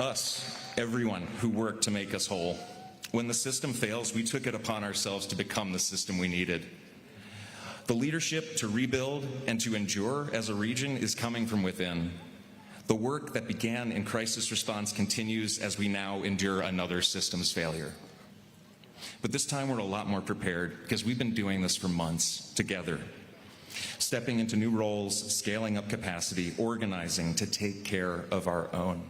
Us, everyone who worked to make us whole. When the system fails, we took it upon ourselves to become the system we needed. The leadership to rebuild and to endure as a region is coming from within. The work that began in crisis response continues as we now endure another systems failure. But this time we're a lot more prepared because we've been doing this for months together, stepping into new roles, scaling up capacity, organizing to take care of our own.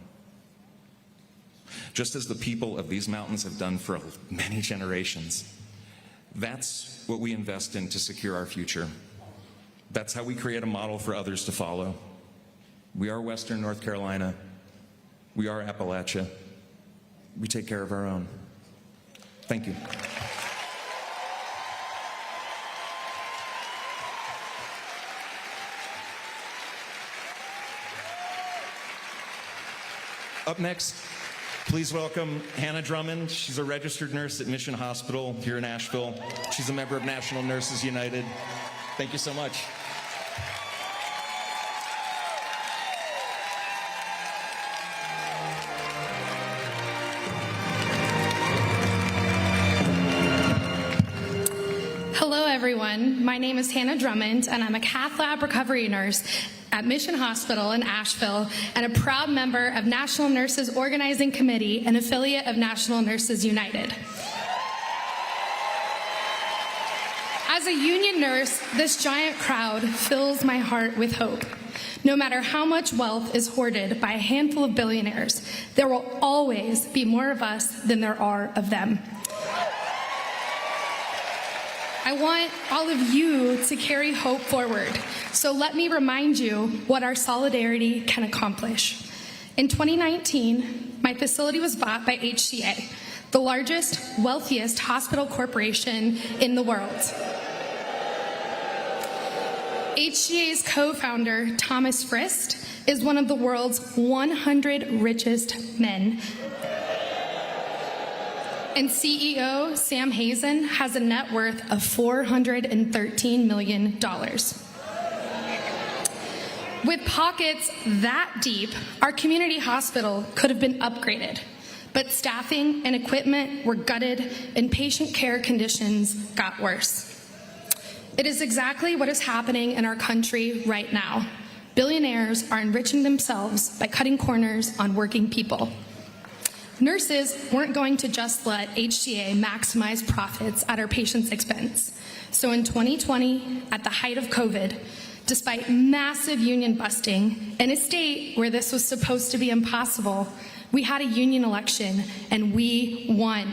Just as the people of these mountains have done for many generations. That's what we invest in to secure our future. That's how we create a model for others to follow. We are Western North Carolina. We are Appalachia. We take care of our own. Thank you. Up next, please welcome Hannah Drummond. She's a registered nurse at Mission Hospital here in Asheville. She's a member of National Nurses United. Thank you so much. Hello, everyone. My name is Hannah Drummond, and I'm a cath lab recovery nurse at Mission Hospital in Asheville and a proud member of National Nurses Organizing Committee, an affiliate of National Nurses United. As a union nurse, this giant crowd fills my heart with hope. No matter how much wealth is hoarded by a handful of billionaires, there will always be more of us than there are of them. I want all of you to carry hope forward. So let me remind you what our solidarity can accomplish. In 2019, my facility was bought by HCA, the largest, wealthiest hospital corporation in the world. HCA's co-founder, Thomas Frist, is one of the world's 100 richest men. And CEO Sam Hazen has a net worth of $413 million. With pockets that deep, our community hospital could have been upgraded, but staffing and equipment were gutted and patient care conditions got worse. It is exactly what is happening in our country right now. Billionaires are enriching themselves by cutting corners on working people. Nurses weren't going to just let HCA maximize profits at our patients' expense. So in 2020, at the height of COVID, despite massive union busting in a state where this was supposed to be impossible, we had a union election and we won.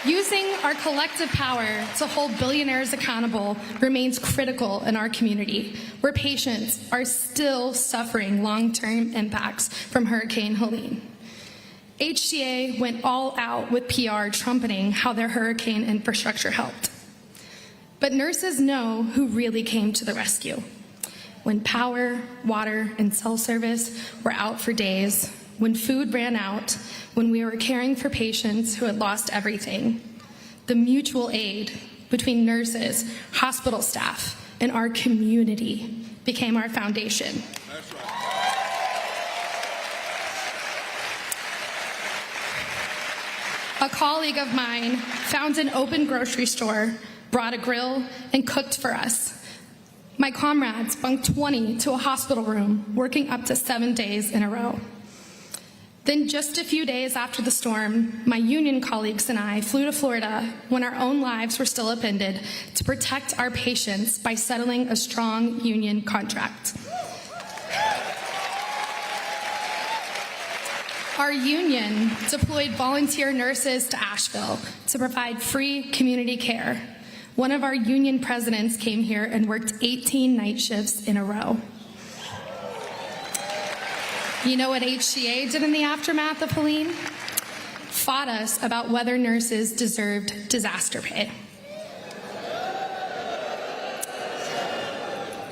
Using our collective power to hold billionaires accountable remains critical in our community, where patients are still suffering long-term impacts from Hurricane Helene. HCA went all out with PR trumpeting how their hurricane infrastructure helped. But nurses know who really came to the rescue. When power, water, and cell service were out for days, when food ran out, when we were caring for patients who had lost everything, the mutual aid between nurses, hospital staff, and our community became our foundation. That's right. A colleague of mine found an open grocery store, brought a grill, and cooked for us. My comrades bunked 20 to a hospital room, working up to 7 days in a row. Then just a few days after the storm, my union colleagues and I flew to Florida when our own lives were still upended to protect our patients by settling a strong union contract. Our union deployed volunteer nurses to Asheville to provide free community care. One of our union presidents came here and worked 18 night shifts in a row. You know what HCA did in the aftermath of Helene? Fought us about whether nurses deserved disaster pay.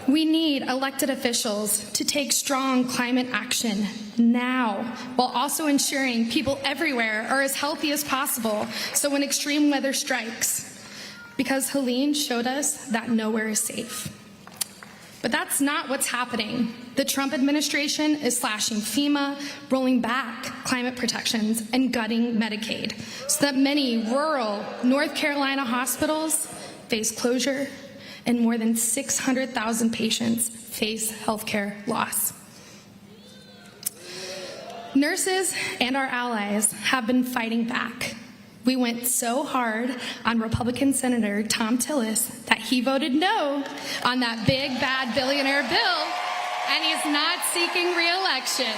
We need elected officials to take strong climate action now, while also ensuring people everywhere are as healthy as possible, so when extreme weather strikes, because Helene showed us that nowhere is safe. But that's not what's happening. The Trump administration is slashing FEMA, rolling back climate protections, and gutting Medicaid, so that many rural North Carolina hospitals face closure, and more than 600,000 patients face healthcare loss. Nurses and our allies have been fighting back. We went so hard on Republican Senator Tom Tillis that he voted no on that big, bad billionaire bill, and he's not seeking re-election.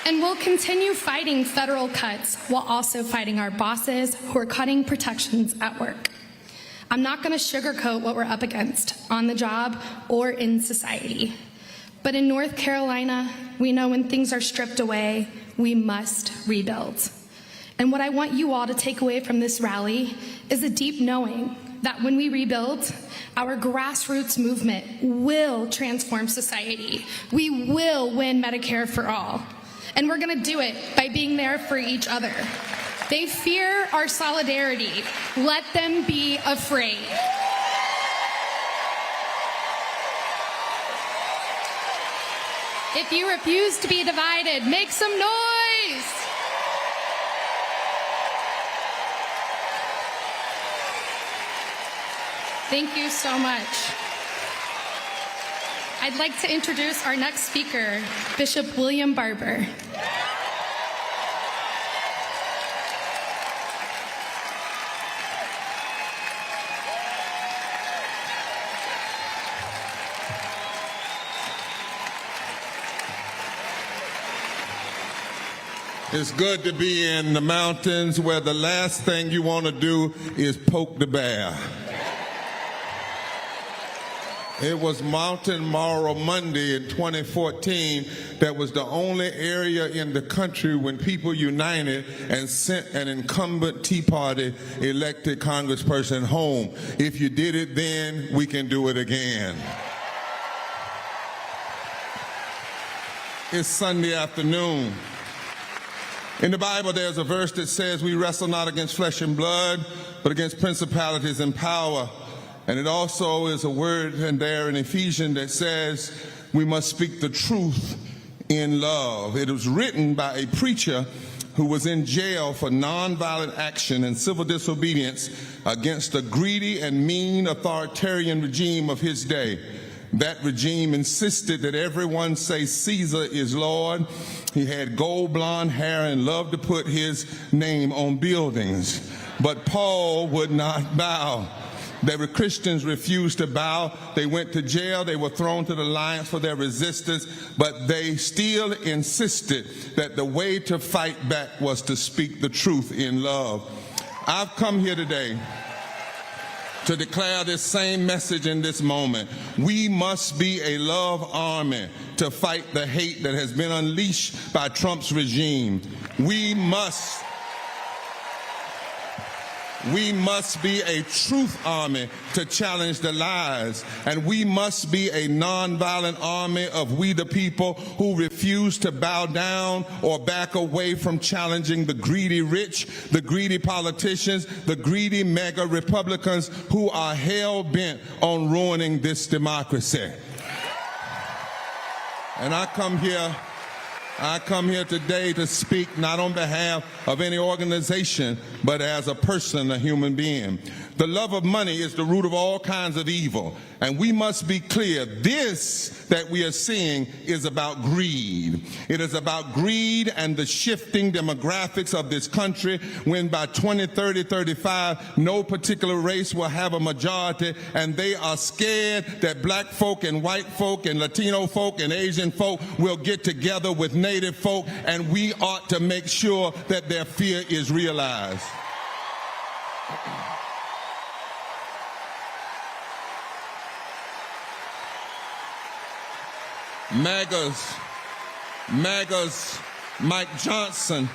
And we'll continue fighting federal cuts while also fighting our bosses who are cutting protections at work. I'm not going to sugarcoat what we're up against on the job or in society. But in North Carolina, we know when things are stripped away, we must rebuild. And what I want you all to take away from this rally is a deep knowing that when we rebuild, our grassroots movement will transform society. We will win Medicare for all. And we're going to do it by being there for each other. They fear our solidarity. Let them be afraid. If you refuse to be divided, make some noise. Thank you so much. I'd like to introduce our next speaker, Bishop William Barber. It's good to be in the mountains where the last thing you want to do is poke the bear. It was Mountain Morrow Monday in 2014 that was the only area in the country when people united and sent an incumbent Tea Party elected congressperson home. If you did it then, we can do it again. It's Sunday afternoon. In the Bible, there's a verse that says we wrestle not against flesh and blood, but against principalities and power. And it also is a word in there in Ephesians that says we must speak the truth in love. It was written by a preacher who was in jail for nonviolent action and civil disobedience against a greedy and mean authoritarian regime of his day. That regime insisted that everyone say Caesar is Lord. He had gold blonde hair and loved to put his name on buildings. But Paul would not bow. There were Christians refused to bow. They went to jail. They were thrown to the lions for their resistance. But they still insisted that the way to fight back was to speak the truth in love. I've come here today to declare this same message in this moment. We must be a love army to fight the hate that has been unleashed by Trump's regime. We must be a truth army to challenge the lies. And we must be a nonviolent army of we the people who refuse to bow down or back away from challenging the greedy rich, the greedy politicians, the greedy mega Republicans who are hell-bent on ruining this democracy. And I come here today to speak not on behalf of any organization, but as a person, a human being. The love of money is the root of all kinds of evil. And we must be clear, this that we are seeing is about greed. It is about greed and the shifting demographics of this country when by 2030, 35, no particular race will have a majority, and they are scared that black folk and white folk and Latino folk and Asian folk will get together with Native folk, and we ought to make sure that their fear is realized. MAGA's Mike Johnson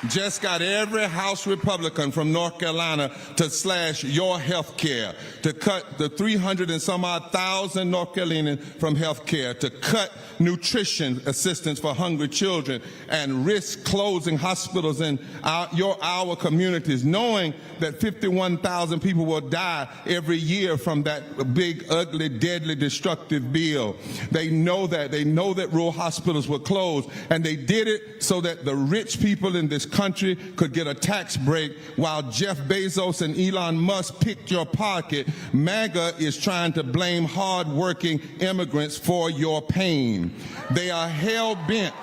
just got every House Republican from North Carolina to slash your health care, to cut the 300 and some odd thousand North Carolinians from health care, to cut nutrition assistance for hungry children, and risk closing hospitals in our communities, knowing that 51,000 people will die every year from that big, ugly, deadly, destructive bill. They know that. They know that rural hospitals were closed, and they did it so that the rich people in this country could get a tax break while Jeff Bezos and Elon Musk picked your pocket. MAGA is trying to blame hard-working immigrants for your pain. They are hell-bent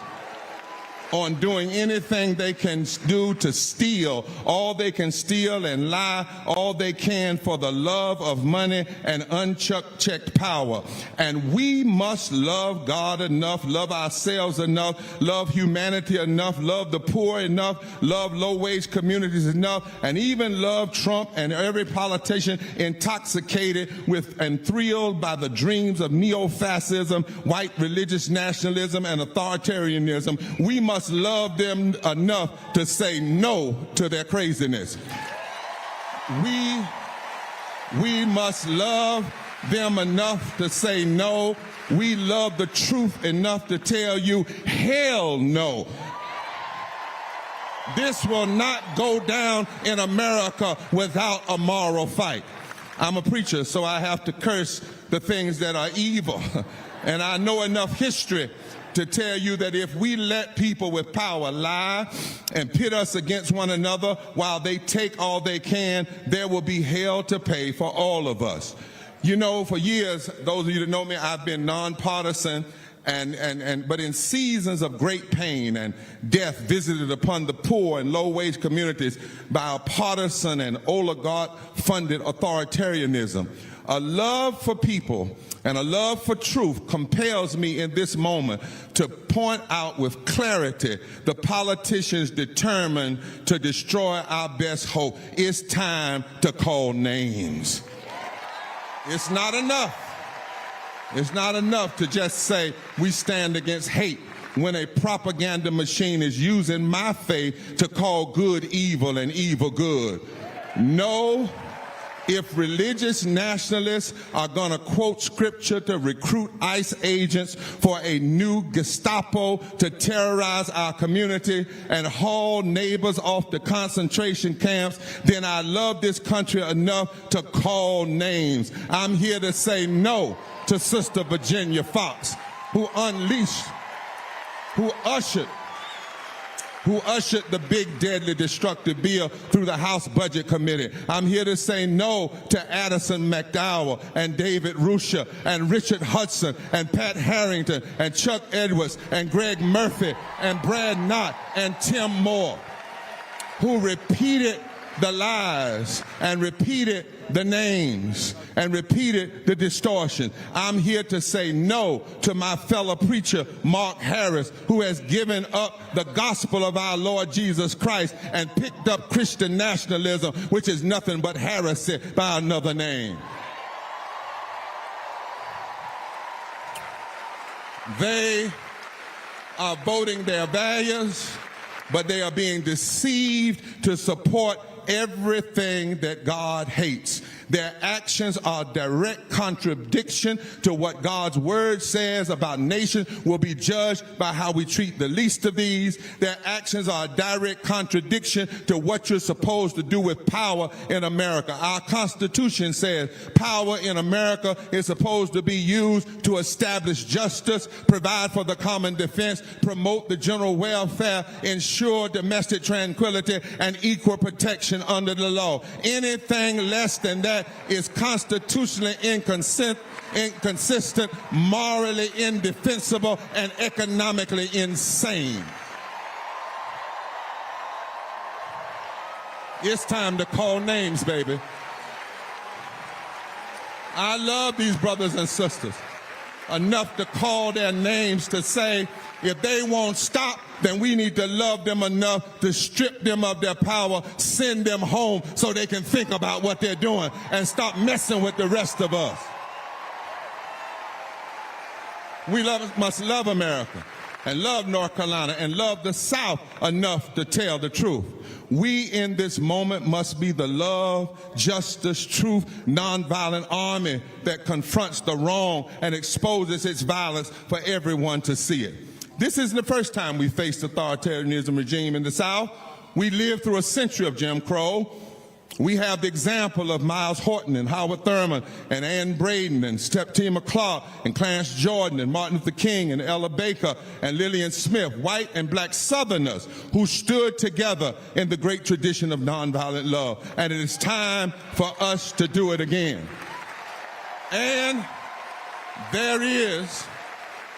on doing anything they can do to steal. All they can steal and lie, all they can for the love of money and unchecked power. And we must love God enough, love ourselves enough, love humanity enough, love the poor enough, love low-wage communities enough, and even love Trump and every politician intoxicated with and thrilled by the dreams of neo-fascism, white religious nationalism, and authoritarianism. We must love them enough to say no to their craziness. We must love them enough to say no. We love the truth enough to tell you, hell no. This will not go down in America without a moral fight. I'm a preacher, so I have to curse the things that are evil. And I know enough history to tell you that if we let people with power lie and pit us against one another while they take all they can, there will be hell to pay for all of us. You know, for years, those of you that know me, I've been nonpartisan, but in seasons of great pain and death visited upon the poor and low-wage communities by a partisan and oligarch-funded authoritarianism, a love for people and a love for truth compels me in this moment to point out with clarity the politicians determined to destroy our best hope. It's time to call names. It's not enough. It's not enough to just say we stand against hate when a propaganda machine is using my faith to call good evil and evil good. No. If religious nationalists are going to quote scripture to recruit ICE agents for a new Gestapo to terrorize our community and haul neighbors off to concentration camps, then I love this country enough to call names. I'm here to say no to Sister Virginia Fox, who ushered the big, deadly, destructive bill through the House Budget Committee. I'm here to say no to Addison McDowell and David Ruscha and Richard Hudson and Pat Harrington and Chuck Edwards and Greg Murphy and Brad Knott and Tim Moore, who repeated the lies and repeated the names and repeated the distortion. I'm here to say no to my fellow preacher, Mark Harris, who has given up the gospel of our Lord Jesus Christ and picked up Christian nationalism, which is nothing but heresy by another name. They are voting their values, but they are being deceived to support everything that God hates. Their actions are direct contradiction to what God's word says about nations will be judged by how we treat the least of these. Their actions are a direct contradiction to what you're supposed to do with power in America. Our Constitution says power in America is supposed to be used to establish justice, provide for the common defense, promote the general welfare, ensure domestic tranquility, and equal protection under the law. Anything less than that is constitutionally inconsistent, morally indefensible, and economically insane. It's time to call names, baby. I love these brothers and sisters enough to call their names to say, if they won't stop, then we need to love them enough to strip them of their power, send them home so they can think about what they're doing and stop messing with the rest of us. We must love America. and love North Carolina and love the South enough to tell the truth. We in this moment must be the love, justice, truth, nonviolent army that confronts the wrong and exposes its violence for everyone to see it. This isn't the first time we faced authoritarianism regime in the South. We lived through a century of Jim Crow. We have the example of Miles Horton and Howard Thurman and Ann Braden and Septima Clark and Clarence Jordan and Martin Luther King and Ella Baker and Lillian Smith, white and black Southerners who stood together in the great tradition of nonviolent love. And it is time for us to do it again. And there is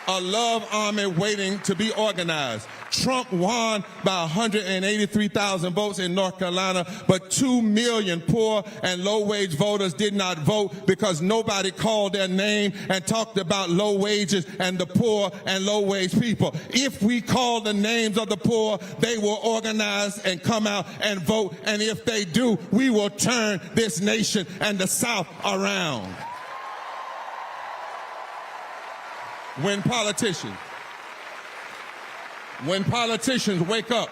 a love army waiting to be organized. Trump won by 183,000 votes in North Carolina, but 2 million poor and low-wage voters did not vote because nobody called their name and talked about low wages and the poor and low-wage people. If we call the names of the poor, they will organize and come out and vote, and if they do, we will turn this nation and the South around. When politicians wake up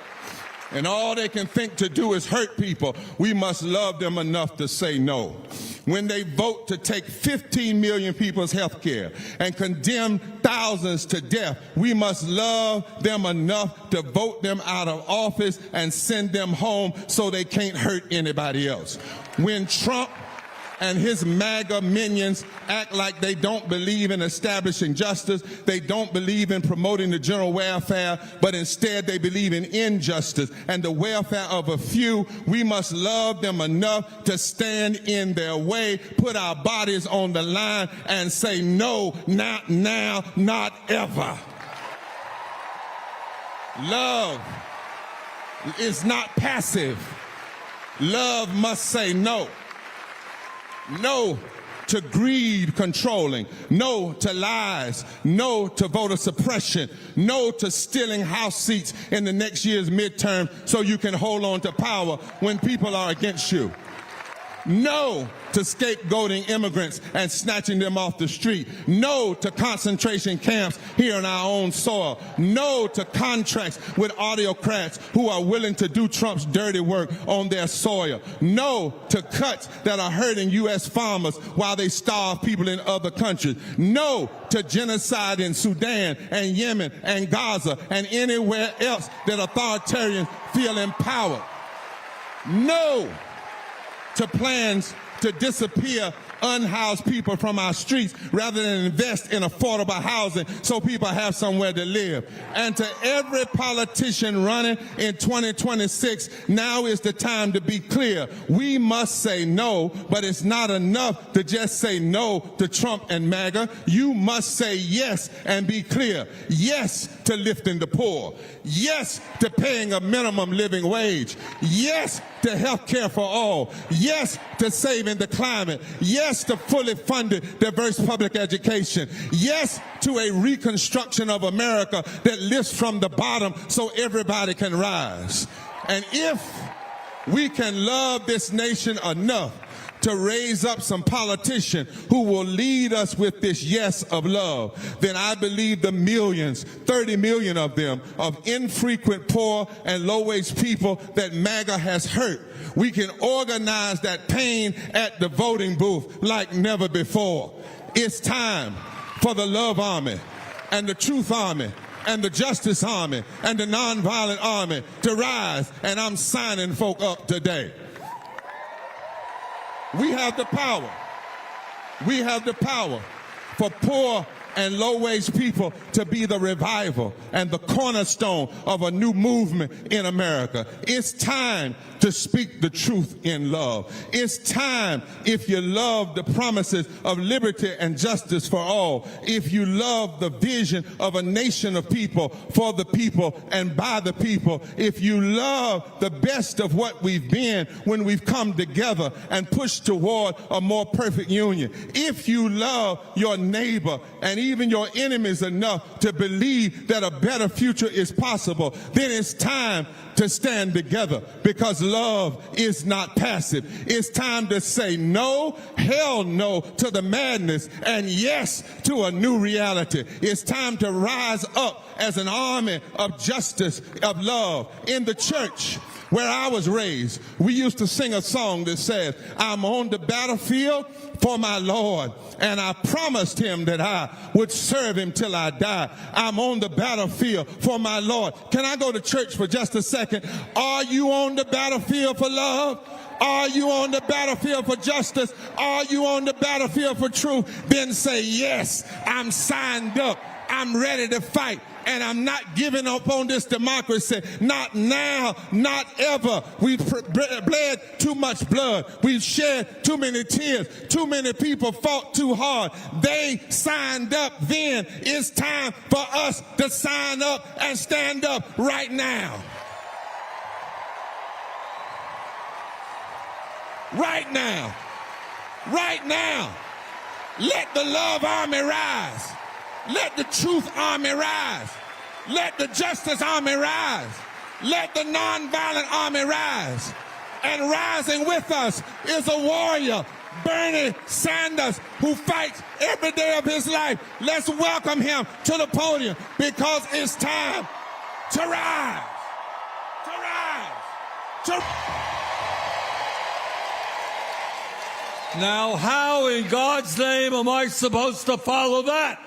and all they can think to do is hurt people, we must love them enough to say no. When they vote to take 15 million people's health care and condemn thousands to death, we must love them enough to vote them out of office and send them home so they can't hurt anybody else. When Trump and his MAGA minions act like they don't believe in establishing justice, they don't believe in promoting the general welfare, but instead they believe in injustice and the welfare of a few, we must love them enough to stand in their way, put our bodies on the line, and say no, not now, not ever. Love is not passive. Love must say no. No to greed controlling, no to lies, no to voter suppression, no to stealing House seats in the next year's midterm so you can hold on to power when people are against you. No to scapegoating immigrants and snatching them off the street. No to concentration camps here on our own soil. No to contracts with autocrats who are willing to do Trump's dirty work on their soil. No to cuts that are hurting U.S. farmers while they starve people in other countries. No to genocide in Sudan and Yemen and Gaza and anywhere else that authoritarians feel empowered. No to plans to disappear unhoused people from our streets rather than invest in affordable housing so people have somewhere to live. And to every politician running in 2026, now is the time to be clear. We must say no, but it's not enough to just say no to Trump and MAGA. You must say yes and be clear. Yes to lifting the poor. Yes to paying a minimum living wage. Yes to health care for all. Yes to saving the climate. Yes to fully funded diverse public education. Yes to a reconstruction of America that lifts from the bottom so everybody can rise. And if we can love this nation enough to raise up some politicians who will lead us with this yes of love, then I believe the millions, 30 million of them, of infrequent poor and low-wage people that MAGA has hurt, we can organize that pain at the voting booth like never before. It's time for the love army and the truth army and the justice army and the nonviolent army to rise, and I'm signing folk up today. We have the power. We have the power for poor and low-wage people to be the revival and the cornerstone of a new movement in America. It's time to speak the truth in love. It's time, if you love the promises of liberty and justice for all, if you love the vision of a nation of people, for the people and by the people, if you love the best of what we've been when we've come together and pushed toward a more perfect union, if you love your neighbor and even your enemies enough to believe that a better future is possible, then it's time to stand together, because love is not passive. It's time to say no, hell no to the madness, and yes to a new reality. It's time to rise up as an army of justice, of love. In the church where I was raised, we used to sing a song that says, I'm on the battlefield for my Lord, and I promised him that I would serve him till I die. I'm on the battlefield for my Lord. Can I go to church for just a second? Are you on the battlefield for love? Are you on the battlefield for justice? Are you on the battlefield for truth? Then say, yes, I'm signed up. I'm ready to fight. And I'm not giving up on this democracy. Not now, not ever. We've bled too much blood. We've shed too many tears. Too many people fought too hard. They signed up then. It's time for us to sign up and stand up right now. Right now. Right now. Let the love army rise. Let the truth army rise. Let the justice army rise. Let the nonviolent army rise. And rising with us is a warrior, Bernie Sanders, who fights every day of his life. Let's welcome him to the podium because it's time to rise. To rise. To Now, how in God's name am I supposed to follow that?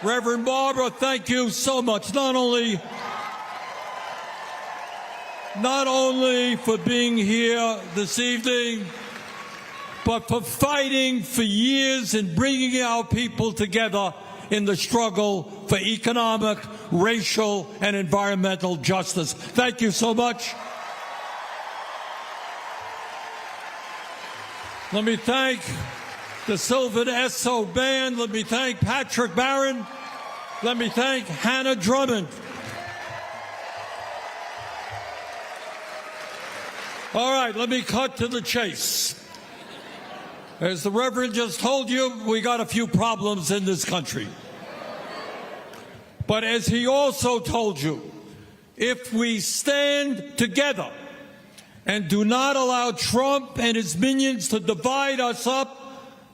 Reverend Barbara, thank you so much. Not only for being here this evening, but for fighting for years and bringing our people together in the struggle for economic, racial, and environmental justice. Thank you so much. Let me thank the Sylvan Esso Band. Let me thank Patrick Barron. Let me thank Hannah Drummond. All right, let me cut to the chase. As the Reverend just told you, we got a few problems in this country. But as he also told you, if we stand together and do not allow Trump and his minions to divide us up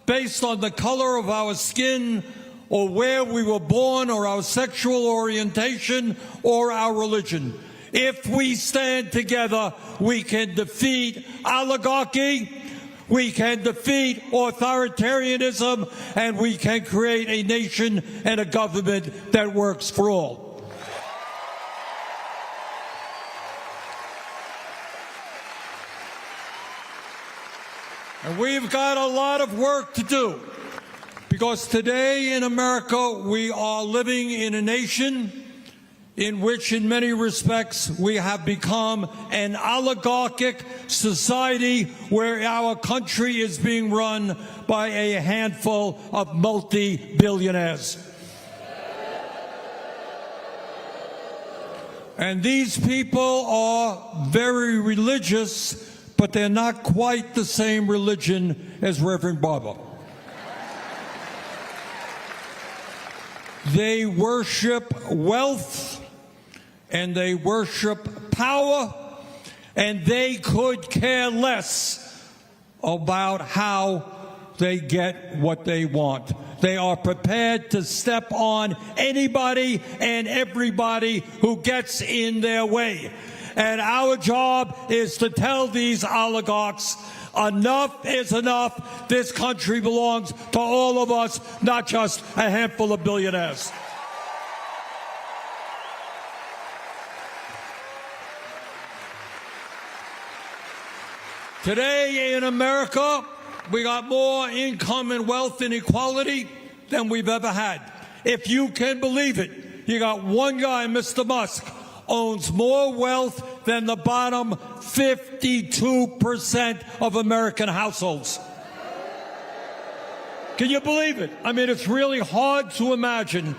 based on the color of our skin or where we were born or our sexual orientation or our religion. If we stand together, we can defeat oligarchy, we can defeat authoritarianism, and we can create a nation and a government that works for all. And we've got a lot of work to do, because today in America we are living in a nation in which in many respects we have become an oligarchic society where our country is being run by a handful of multi-billionaires. And these people are very religious, but they're not quite the same religion as Reverend Barber. They worship wealth, and they worship power, and they could care less about how they get what they want. They are prepared to step on anybody and everybody who gets in their way. And our job is to tell these oligarchs, enough is enough. This country belongs to all of us, not just a handful of billionaires. Today in America, we got more income and wealth inequality than we've ever had. If you can believe it, you got one guy, Mr. Musk, owns more wealth than the bottom 52% of American households. Can you believe it? I mean, it's really hard to imagine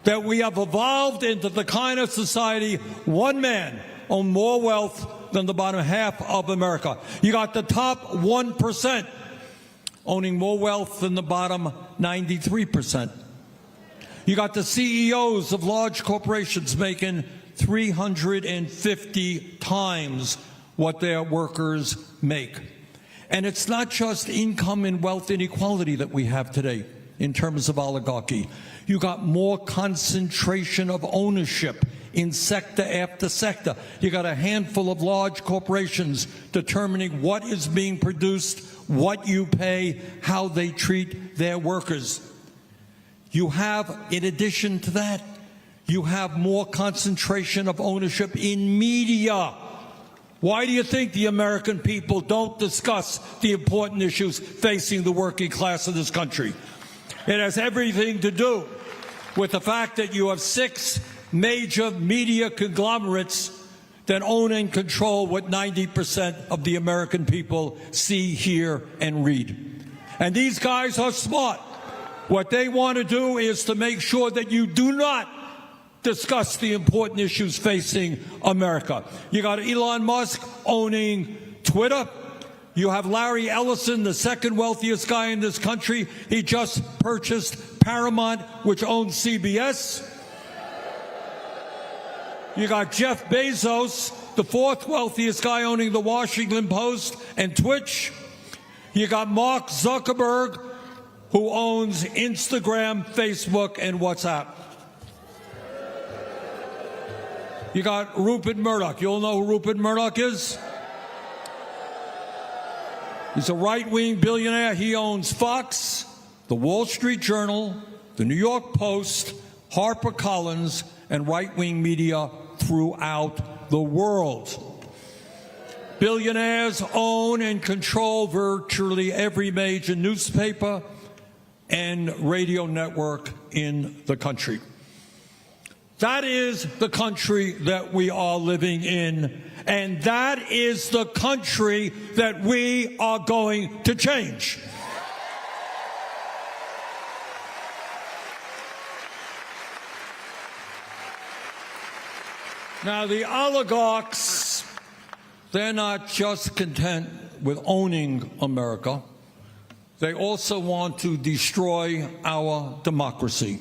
that we have evolved into the kind of society one man owns more wealth than the bottom half of America. You got the top 1% owning more wealth than the bottom 93%. You got the CEOs of large corporations making 350 times what their workers make. And it's not just income and wealth inequality that we have today. in terms of oligarchy. You got more concentration of ownership in sector after sector. You got a handful of large corporations determining what is being produced, what you pay, how they treat their workers. You have, in addition to that, you have more concentration of ownership in media. Why do you think the American people don't discuss the important issues facing the working class of this country? It has everything to do with the fact that you have 6 major media conglomerates that own and control what 90% of the American people see, hear, and read. And these guys are smart. What they want to do is to make sure that you do not discuss the important issues facing America. You got Elon Musk owning Twitter. You have Larry Ellison, the second wealthiest guy in this country. He just purchased Paramount, which owns CBS. You got Jeff Bezos, the 4th wealthiest guy, owning the Washington Post and Twitch. You got Mark Zuckerberg, who owns Instagram, Facebook, and WhatsApp. You got Rupert Murdoch. You all know who Rupert Murdoch is? He's a right-wing billionaire. He owns Fox, the Wall Street Journal, the New York Post, HarperCollins, and right-wing media throughout the world. Billionaires own and control virtually every major newspaper and radio network in the country. That is the country that we are living in, and that is the country that we are going to change. Now, the oligarchs, they're not just content with owning America. They also want to destroy our democracy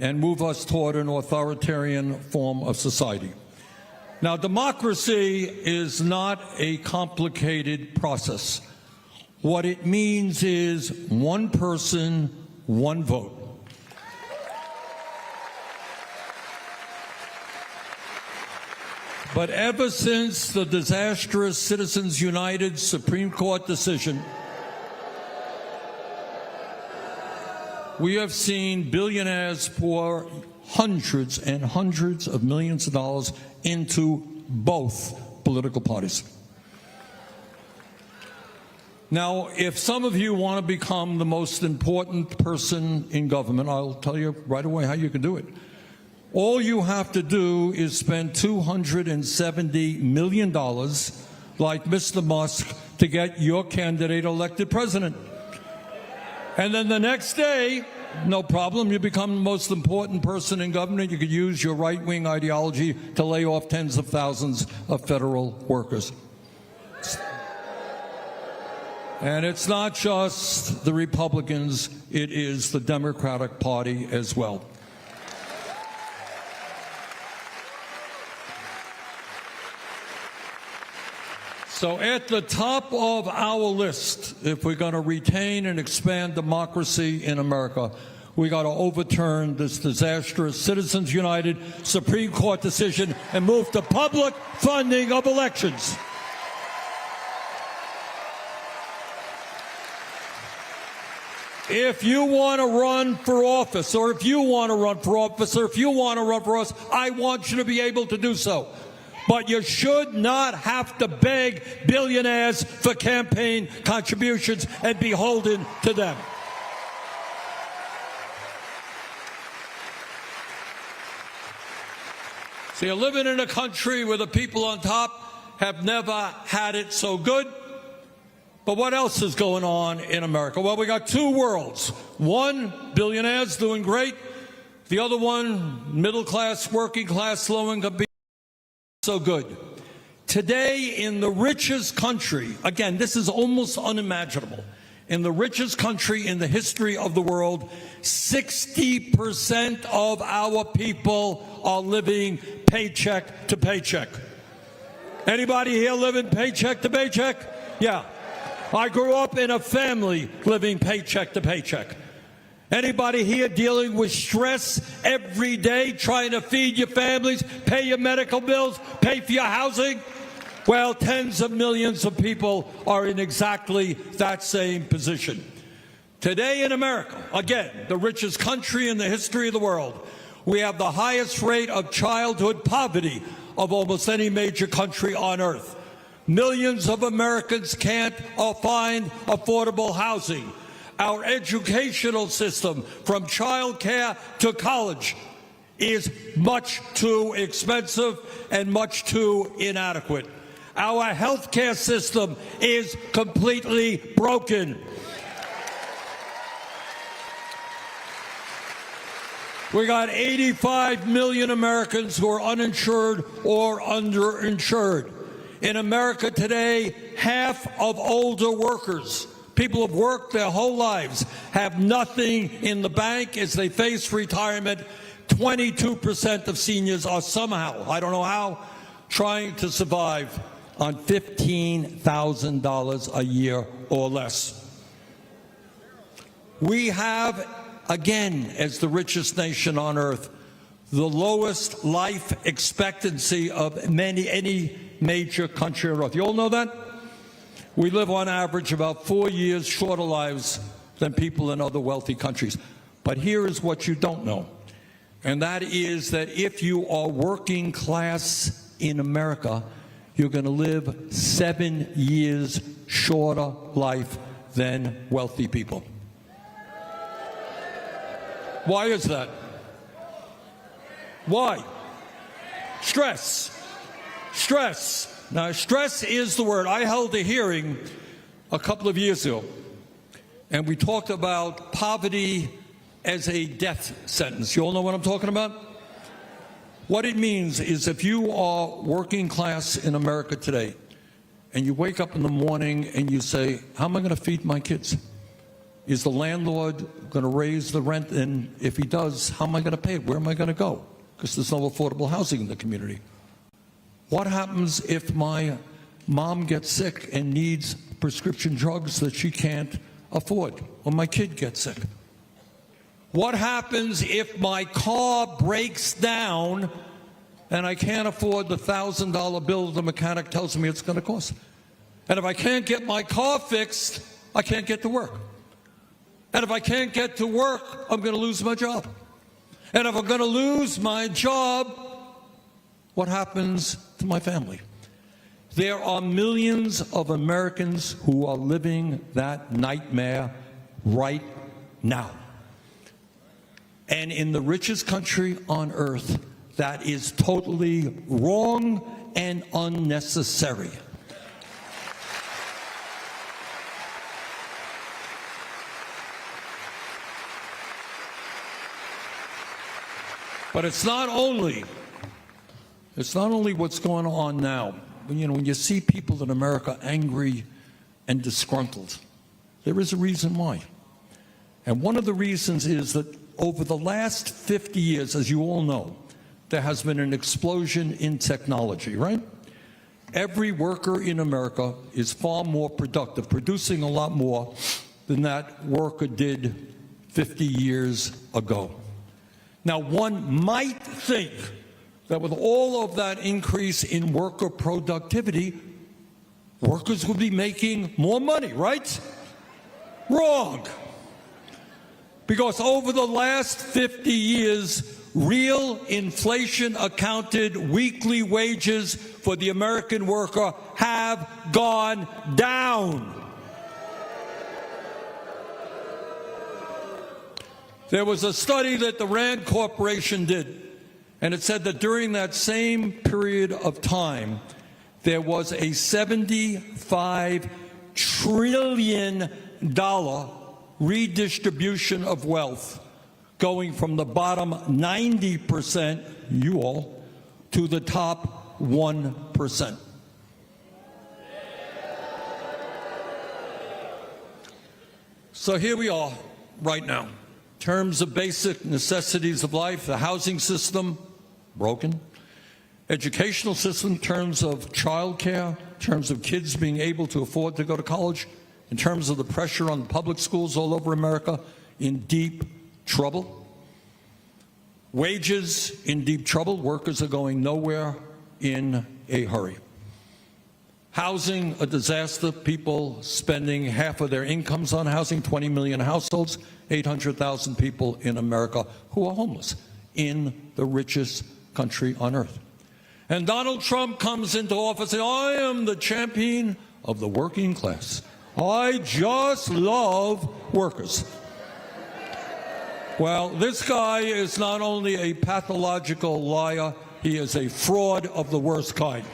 and move us toward an authoritarian form of society. Now, democracy is not a complicated process. What it means is one person, one vote. But ever since the disastrous Citizens United Supreme Court decision, we have seen billionaires pour hundreds and hundreds of millions of dollars into both political parties. Now, if some of you want to become the most important person in government, I'll tell you right away how you can do it. All you have to do is spend $270 million, like Mr. Musk, to get your candidate elected president. And then the next day, no problem, you become the most important person in government. You could use your right-wing ideology to lay off tens of thousands of federal workers. And it's not just the Republicans, it is the Democratic Party as well. So at the top of our list, if we're going to retain and expand democracy in America, we got to overturn this disastrous Citizens United Supreme Court decision and move to public funding of elections. If you want to run for office, or if you want to run for office, or if you want to run for us, I want you to be able to do so. But you should not have to beg billionaires for campaign contributions and be beholden to them. So you're living in a country where the people on top have never had it so good. But what else is going on in America? Well, we got 2 worlds. One, billionaires doing great. The other one, middle class, working class, low income people. So good. Today, in the richest country, again, this is almost unimaginable, in the richest country in the history of the world, 60% of our people are living paycheck to paycheck. Anybody here living paycheck to paycheck? Yeah. I grew up in a family living paycheck to paycheck. Anybody here dealing with stress every day, trying to feed your families, pay your medical bills, pay for your housing? Well, tens of millions of people are in exactly that same position. Today in America, again, the richest country in the history of the world, we have the highest rate of childhood poverty of almost any major country on earth. Millions of Americans can't find affordable housing. Our educational system, from child care to college, is much too expensive and much too inadequate. Our health care system is completely broken. We got 85 million Americans who are uninsured or underinsured. In America today, half of older workers, people who have worked their whole lives, have nothing in the bank as they face retirement. 22% of seniors are somehow, I don't know how, trying to survive on $15,000 a year or less. We have, again, as the richest nation on earth, the lowest life expectancy of any major country on earth. You all know that? We live on average about 4 years shorter lives than people in other wealthy countries. But here is what you don't know, and that is that if you are working class in America, you're going to live 7 years shorter life than wealthy people. Why is that? Why? Stress. Stress. Now, stress is the word. I held a hearing a couple of years ago, and we talked about poverty as a death sentence. You all know what I'm talking about? What it means is if you are working class in America today, and you wake up in the morning and you say, how am I going to feed my kids? Is the landlord going to raise the rent? And if he does, how am I going to pay it? Where am I going to go? Because there's no affordable housing in the community. What happens if my mom gets sick and needs prescription drugs that she can't afford? Or my kid gets sick? What happens if my car breaks down and I can't afford the $1,000 bill the mechanic tells me it's going to cost? And if I can't get my car fixed, I can't get to work. And if I can't get to work, I'm going to lose my job. And if I'm going to lose my job, what happens to my family? There are millions of Americans who are living that nightmare right now. And in the richest country on earth, that is totally wrong and unnecessary. But it's not only what's going on now. When you see people in America angry and disgruntled, there is a reason why. And one of the reasons is that over the last 50 years, as you all know, there has been an explosion in technology, right? Every worker in America is far more productive, producing a lot more than that worker did 50 years ago. Now, one might think that with all of that increase in worker productivity, workers would be making more money, right? Wrong. Because over the last 50 years, real inflation accounted weekly wages for the American worker have gone down. There was a study that the Rand Corporation did, and it said that during that same period of time, there was a $75 trillion redistribution of wealth going from the bottom 90%, you all, to the top 1%. So here we are right now. In terms of basic necessities of life, the housing system, broken. Educational system, in terms of child care, in terms of kids being able to afford to go to college, in terms of the pressure on public schools all over America, in deep, trouble. Wages in deep trouble. Workers are going nowhere in a hurry. Housing, a disaster. People spending half of their incomes on housing. 20 million households, 800,000 people in America who are homeless in the richest country on earth. And Donald Trump comes into office and I am the champion of the working class. I just love workers. Well, this guy is not only a pathological liar, he is a fraud of the worst kind.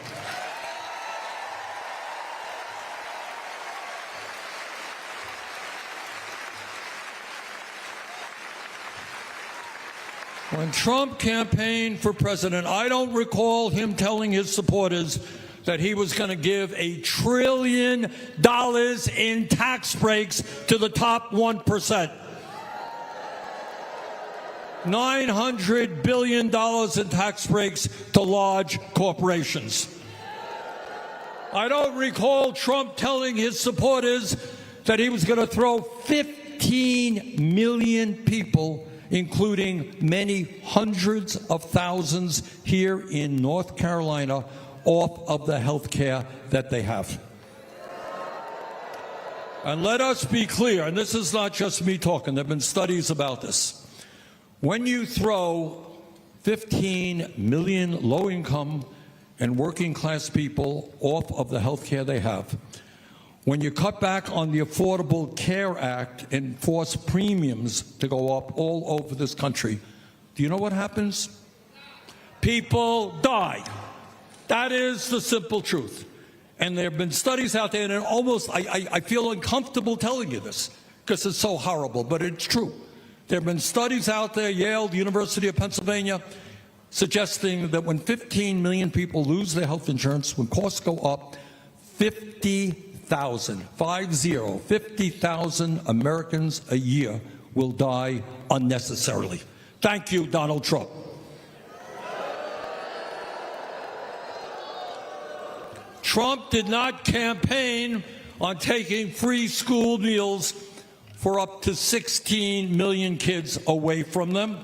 When Trump campaigned for president, I don't recall him telling his supporters that he was going to give $1 trillion in tax breaks to the top 1%. $900 billion in tax breaks to large corporations. I don't recall Trump telling his supporters that he was going to throw 15 million people, including many hundreds of thousands here in North Carolina, off of the health care that they have. And let us be clear, and this is not just me talking, there have been studies about this. When you throw 15 million low-income and working-class people off of the health care they have, when you cut back on the Affordable Care Act and force premiums to go up all over this country, do you know what happens? People die. That is the simple truth. And there have been studies out there, and I feel uncomfortable telling you this because it's so horrible, but it's true. There have been studies out there, Yale, the University of Pennsylvania, suggesting that when 15 million people lose their health insurance, when costs go up, 50,000 Americans a year will die unnecessarily. Thank you, Donald Trump. Trump did not campaign on taking free school meals for up to 16 million kids away from them.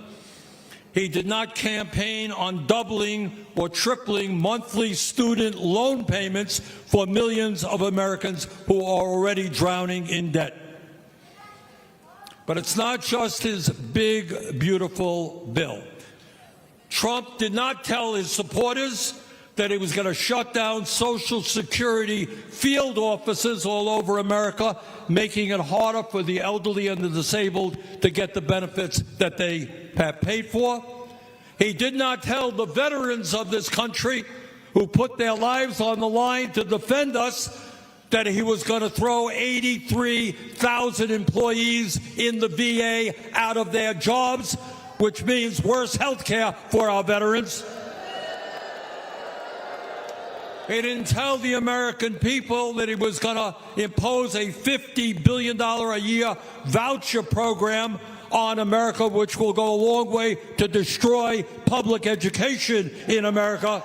He did not campaign on doubling or tripling monthly student loan payments for millions of Americans who are already drowning in debt. But it's not just his big, beautiful bill. Trump did not tell his supporters that he was going to shut down Social Security field offices all over America, making it harder for the elderly and the disabled to get the benefits that they have paid for. He did not tell the veterans of this country who put their lives on the line to defend us that he was going to throw 83,000 employees in the VA out of their jobs, which means worse health care for our veterans. He didn't tell the American people that he was going to impose a $50 billion a year voucher program on America, which will go a long way to destroy public education in America.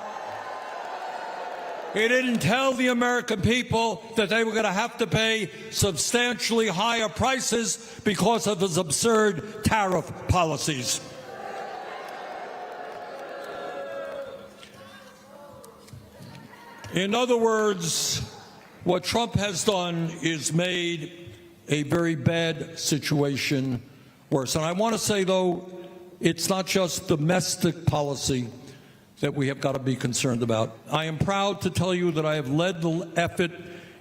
He didn't tell the American people that they were going to have to pay substantially higher prices because of his absurd tariff policies. In other words, what Trump has done is made a very bad situation worse. And I want to say, though, it's not just domestic policy that we have got to be concerned about. I am proud to tell you that I have led the effort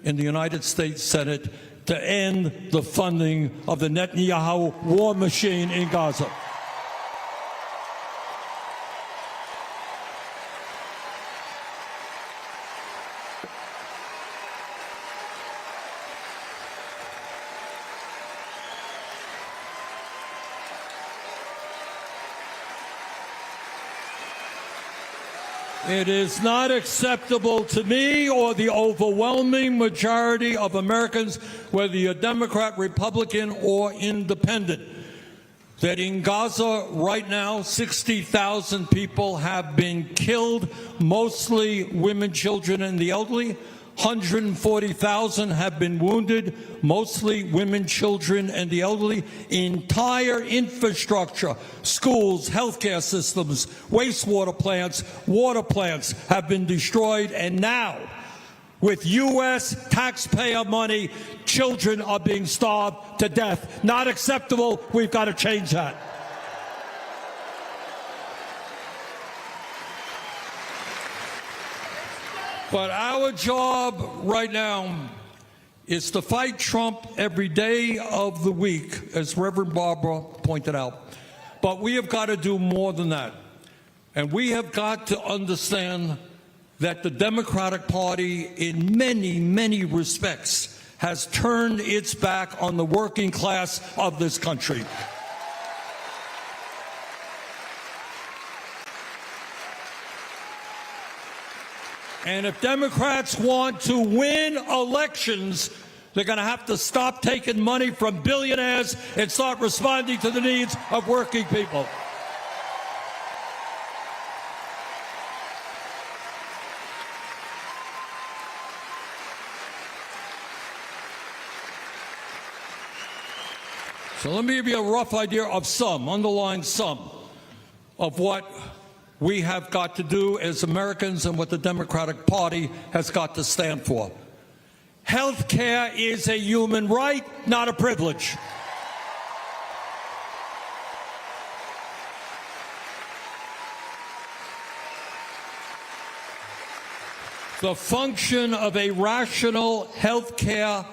in the United States Senate to end the funding of the Netanyahu war machine in Gaza. It is not acceptable to me or the overwhelming majority of Americans, whether you're Democrat, Republican, or independent, that in Gaza right now, 60,000 people have been killed, mostly women, children, and the elderly. 140,000 have been wounded, mostly women, children, and the elderly. Entire infrastructure, schools, healthcare systems, wastewater plants, water plants have been destroyed, and now, with U.S. taxpayer money, children are being starved to death. Not acceptable. We've got to change that. But our job right now is to fight Trump every day of the week, as Reverend Barbara pointed out. But we have got to do more than that. And we have got to understand that the Democratic Party, in many, many respects, has turned its back on the working class of this country. And if Democrats want to win elections, they're going to have to stop taking money from billionaires and start responding to the needs of working people. So let me give you a rough idea of underline some, of what we have got to do as Americans and what the Democratic Party has got to stand for. Health care is a human right, not a privilege. The function of a rational health care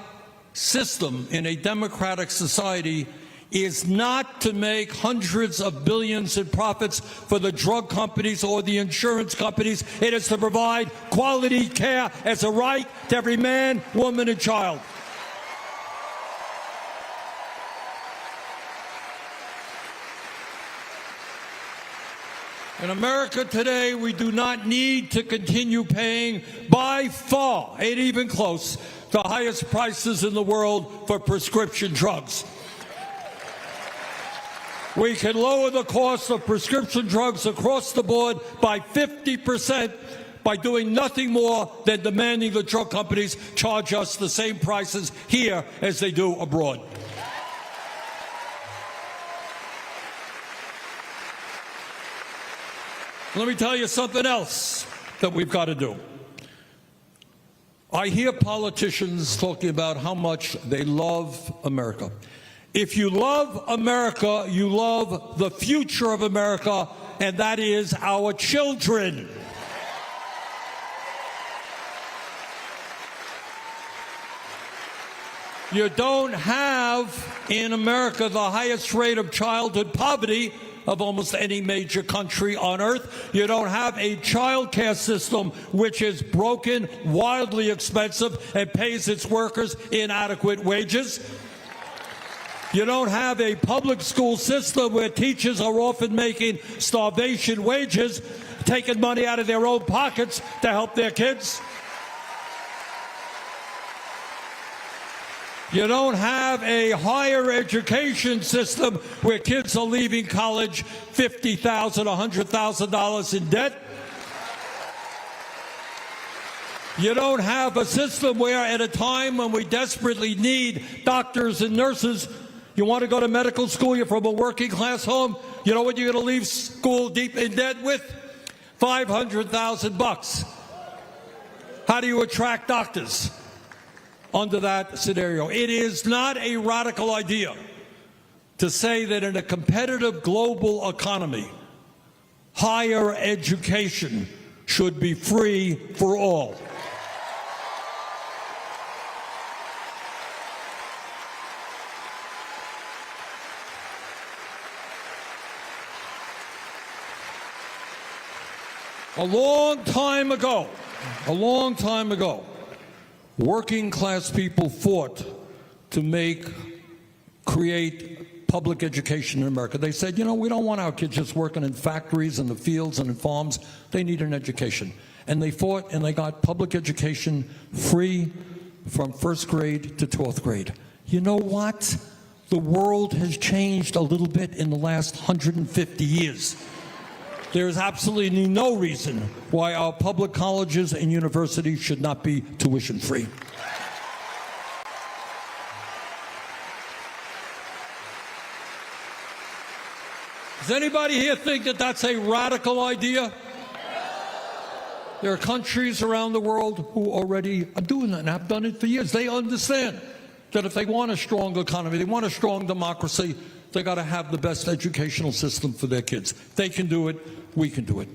system in a democratic society is not to make hundreds of billions in profits for the drug companies or the insurance companies. It is to provide quality care as a right to every man, woman, and child. In America today, we do not need to continue paying, by far, ain't even close, the highest prices in the world for prescription drugs. We can lower the cost of prescription drugs across the board by 50% by doing nothing more than demanding the drug companies charge us the same prices here as they do abroad. Let me tell you something else that we've got to do. I hear politicians talking about how much they love America. If you love America, you love the future of America, and that is our children. You don't have in America the highest rate of childhood poverty of almost any major country on earth. You don't have a child care system which is broken, wildly expensive, and pays its workers inadequate wages. You don't have a public school system where teachers are often making starvation wages, taking money out of their own pockets to help their kids. You don't have a higher education system where kids are leaving college $50,000, $100,000 in debt. You don't have a system where, at a time when we desperately need doctors and nurses, you want to go to medical school, you're from a working class home, you know what you're going to leave school deep in debt with? $500,000. How do you attract doctors under that scenario? It is not a radical idea to say that in a competitive global economy, higher education should be free for all. A long time ago, working class people fought to create public education in America. They said, you know, we don't want our kids just working in factories and the fields and in farms. They need an education. And they fought and they got public education free from first grade to 12th grade. You know what? The world has changed a little bit in the last 150 years. There is absolutely no reason why our public colleges and universities should not be tuition-free. Does anybody here think that that's a radical idea? There are countries around the world who already are doing that and have done it for years. They understand that if they want a strong economy, they want a strong democracy, they got to have the best educational system for their kids. They can do it. We can do it.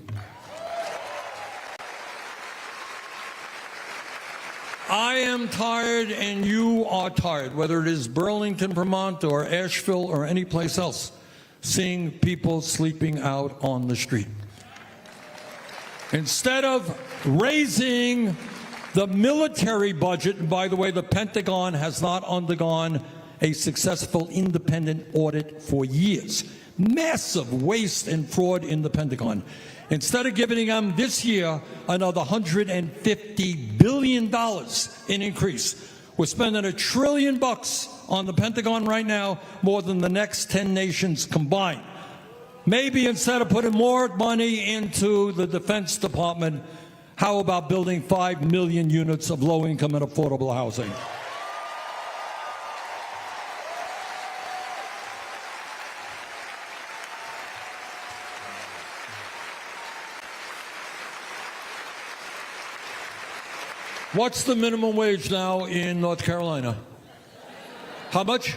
I am tired and you are tired, whether it is Burlington, Vermont, or Asheville or any place else, seeing people sleeping out on the street. Instead of raising the military budget, and by the way, the Pentagon has not undergone a successful independent audit for years. Massive waste and fraud in the Pentagon. Instead of giving them this year another $150 billion in increase, we're spending $1 trillion on the Pentagon right now, more than the next 10 nations combined. Maybe instead of putting more money into the Defense Department, how about building 5 million units of low-income and affordable housing? What's the minimum wage now in North Carolina? How much?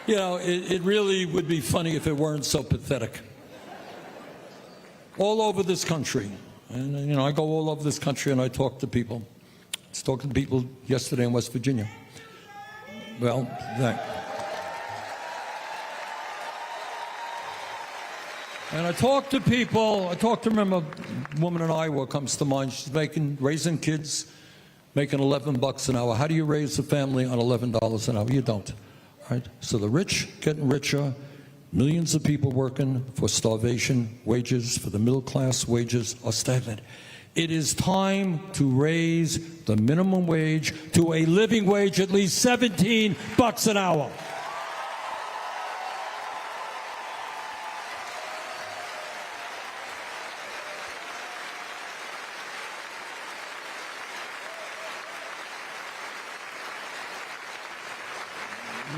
You know, it really would be funny if it weren't so pathetic. All over this country, and you know, I go all over this country and I talk to people. I was talking to people yesterday in West Virginia. Well, and I talk to people, remember a woman in Iowa comes to mind. She's raising kids, making $11 an hour. How do you raise a family on $11 an hour? You don't. Right? So the rich getting richer, millions of people working for starvation wages, for the middle class wages are stagnant. It is time to raise the minimum wage to a living wage, at least $17 an hour.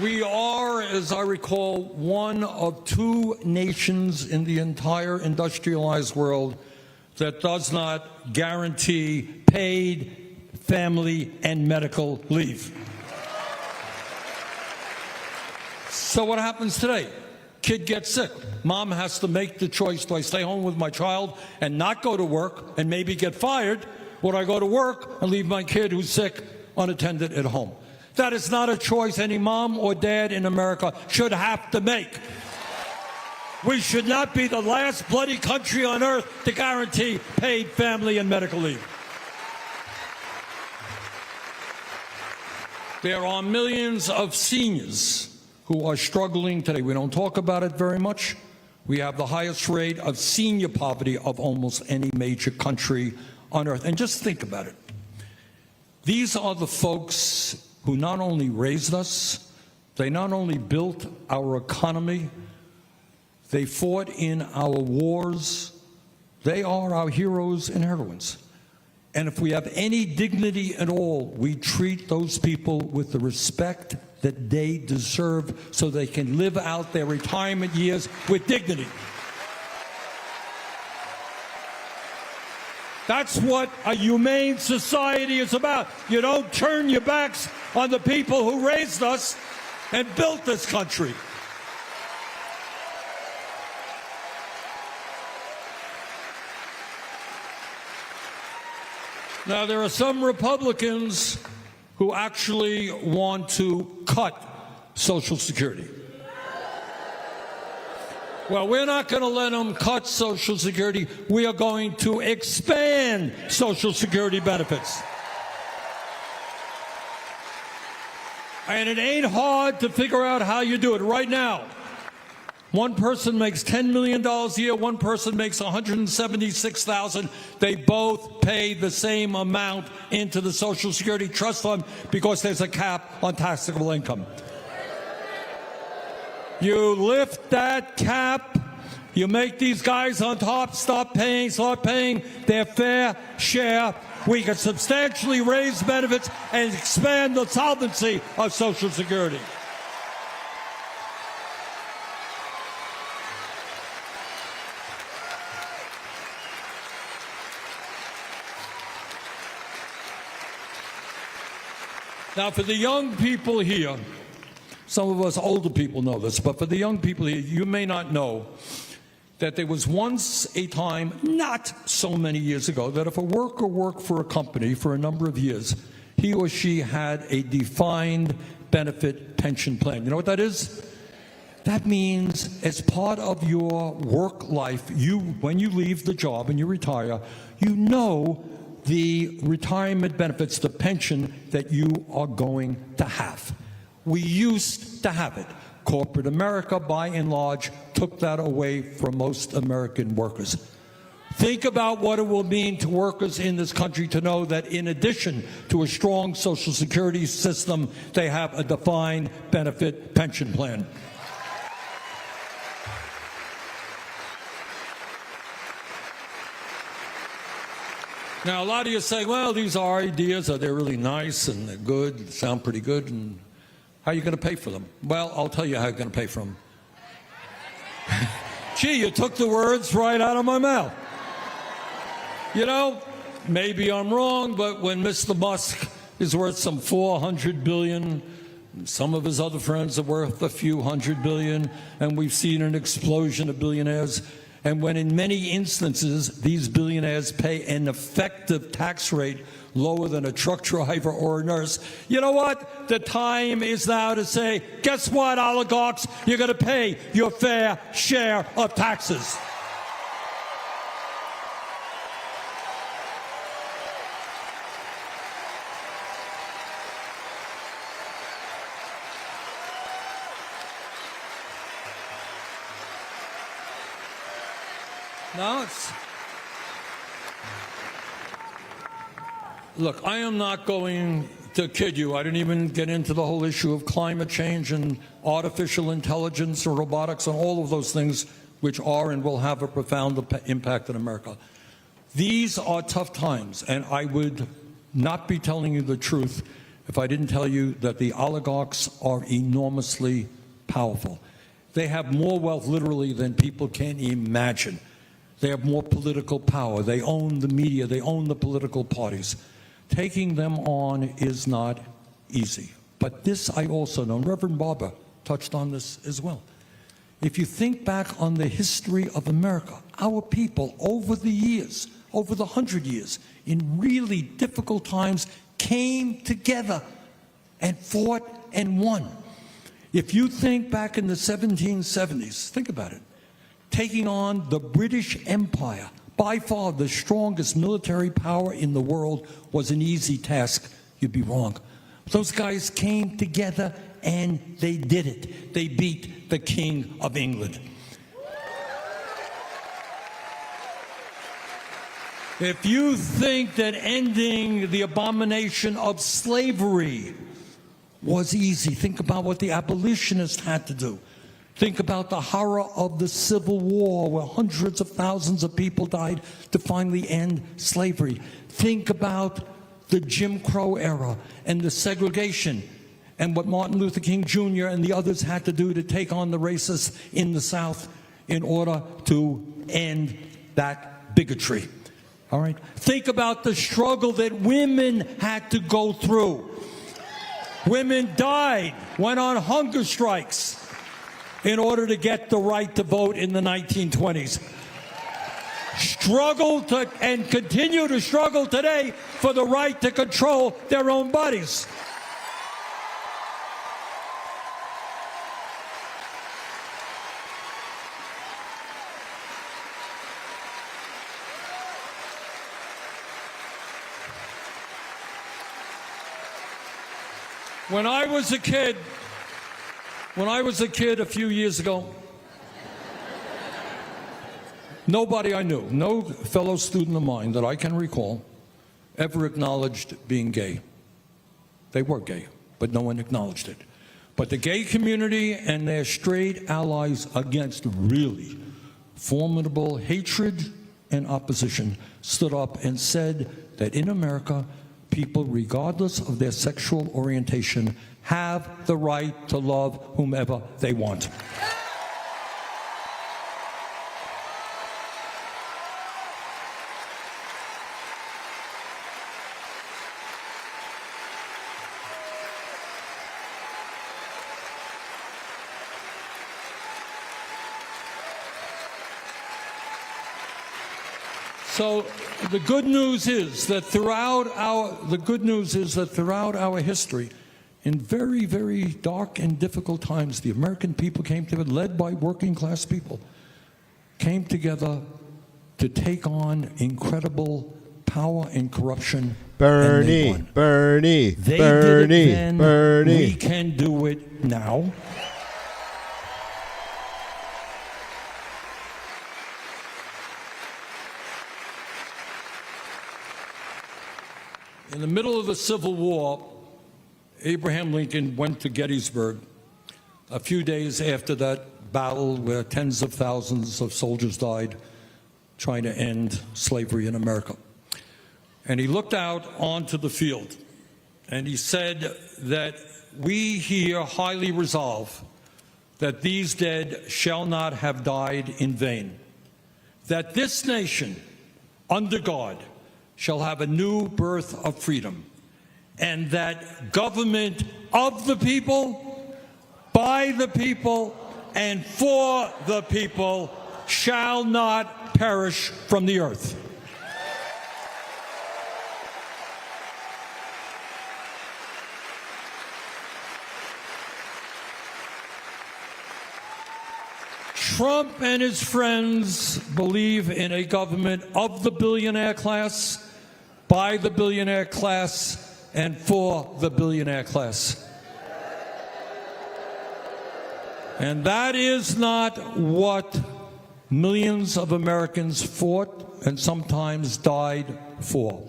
We are, as I recall, one of 2 nations in the entire industrialized world that does not guarantee paid family and medical leave. So what happens today? Kid gets sick. Mom has to make the choice. Do I stay home with my child and not go to work and maybe get fired? Or do I go to work and leave my kid who's sick unattended at home? That is not a choice any mom or dad in America should have to make. We should not be the last bloody country on earth to guarantee paid family and medical leave. There are millions of seniors who are struggling today. We don't talk about it very much. We have the highest rate of senior poverty of almost any major country on earth. And just think about it. These are the folks who not only raised us, they not only built our economy, they fought in our wars. They are our heroes and heroines. And if we have any dignity at all, we treat those people with the respect that they deserve so they can live out their retirement years with dignity. That's what a humane society is about. You don't turn your backs on the people who raised us and built this country. Now, there are some Republicans who actually want to cut Social Security. Well, we're not going to let them cut Social Security. We are going to expand Social Security benefits. And it ain't hard to figure out how you do it right now. One person makes $10 million a year, one person makes $176,000. They both pay the same amount into the Social Security Trust Fund because there's a cap on taxable income. You lift that cap. You make these guys on top start paying their fair share. We can substantially raise benefits and expand the solvency of Social Security. Now, for the young people here, some of us older people know this, but for the young people here, you may not know that there was once a time, not so many years ago, that if a worker worked for a company for a number of years, he or she had a defined benefit pension plan. You know what that is? That means as part of your work life, when you leave the job and you retire, you know the retirement benefits, the pension that you are going to have. We used to have it. Corporate America, by and large, took that away from most American workers. Think about what it will mean to workers in this country to know that in addition to a strong Social Security system, they have a defined benefit pension plan. Now, a lot of you say, well, these are ideas, they're really nice and they're good, they sound pretty good, and how are you going to pay for them? Well, I'll tell you how you're going to pay for them. Gee, you took the words right out of my mouth. You know, maybe I'm wrong, but when Mr. Musk is worth some $400 billion, some of his other friends are worth a few $100 billion, and we've seen an explosion of billionaires. And when in many instances these billionaires pay an effective tax rate lower than a truck driver or a nurse, you know what? The time is now to say, guess what, oligarchs? You're going to pay your fair share of taxes. No, look, I am not going to kid you. I didn't even get into the whole issue of climate change and artificial intelligence or robotics and all of those things which are and will have a profound impact in America. These are tough times, and I would not be telling you the truth if I didn't tell you that the oligarchs are enormously powerful. They have more wealth, literally, than people can imagine. They have more political power. They own the media. They own the political parties. Taking them on is not easy. But this I also know, and Reverend Barber touched on this as well. If you think back on the history of America, our people over the years, over the 100 years, in really difficult times, came together and fought and won. If you think back in the 1770s, think about it. Taking on the British Empire, by far the strongest military power in the world, was an easy task. You'd be wrong. Those guys came together and they did it. They beat the King of England. If you think that ending the abomination of slavery was easy, think about what the abolitionists had to do. Think about the horror of the Civil War, where hundreds of thousands of people died to finally end slavery. Think about the Jim Crow era and the segregation and what Martin Luther King Jr. and the others had to do to take on the racists in the South in order to end that bigotry. All right? Think about the struggle that women had to go through. Women died, went on hunger strikes in order to get the right to vote in the 1920s. Struggled to, and continue to struggle today for the right to control their own bodies. When I was a kid a few years ago, nobody I knew, no fellow student of mine that I can recall, ever acknowledged being gay. They were gay, but no one acknowledged it. But the gay community and their straight allies, against really formidable hatred and opposition, stood up and said that in America, people, regardless of their sexual orientation, have the right to love whomever they want. So the good news is that throughout our history, in very, very dark and difficult times, the American people came together, led by working class people, came together to take on incredible power and corruption. Bernie, and Bernie, they Bernie, did it then, Bernie. We can do it now. In the middle of the Civil War, Abraham Lincoln went to Gettysburg a few days after that battle where tens of thousands of soldiers died trying to end slavery in America. And he looked out onto the field and he said that we here highly resolve that these dead shall not have died in vain, that this nation under God shall have a new birth of freedom, and that government of the people, by the people, and for the people shall not perish from the earth. Trump and his friends believe in a government of the billionaire class, by the billionaire class, and for the billionaire class. And that is not what millions of Americans fought and sometimes died for.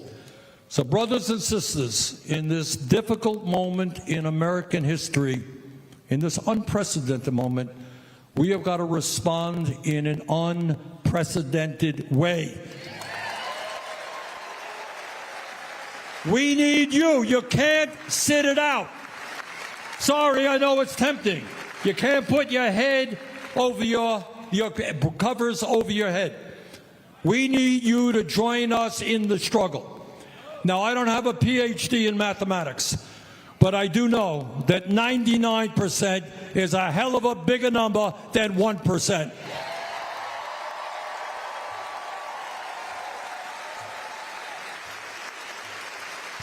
So, brothers and sisters, in this difficult moment in American history, in this unprecedented moment, we have got to respond in an unprecedented way. We need you. You can't sit it out. Sorry, I know it's tempting. You can't put your head over your covers over your head. We need you to join us in the struggle. Now, I don't have a PhD in mathematics, but I do know that 99% is a hell of a bigger number than 1%.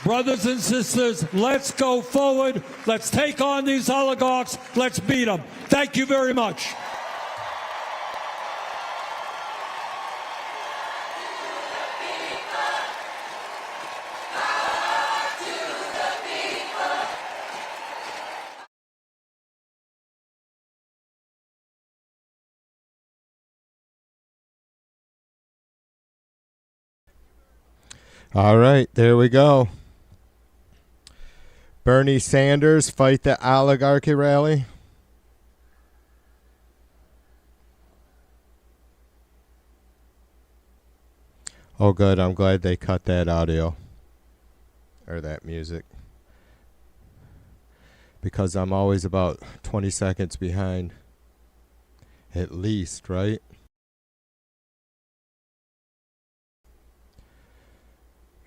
Brothers and sisters, let's go forward. Let's take on these oligarchs. Let's beat them. Thank you very much. All right, there we go. Bernie Sanders, fight the oligarchy rally. Oh, good. I'm glad they cut that audio or that music, because I'm always about 20 seconds behind, at least, right?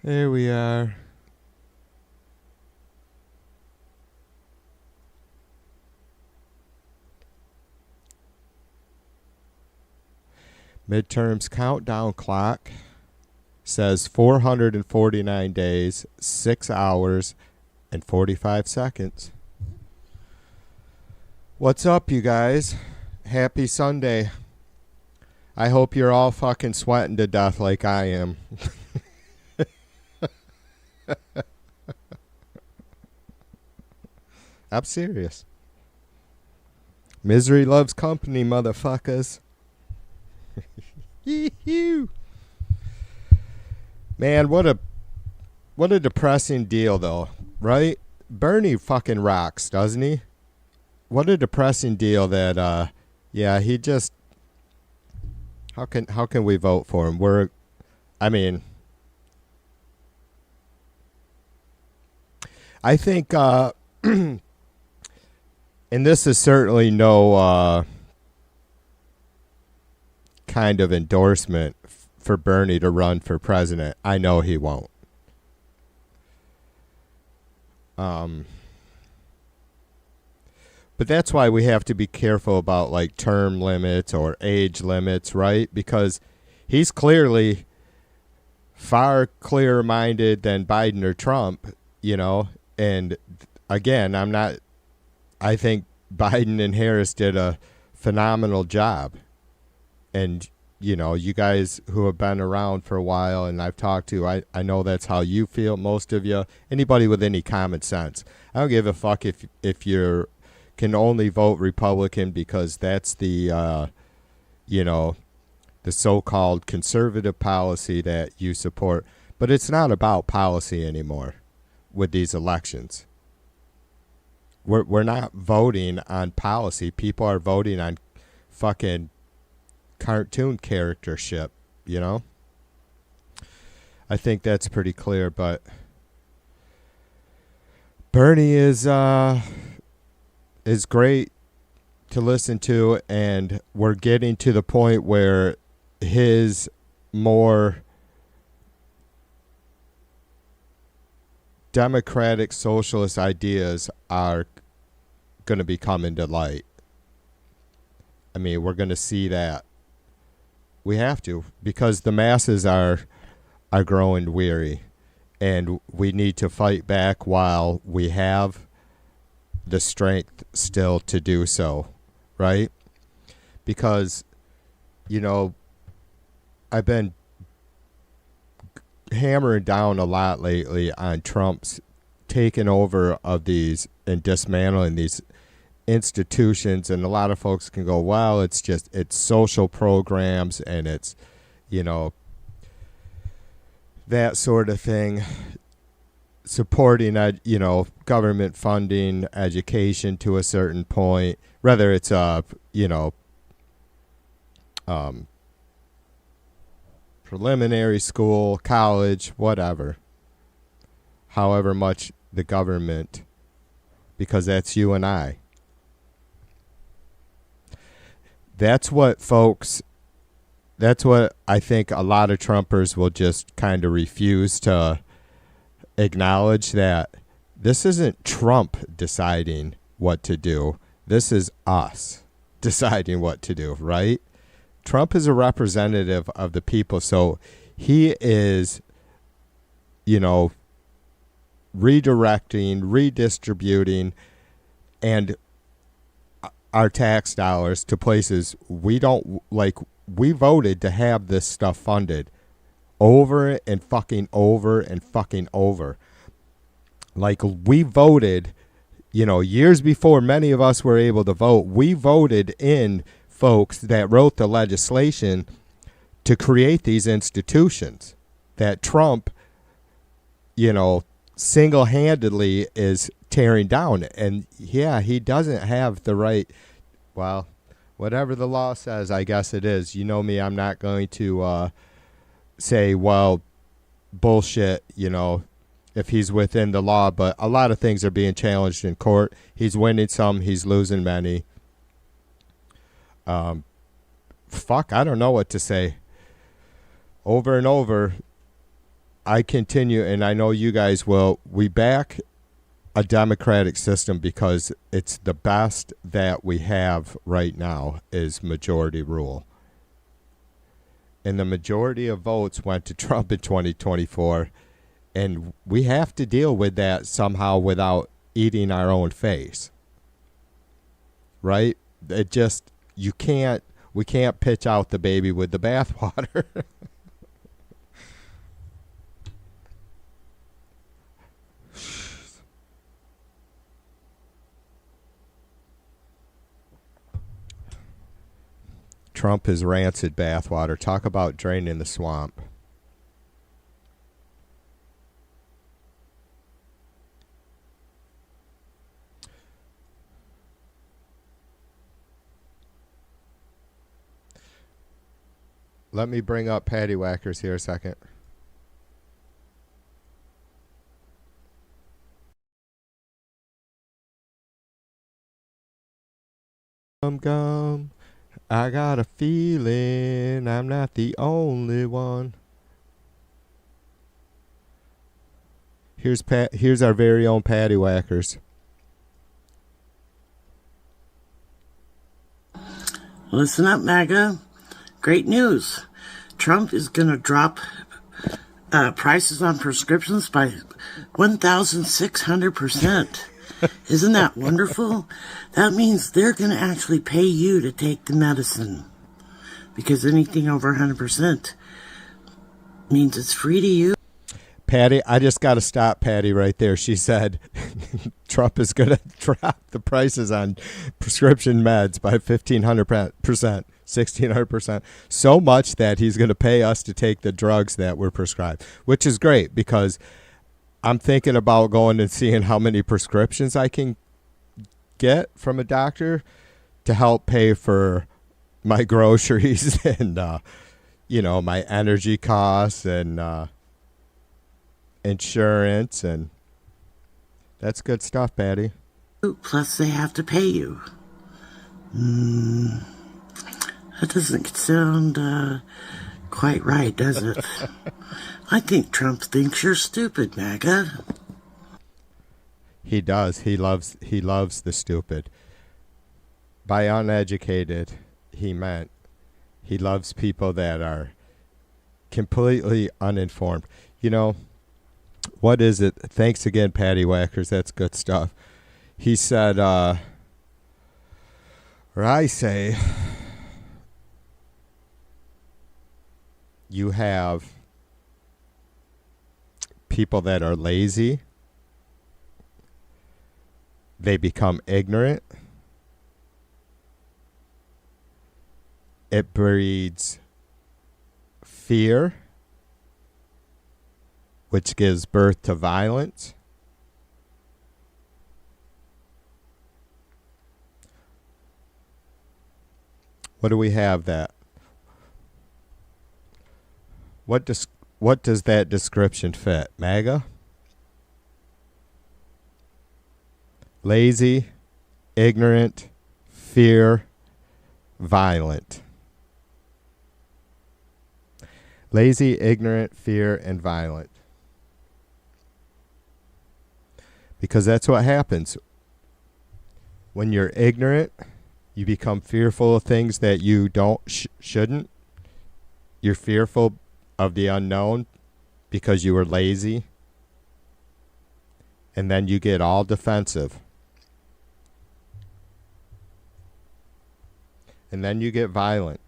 There we are. Midterms countdown clock says 449 days, 6 hours, and 45 seconds. What's up, you guys? Happy Sunday. I hope you're all fucking sweating to death like I am. I'm serious. Misery loves company, motherfuckers. Yee-hoo. Man, what a depressing deal, though, right? Bernie fucking rocks, doesn't he? what a depressing deal that yeah, he just how can we vote for him? I mean, I think and this is certainly no kind of endorsement for Bernie to run for president. I know he won't. But that's why we have to be careful about like term limits or age limits, right? Because he's clearly far clearer minded than Biden or Trump, you know. And again, I think Biden and Harris did a phenomenal job. And, you know, you guys who have been around for a while and I've talked to, I know that's how you feel, most of you. Anybody with any common sense. I don't give a fuck if you're can only vote Republican because that's the, you know, the so-called conservative policy that you support. But it's not about policy anymore with these elections. We're not voting on policy. People are voting on fucking cartoon charactership, you know? I think that's pretty clear, but Bernie is great to listen to, and we're getting to the point where his more democratic socialist ideas are going to be coming to light. I mean, we're going to see that. We have to, because the masses are growing weary, and we need to fight back while we have the strength still to do so, right? Because, you know, I've been hammering down a lot lately on Trump's taking over of these and dismantling these institutions, and a lot of folks can go, well, it's social programs and it's, you know, that sort of thing, supporting, you know, government funding education to a certain point, whether it's you know, preliminary school, college, whatever, however much the government, because that's you and I. That's what I think a lot of Trumpers will just kind of refuse to acknowledge, that this isn't Trump deciding what to do. This is us deciding what to do, right? Trump is a representative of the people, so he is, you know, redirecting, redistributing, and our tax dollars to places we don't like. We voted to have this stuff funded over and fucking over and fucking over. Like, we voted, you know, years before many of us were able to vote, we voted in folks that wrote the legislation to create these institutions that Trump, you know, single-handedly is tearing down. And yeah, he doesn't have the right, well, whatever the law says, I guess it is. You know me, I'm not going to say, well, bullshit, you know, if he's within the law, but a lot of things are being challenged in court. He's winning some, he's losing many. Fuck, I don't know what to say. Over and over, I continue, and I know you guys will, we back a democratic system because it's the best that we have right now is majority rule. And the majority of votes went to Trump in 2024, and we have to deal with that somehow without eating our own face. Right? It just, we can't pitch out the baby with the bathwater. Trump is rancid bathwater. Talk about draining the swamp. Let me bring up Patty Whackers here a second. Gum, I got a feeling I'm not the only one. Here's our very own Patty Whackers. Listen up, MAGA. Great news. Trump is going to drop prices on prescriptions by 1,600%. Isn't that wonderful? That means they're going to actually pay you to take the medicine. Because anything over 100% means it's free to you. Patty, I just got to stop Patty right there. She said Trump is going to drop the prices on prescription meds by 1,500%, 1,600%, so much that he's going to pay us to take the drugs that were prescribed, which is great because I'm thinking about going and seeing how many prescriptions I can get from a doctor to help pay for my groceries and, my energy costs and insurance, and that's good stuff, Patty. Plus they have to pay you. That doesn't sound quite right, does it? I think Trump thinks you're stupid, MAGA. He does. He loves the stupid. By uneducated, he meant he loves people that are completely uninformed. What is it? Thanks again, Patty Whackers. That's good stuff. He said, or I say, you have people that are lazy. They become ignorant. It breeds fear, which gives birth to violence. What do we have that? What does that description fit? MAGA? Lazy, ignorant, fear, violent. Lazy, ignorant, fear, and violent. Because that's what happens. When you're ignorant, you become fearful of things that you shouldn't. You're fearful of the unknown because you were lazy. And then you get all defensive. And then you get violent.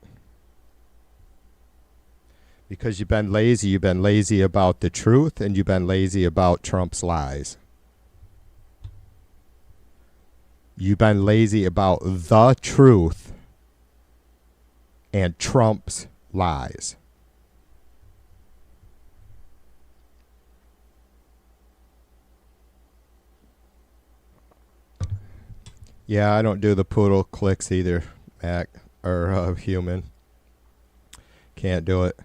Because you've been lazy about the truth, and you've been lazy about Trump's lies. You've been lazy about the truth and Trump's lies. Yeah, I don't do the poodle clicks either, Mac, or human. Can't do it.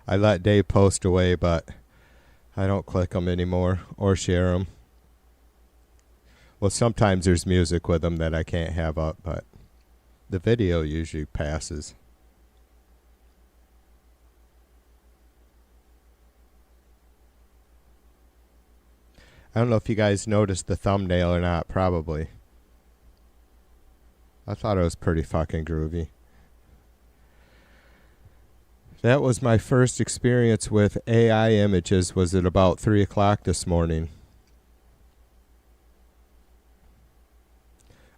I let Dave post away, but I don't click them anymore or share them. Well, sometimes there's music with them that I can't have up, but the video usually passes. I don't know if you guys noticed the thumbnail or not, probably. I thought it was pretty fucking groovy. That was my first experience with AI images, was at about 3 o'clock this morning.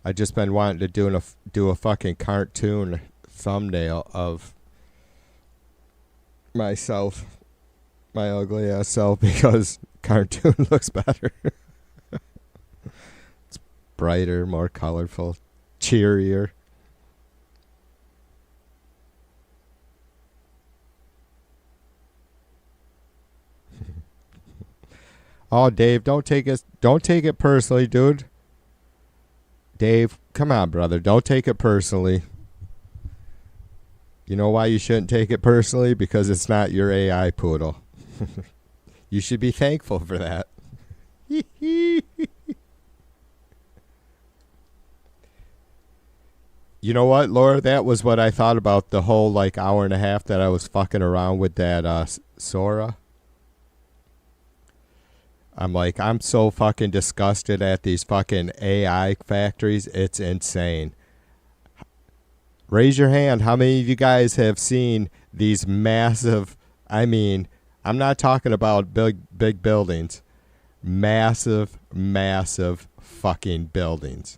I just been wanting to do a fucking cartoon thumbnail of myself, my ugly ass self, because cartoon looks better. It's brighter, more colorful, cheerier. Oh, Dave, don't take it personally, dude. Dave, come on, brother. Don't take it personally. You know why you shouldn't take it personally? Because it's not your AI poodle. You should be thankful for that. You know what, Laura? That was what I thought about the whole like hour and a half that I was fucking around with that Sora. I'm like, I'm so fucking disgusted at these fucking AI factories. It's insane. Raise your hand. How many of you guys have seen these massive, I mean, I'm not talking about big buildings. Massive, massive fucking buildings.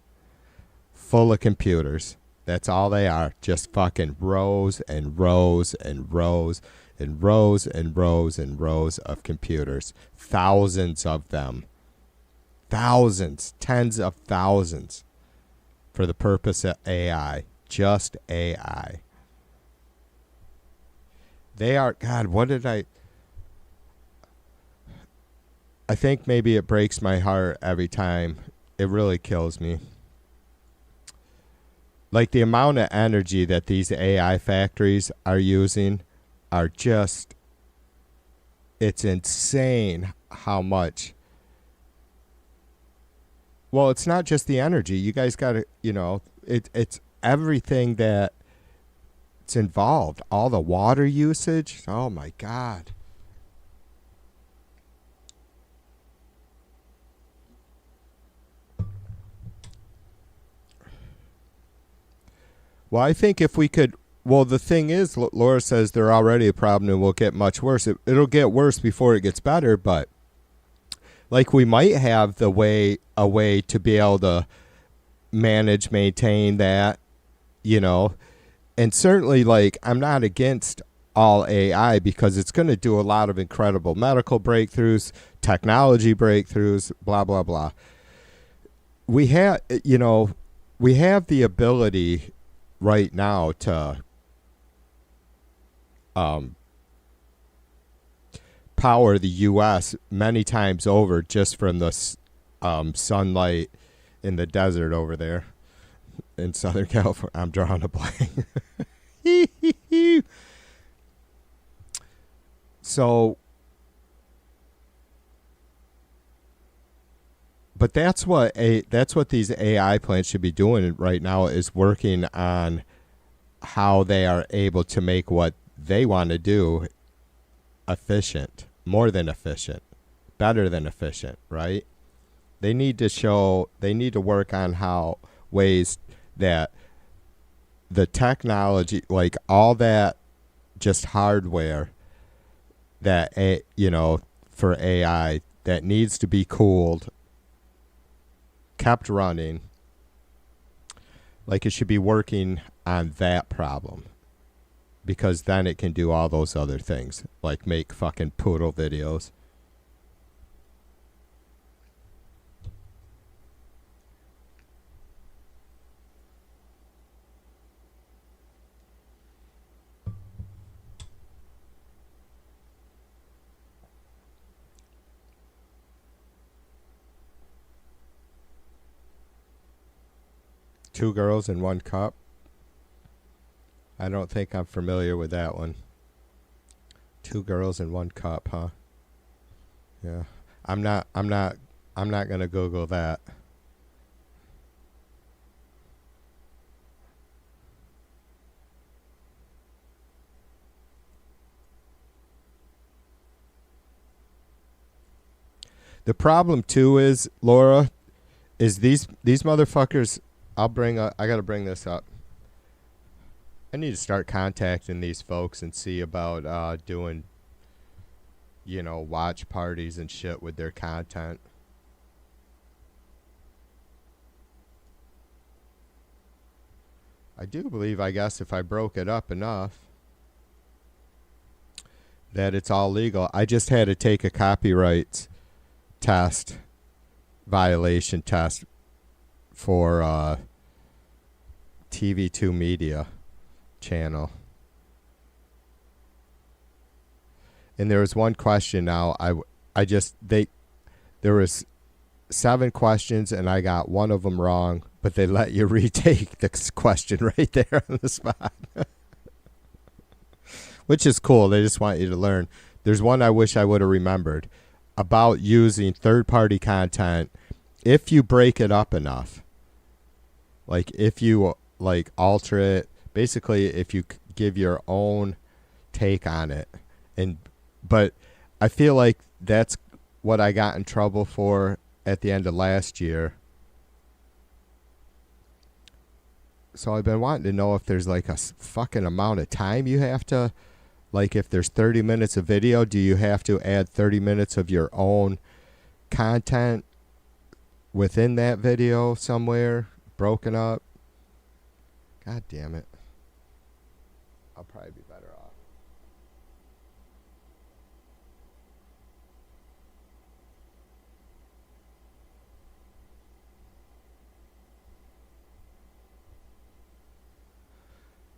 Full of computers. That's all they are. Just fucking rows and rows and rows and rows and rows and rows of computers. Thousands of them. Thousands. Tens of thousands. For the purpose of AI. Just AI. They are, God, what did I think maybe it breaks my heart every time. It really kills me. Like the amount of energy that these AI factories are using are just, it's insane how much. Well, it's not just the energy. You guys got to, you know, it's everything that's involved. All the water usage. Oh my God. Well, I think if we could, well, the thing is, Laura says they're already a problem and will get much worse. It'll get worse before it gets better, but like we might have a way to be able to manage, maintain that, you know, and certainly like I'm not against all AI because it's going to do a lot of incredible medical breakthroughs, technology breakthroughs, blah, blah, blah. We have, you know, we have the ability right now to power the U.S. many times over just from the sunlight in the desert over there in Southern California. I'm drawing a blank. So, but that's what these AI plants should be doing right now, is working on how they are able to make what they want to do efficient, more than efficient, better than efficient, right? They need to work on how ways that the technology, like all that just hardware that, you know, for AI that needs to be cooled, kept running, like it should be working on that problem, because then it can do all those other things, like make fucking poodle videos. Two Girls in One Cup. I don't think I'm familiar with that one. Two Girls in One Cup, huh? Yeah. I'm not gonna Google that. The problem too is, Laura, is these motherfuckers. I gotta bring this up. I need to start contacting these folks and see about doing, you know, watch parties and shit with their content. I do believe, I guess, if I broke it up enough, that it's all legal. I just had to take a copyright test, violation test for TV2 Media channel. And there was one question now. There was 7 questions and I got one of them wrong, but they let you retake the question right there on the spot. which is cool. They just want you to learn. There's one I wish I would have remembered about using third-party content if you break it up enough. Like if you like alter it, basically if you give your own take on it. But I feel like that's what I got in trouble for at the end of last year. So I've been wanting to know if there's like a fucking amount of time you have to, like if there's 30 minutes of video, do you have to add 30 minutes of your own content within that video somewhere, broken up? God damn it. I'll probably be better off.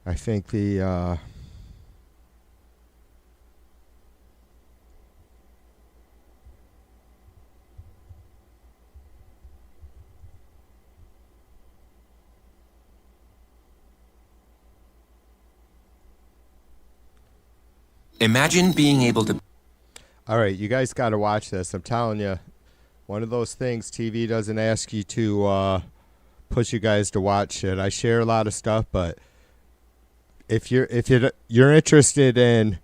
I think the Imagine being able to. All right, you guys got to watch this. I'm telling you, one of those things TV doesn't ask you to push you guys to watch shit. I share a lot of stuff, but if you're interested in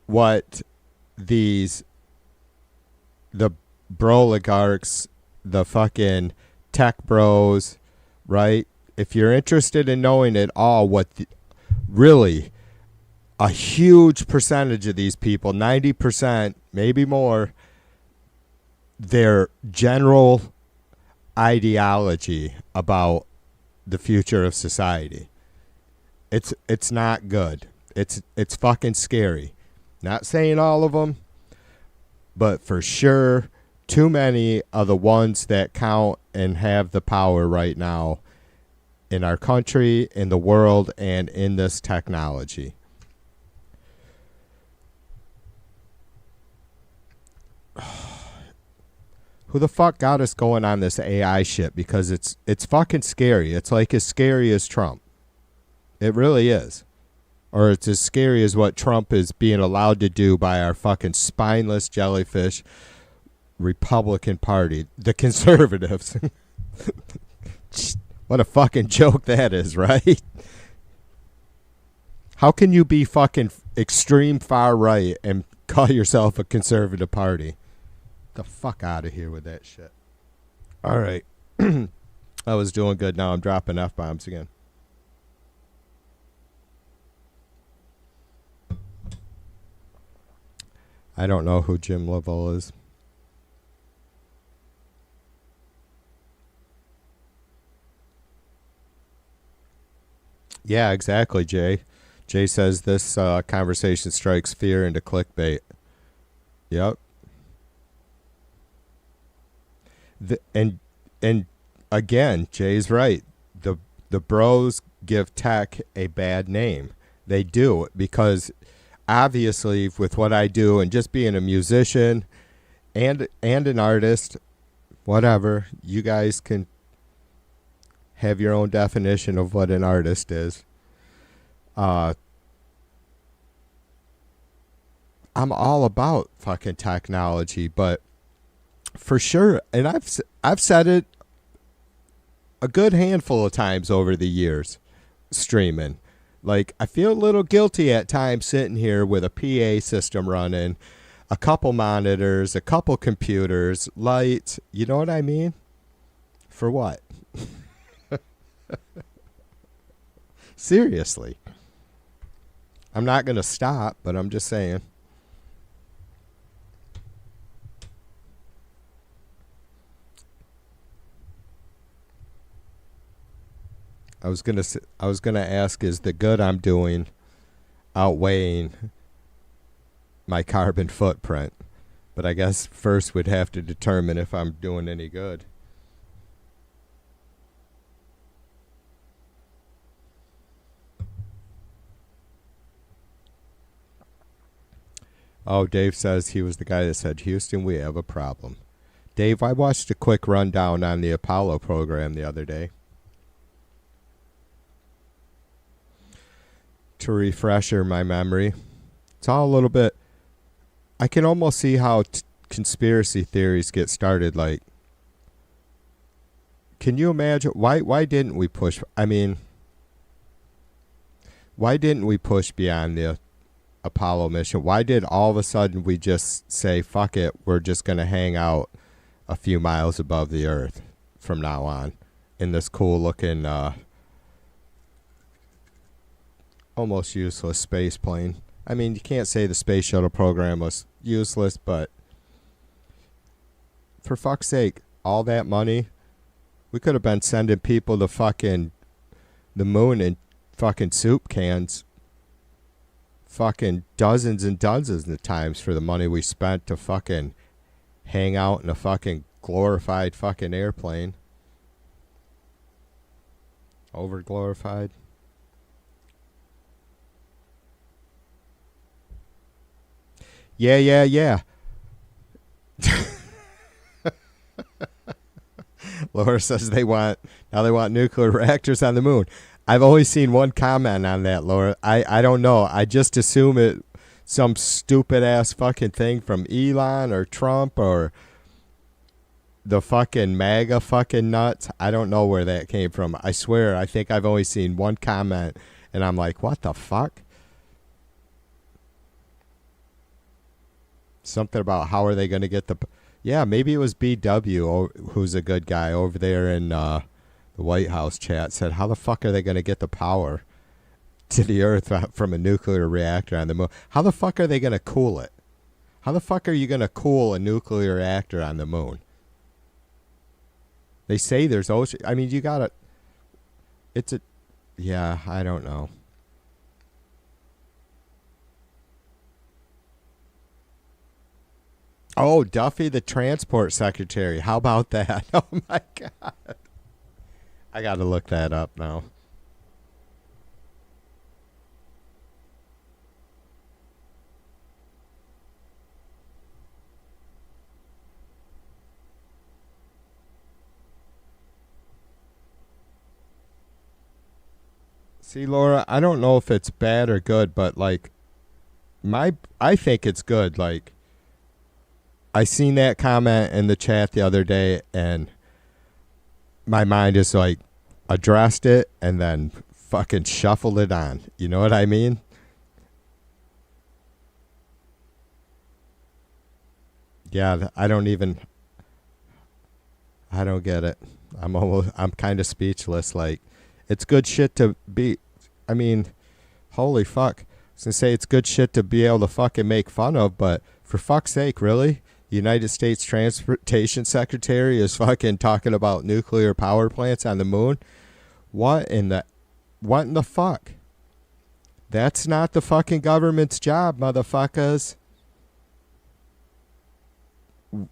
what the oligarchs, the fucking tech bros, right? If you're interested in knowing it all, really a huge percentage of these people, 90%, maybe more, their general ideology about the future of society. It's not good. It's fucking scary. Not saying all of them, but for sure too many are the ones that count and have the power right now in our country, in the world, and in this technology. Who the fuck got us going on this AI shit? Because it's fucking scary. It's like as scary as Trump. It really is. Or it's as scary as what Trump is being allowed to do by our fucking spineless jellyfish Republican Party, the conservatives. What a fucking joke that is, right? How can you be fucking extreme far right and call yourself a conservative party? The fuck out of here with that shit. All right. I was doing good. Now I'm dropping F-bombs again. I don't know who Jim Lovell is. Yeah, exactly, Jay. Jay says this conversation strikes fear into clickbait. Yep. And again, Jay's right. The bros give tech a bad name. They do, because obviously with what I do and just being a musician and an artist, whatever, you guys can have your own definition of what an artist is. I'm all about fucking technology, but for sure, and I've said it a good handful of times over the years, streaming. Like, I feel a little guilty at times sitting here with a PA system running, a couple monitors, a couple computers, lights. You know what I mean? For what? Seriously. I'm not going to stop, but I'm just saying. I was gonna ask, is the good I'm doing outweighing my carbon footprint? But I guess first we'd have to determine if I'm doing any good. Oh, Dave says he was the guy that said, Houston, we have a problem. Dave, I watched a quick rundown on the Apollo program the other day. to refresher my memory. It's all a little bit. I can almost see how conspiracy theories get started. Like, can you imagine why didn't we push? I mean, why didn't we push beyond the Apollo mission? Why did all of a sudden we just say, fuck it, we're just going to hang out a few miles above the Earth from now on in this cool looking, almost useless space plane? I mean, you can't say the space shuttle program was useless, but for fuck's sake, all that money, we could have been sending people to fucking the moon in fucking soup cans fucking dozens and dozens of times for the money we spent to fucking hang out in a fucking glorified fucking airplane. Over glorified. Yeah. Laura says they want nuclear reactors on the moon. I've only seen one comment on that, Laura. I don't know. I just assume it some stupid ass fucking thing from Elon or Trump or the fucking MAGA fucking nuts. I don't know where that came from. I swear, I think I've only seen one comment and I'm like, what the fuck? Something about how are they going to get the... Yeah, maybe it was BW, who's a good guy over there in the White House chat, said, how the fuck are they going to get the power to the Earth from a nuclear reactor on the moon? How the fuck are they going to cool it? How the fuck are you going to cool a nuclear reactor on the moon? They say there's ocean... I mean, you got to... It's a... Yeah, I don't know. Oh, Duffy, the transport secretary. How about that? Oh, my God. I got to look that up now. See, Laura, I don't know if it's bad or good, but, like, I think it's good. Like, I seen that comment in the chat the other day, and my mind is like addressed it and then fucking shuffled it on. You know what I mean? Yeah, I don't get it. I'm kind of speechless. Like, it's good shit to be. I mean, holy fuck. I was gonna say it's good shit to be able to fucking make fun of, but for fuck's sake, really? United States Transportation Secretary is fucking talking about nuclear power plants on the moon? What in the fuck? That's not the fucking government's job, motherfuckers.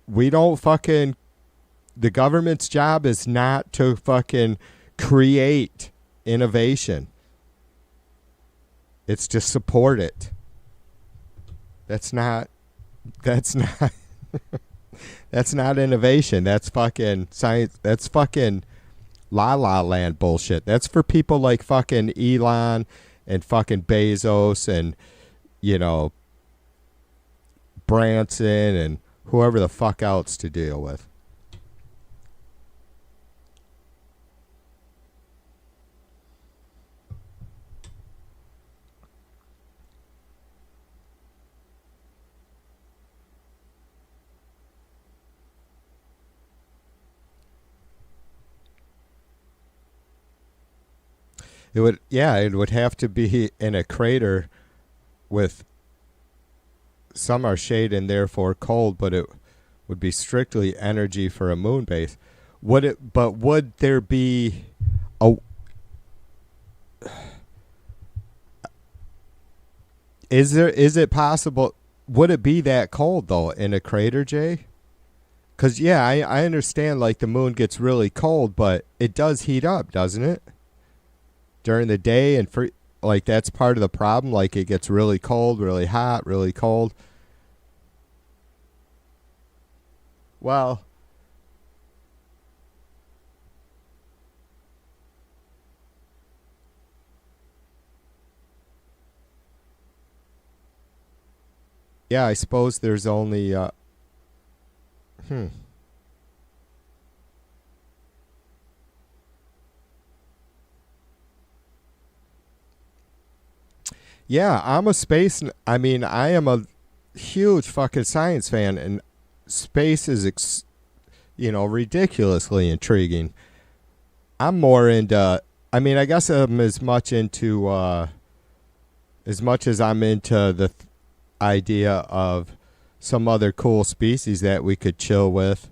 We don't fucking... The government's job is not to fucking create innovation. It's to support it. That's not that's not innovation. That's fucking science. That's fucking la la land bullshit. That's for people like fucking Elon and fucking Bezos and, you know, Branson and whoever the fuck else to deal with. It would have to be in a crater with some are shade and therefore cold, but it would be strictly energy for a moon base. Would there be a... Is it possible... Would it be that cold, though, in a crater, Jay? Because, yeah, I understand, like, the moon gets really cold, but it does heat up, doesn't it? During the day, and for like that's part of the problem. Like, it gets really cold, really hot, really cold. Well, Yeah, I suppose there's only Yeah, I'm a space. I mean, I am a huge fucking science fan, and space is, ridiculously intriguing. I'm more into. I mean, I guess I'm as much into, as much as I'm into the idea of some other cool species that we could chill with.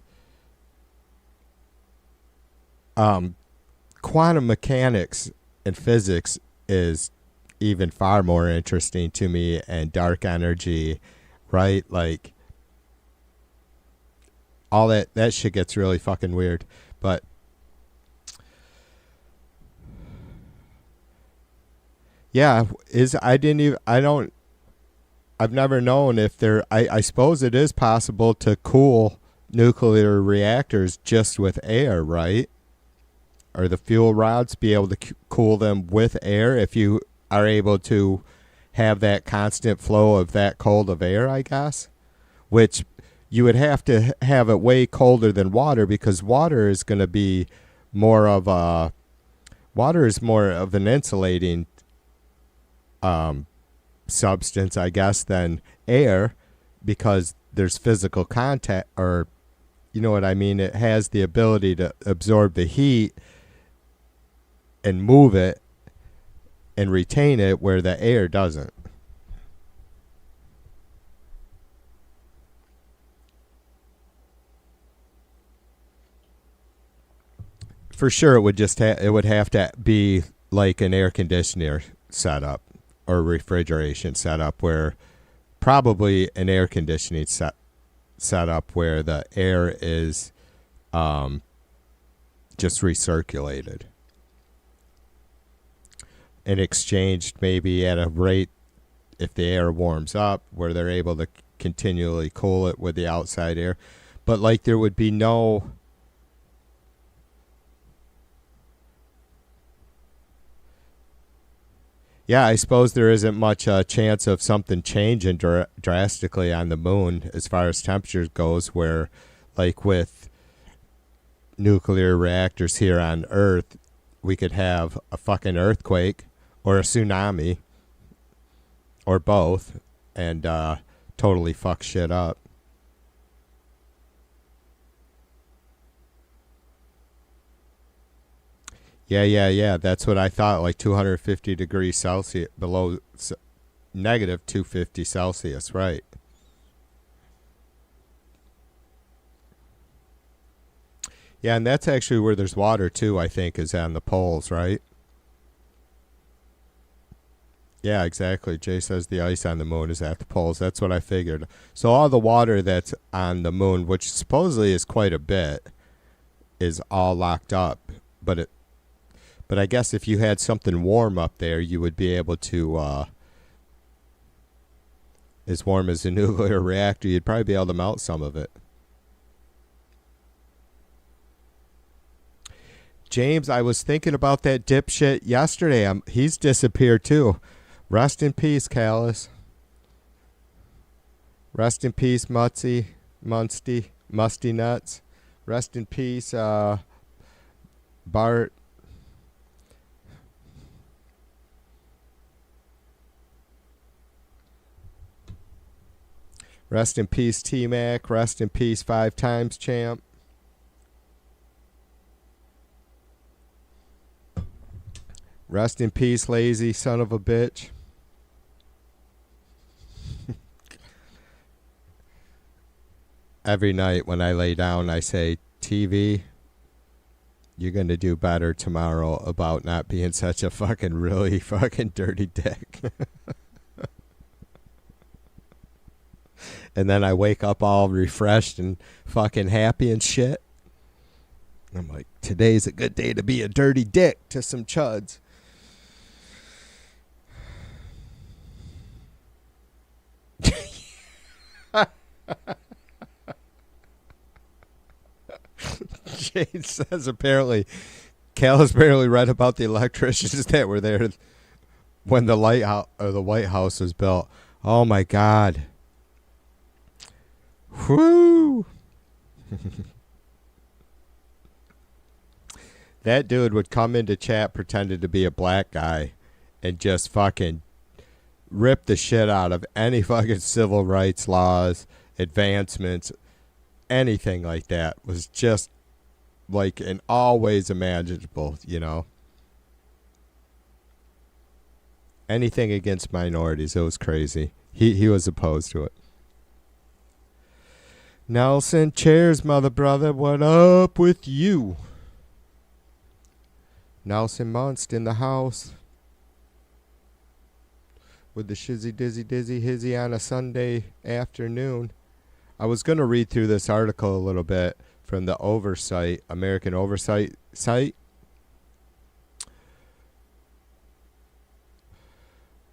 Quantum mechanics and physics is even far more interesting to me, and dark energy, right? Like all that shit gets really fucking weird. But yeah, I've never known if I suppose it is possible to cool nuclear reactors just with air, right? Or the fuel rods be able to cool them with air if you are able to have that constant flow of that cold of air, I guess, which you would have to have it way colder than water, because water is more of an insulating substance, I guess, than air, because there's physical contact, or you know what I mean? It has the ability to absorb the heat and move it and retain it, where the air doesn't. For sure, it would have to be like an air conditioner setup or refrigeration setup, where probably an air conditioning setup where the air is just recirculated and exchanged maybe at a rate, if the air warms up, where they're able to continually cool it with the outside air. But like there would be no Yeah, I suppose there isn't much chance of something changing drastically on the moon as far as temperature goes, where like with nuclear reactors here on Earth, we could have a fucking earthquake or a tsunami or both and totally fuck shit up. Yeah. That's what I thought. Like 250 degrees Celsius below negative 250 Celsius, right? Yeah, and that's actually where there's water too, I think, is on the poles, right? Yeah, exactly. Jay says the ice on the moon is at the poles. That's what I figured. So all the water that's on the moon, which supposedly is quite a bit, is all locked up. But I guess if you had something warm up there, you would be able to, as warm as a nuclear reactor, you'd probably be able to melt some of it. James, I was thinking about that dipshit yesterday. He's disappeared too. Rest in peace, Callus. Rest in peace, Musty Nuts. Rest in peace, Bart. Rest in peace, T-Mac. Rest in peace, 5 times champ. Rest in peace, lazy son of a bitch. Every night when I lay down, I say, TV, you're going to do better tomorrow about not being such a fucking really fucking dirty dick. And then I wake up all refreshed and fucking happy and shit. I'm like, today's a good day to be a dirty dick to some chuds. Jade says Cal apparently read about the electricians that were there when the lighthouse or the White House was built. Oh my God. Whoo! That dude would come into chat pretending to be a black guy and just fucking rip the shit out of any fucking civil rights laws, advancements, anything like that. Was just like in all ways imaginable, you know. Anything against minorities, it was crazy. He was opposed to it. Nelson, cheers, mother brother. What up with you? Nelson Munst in the house with the shizzy dizzy dizzy hizzy on a Sunday afternoon. I was going to read through this article a little bit from the Oversight, American Oversight site,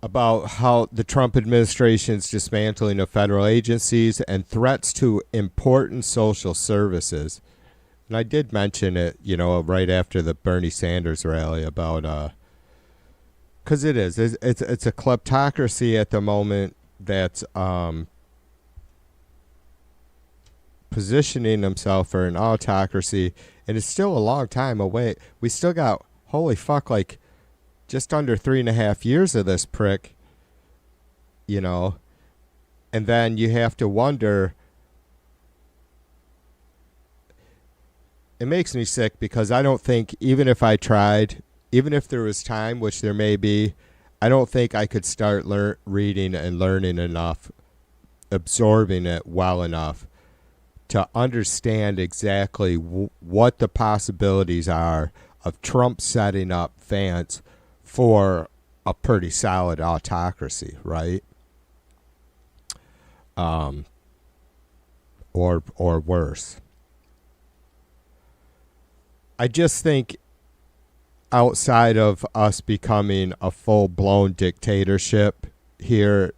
about how the Trump administration's dismantling of federal agencies and threats to important social services. And I did mention it, you know, right after the Bernie Sanders rally about, because it's a kleptocracy at the moment that's positioning himself for an autocracy, and it's still a long time away. We still got, holy fuck, like just under 3.5 years of this prick, you know, and then you have to wonder. It makes me sick because I don't think, even if I tried, even if there was time, which there may be, I don't think I could start reading and learning enough, absorbing it well enough to understand exactly what the possibilities are of Trump setting up Vance for a pretty solid autocracy, right? Or worse. I just think outside of us becoming a full-blown dictatorship here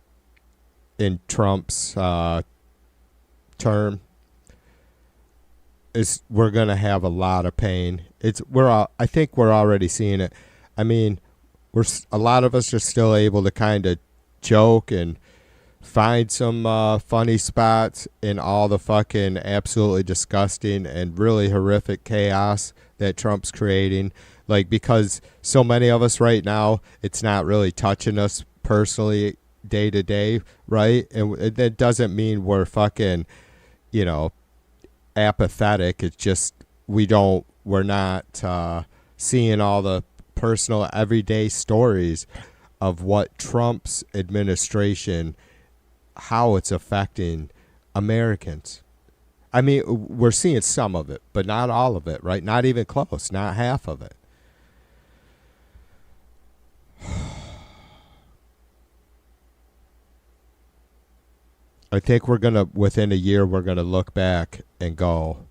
in Trump's term, we're going to have a lot of pain. I think we're already seeing it. I mean, a lot of us are still able to kind of joke and find some funny spots in all the fucking absolutely disgusting and really horrific chaos that Trump's creating. Like, because so many of us right now, it's not really touching us personally day to day, right? And that doesn't mean we're fucking, you know, apathetic. It's just we're not seeing all the personal everyday stories of what Trump's administration, how it's affecting Americans. I mean, we're seeing some of it, but not all of it, right? Not even close, not half of it. I think within a year, we're going to look back and go,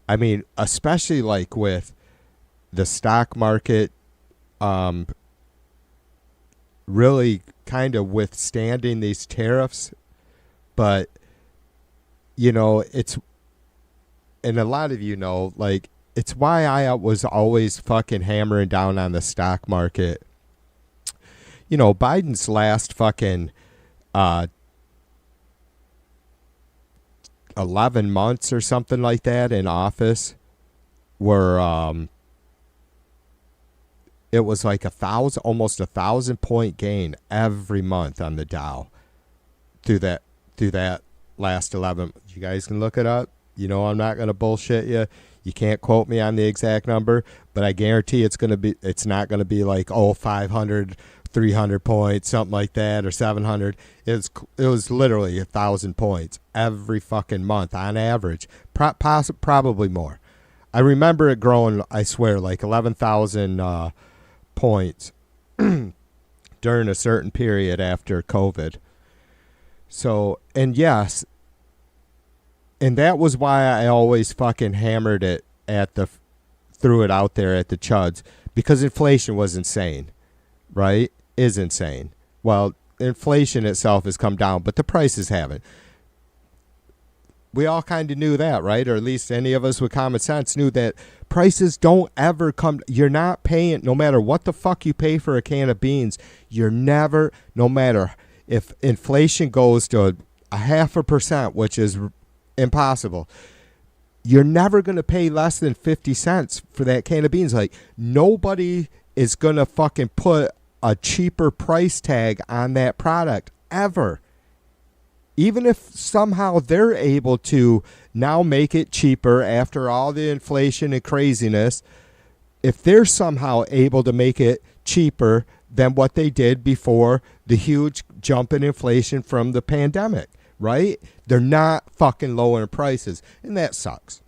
I mean, especially like with the stock market really kind of withstanding these tariffs, but, you know, and a lot of you know, like, it's why I was always fucking hammering down on the stock market. You know, Biden's last fucking 11 months or something like that in office were it was like almost 1,000 point gain every month on the Dow through that last 11. You guys can look it up. You know, I'm not going to bullshit you. You can't quote me on the exact number, but I guarantee it's not going to be like, 500, 300 points, something like that, or 700. It was literally 1,000 points every fucking month on average, probably more. I remember it growing, I swear, like 11,000 points during a certain period after COVID. So, and yes, and that was why I always fucking hammered it threw it out there at the chuds, because inflation was insane, right? Is insane. Well, inflation itself has come down, but the prices haven't. We all kind of knew that, right? Or at least any of us with common sense knew that prices don't ever come. You're not paying, no matter what the fuck you pay for a can of beans, you're never, no matter if inflation goes to 0.5%, which is impossible. You're never going to pay less than 50 cents for that can of beans. Like, nobody is going to fucking put a cheaper price tag on that product ever. Even if somehow they're able to now make it cheaper after all the inflation and craziness, if they're somehow able to make it cheaper than what they did before the huge jump in inflation from the pandemic, right? They're not fucking lowering prices, and that sucks.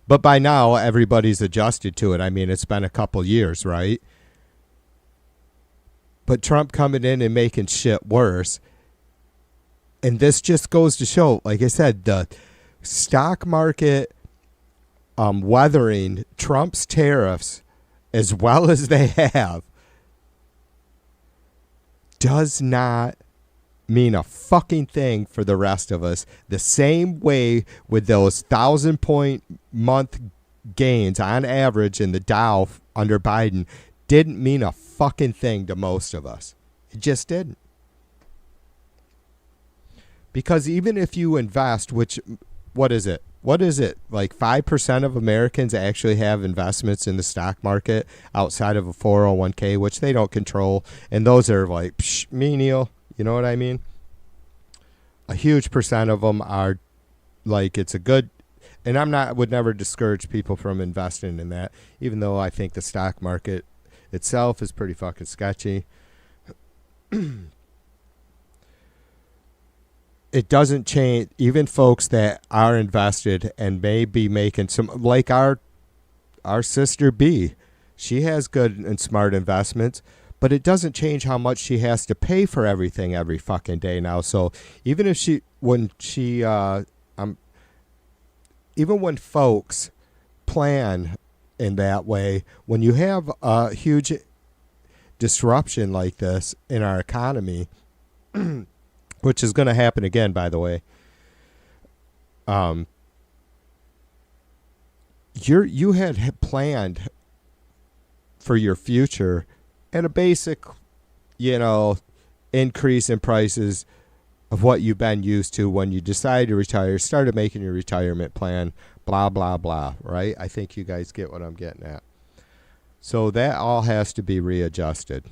But by now, everybody's adjusted to it. I mean, it's been a couple years, right? But Trump coming in and making shit worse. And this just goes to show, like I said, the stock market weathering Trump's tariffs as well as they have does not mean a fucking thing for the rest of us. The same way with those 1,000-point month gains on average in the Dow under Biden didn't mean a fucking thing to most of us. It just didn't. Because even if you invest, which, what is it? What is it? Like 5% of Americans actually have investments in the stock market outside of a 401k, which they don't control. And those are like, menial. You know what I mean? A huge percent of them are like, it's a good, and would never discourage people from investing in that, even though I think the stock market itself is pretty fucking sketchy. It doesn't change. Even folks that are invested and may be making some, like our sister B, she has good and smart investments, but it doesn't change how much she has to pay for everything every fucking day now. So even if even when folks plan in that way, when you have a huge disruption like this in our economy, which is going to happen again, by the way, you had planned for your future at a basic, increase in prices of what you've been used to when you decided to retire, started making your retirement plan, blah, blah, blah, right? I think you guys get what I'm getting at. So that all has to be readjusted.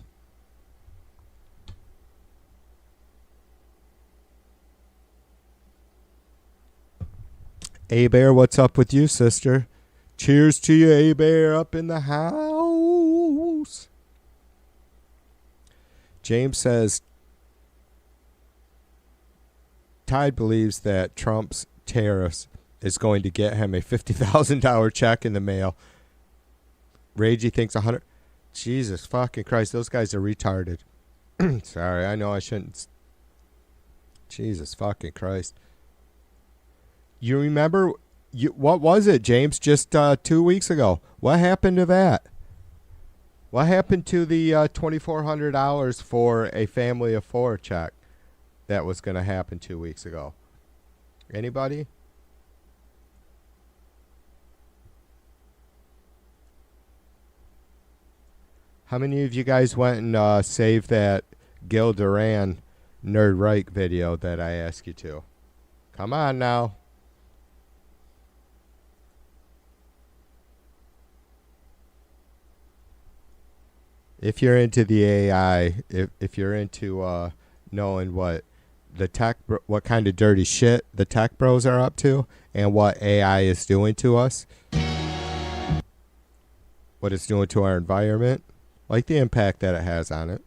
A-Bear, what's up with you, sister? Cheers to you, A-Bear, up in the house. James says, Tide believes that Trump's tariffs is going to get him a $50,000 check in the mail. Ragey thinks 100. Jesus fucking Christ, those guys are retarded. Sorry, I know I shouldn't. Jesus fucking Christ. You remember, what was it, James, just 2 weeks ago? What happened to that? What happened to the $2,400 for a family of four check that was going to happen 2 weeks ago? Anybody? How many of you guys went and saved that Gil Duran Nerd Reich video that I asked you to? Come on now. If you're into the AI, if you're into knowing what what kind of dirty shit the tech bros are up to and what AI is doing to us, what it's doing to our environment, like the impact that it has on it.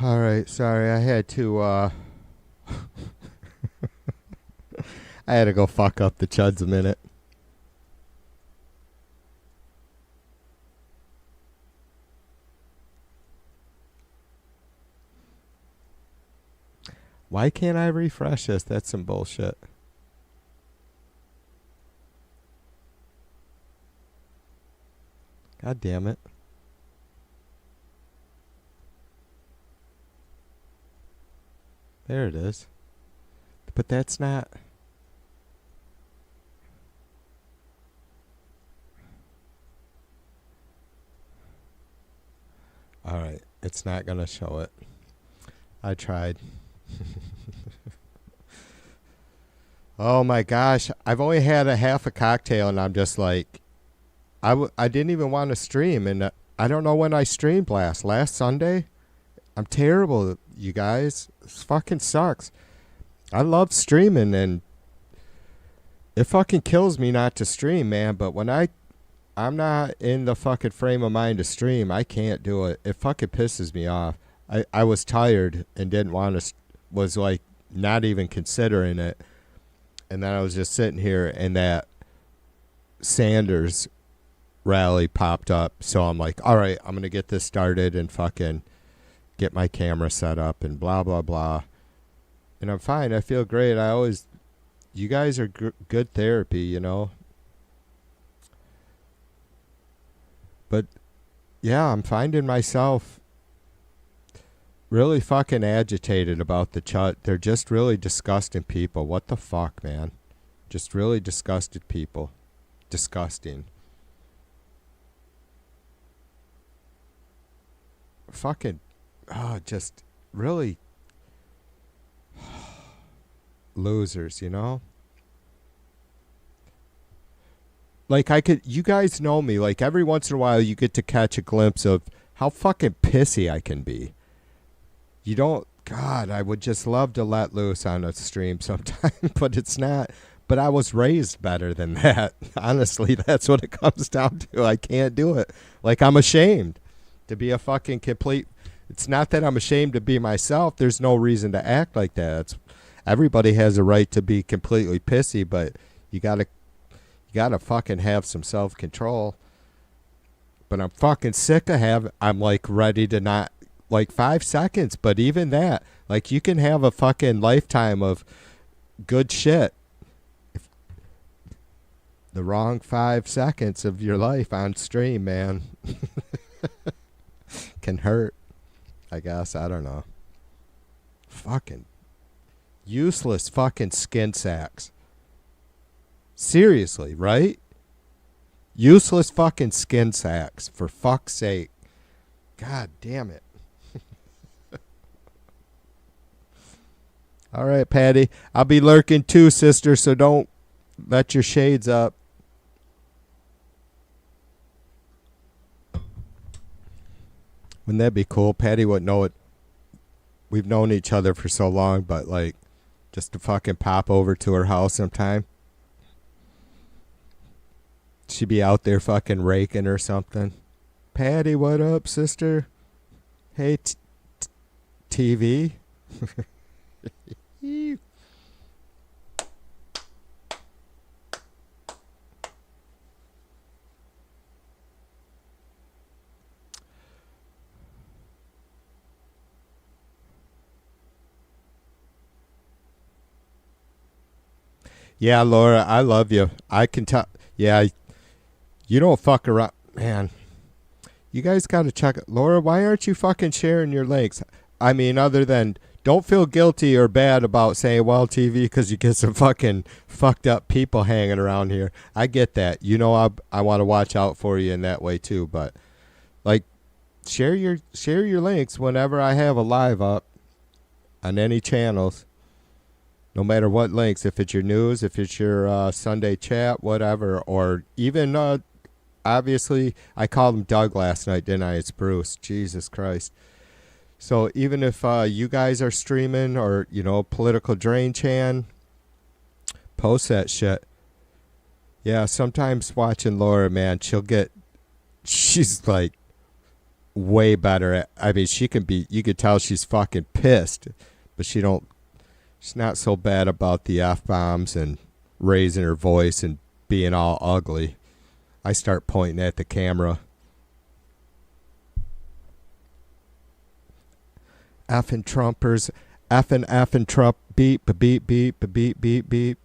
All right, sorry, I had to I had to go fuck up the chuds a minute. Why can't I refresh this? That's some bullshit. God damn it. There it is. But that's not... Alright, it's not gonna show it. I tried. Oh my gosh, I've only had a half a cocktail and I'm just like... I didn't even want to stream, and I don't know when I streamed last Sunday? I'm terrible, you guys. This fucking sucks. I love streaming, and it fucking kills me not to stream, man. But when I'm not in the fucking frame of mind to stream, I can't do it. It fucking pisses me off. I was tired and didn't want to, was like not even considering it. And then I was just sitting here, and that Sanders rally popped up. So I'm like, all right, I'm going to get this started and fucking get my camera set up and blah, blah, blah. And I'm fine. I feel great. You guys are good therapy, you know. But yeah, I'm finding myself really fucking agitated about the chut. They're just really disgusting people. What the fuck, man? Just really disgusted people. Disgusting. Fucking, just really losers, you know? Like, you guys know me, like, every once in a while you get to catch a glimpse of how fucking pissy I can be. You don't, God, I would just love to let loose on a stream sometime, but it's not. But I was raised better than that. Honestly, that's what it comes down to. I can't do it. Like, I'm ashamed to be a fucking complete... It's not that I'm ashamed to be myself. There's no reason to act like that. Everybody has a right to be completely pissy, but you gotta fucking have some self-control. But I'm fucking sick of I'm like ready to not... Like 5 seconds, but even that. Like, you can have a fucking lifetime of good shit. The wrong 5 seconds of your life on stream, man. Can hurt, I guess. I don't know. Fucking useless fucking skin sacks. Seriously, right? Useless fucking skin sacks, for fuck's sake. God damn it. All right, Patty. I'll be lurking too, sister, so don't let your shades up. Wouldn't that be cool? Patty wouldn't know it. We've known each other for so long, but like, just to fucking pop over to her house sometime. She'd be out there fucking raking or something. Patty, what up, sister? Hey, TV. Yeah, Laura, I love you. I can tell. Yeah, you don't fuck around. Man, you guys got to check. Laura, why aren't you fucking sharing your links? I mean, other than, don't feel guilty or bad about saying, well, TV, because you get some fucking fucked up people hanging around here. I get that. You know, I want to watch out for you in that way too. But like, share your links whenever I have a live up on any channels. No matter what links, if it's your news, if it's your Sunday chat, whatever, or even, obviously, I called him Doug last night, didn't I? It's Bruce. Jesus Christ. So even if you guys are streaming or, you know, Political Drain Chan, post that shit. Yeah, sometimes watching Laura, man, she's like, way better at, I mean, she can be, you could tell she's fucking pissed, but she's not so bad about the F-bombs and raising her voice and being all ugly. I start pointing at the camera. Effing Trumpers, effing Trump, beep, beep, beep, beep, beep, beep.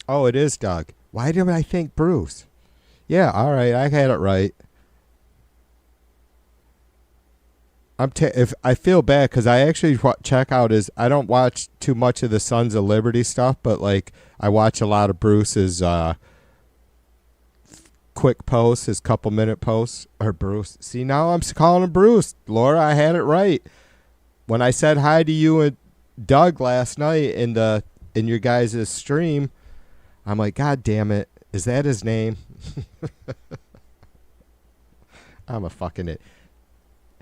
Oh, it is Doug. Why did I think Bruce? Yeah, all right, I had it right. If I feel bad because I actually check out I don't watch too much of the Sons of Liberty stuff, but like I watch a lot of Bruce's quick posts, his couple minute posts. Or Bruce. See, now I'm calling him Bruce. Laura, I had it right. When I said hi to you and Doug last night in your guys' stream, I'm like, God damn it, is that his name? I'm a fucking it.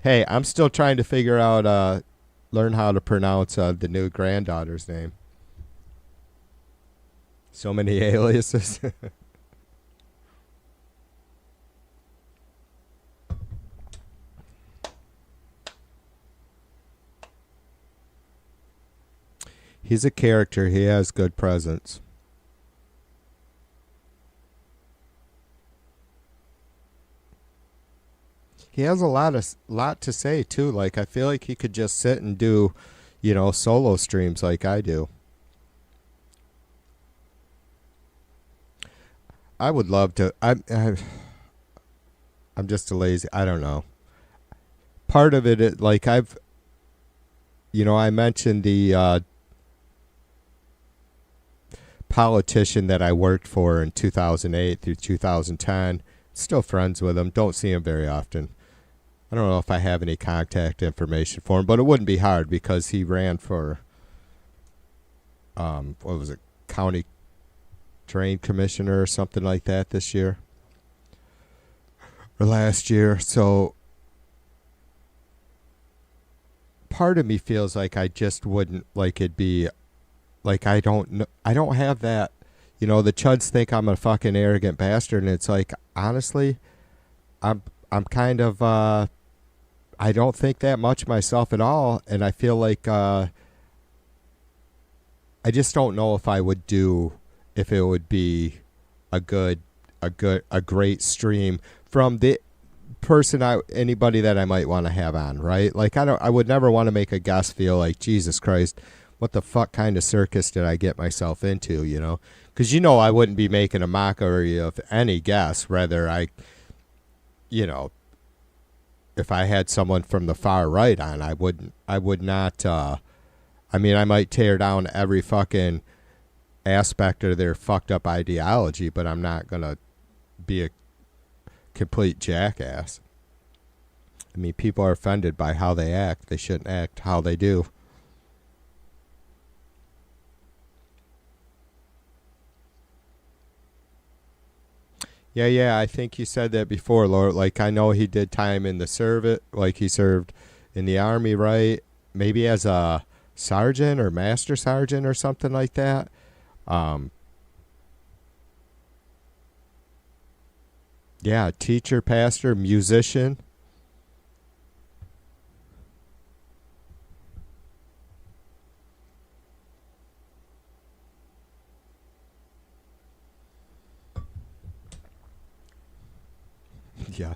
Hey, I'm still trying to figure out, learn how to pronounce the new granddaughter's name. So many aliases. He's a character. He has good presence. He has a lot to say too. Like I feel like he could just sit and do, solo streams like I do. I would love to. I'm just a lazy. I don't know. Part of it, like I mentioned the politician that I worked for in 2008 through 2010. Still friends with him. Don't see him very often. I don't know if I have any contact information for him, but it wouldn't be hard because he ran for, what was it, county drain commissioner or something like that this year or last year. So part of me feels like I just wouldn't like it'd be like I don't have that. The chuds think I'm a fucking arrogant bastard, and it's like honestly, I'm kind of I don't think that much myself at all, and I feel like I just don't know if it would be a great stream from the person anybody that I might want to have on, right? Like I would never want to make a guest feel like Jesus Christ, what the fuck kind of circus did I get myself into, Because I wouldn't be making a mockery of any guest, whether if I had someone from the far right on, I would not, I might tear down every fucking aspect of their fucked up ideology, but I'm not going to be a complete jackass. People are offended by how they act. They shouldn't act how they do. Yeah, I think you said that before, Laura. Like, I know he did time in the service, like he served in the Army, right? Maybe as a sergeant or master sergeant or something like that. Yeah, teacher, pastor, musician. Yeah.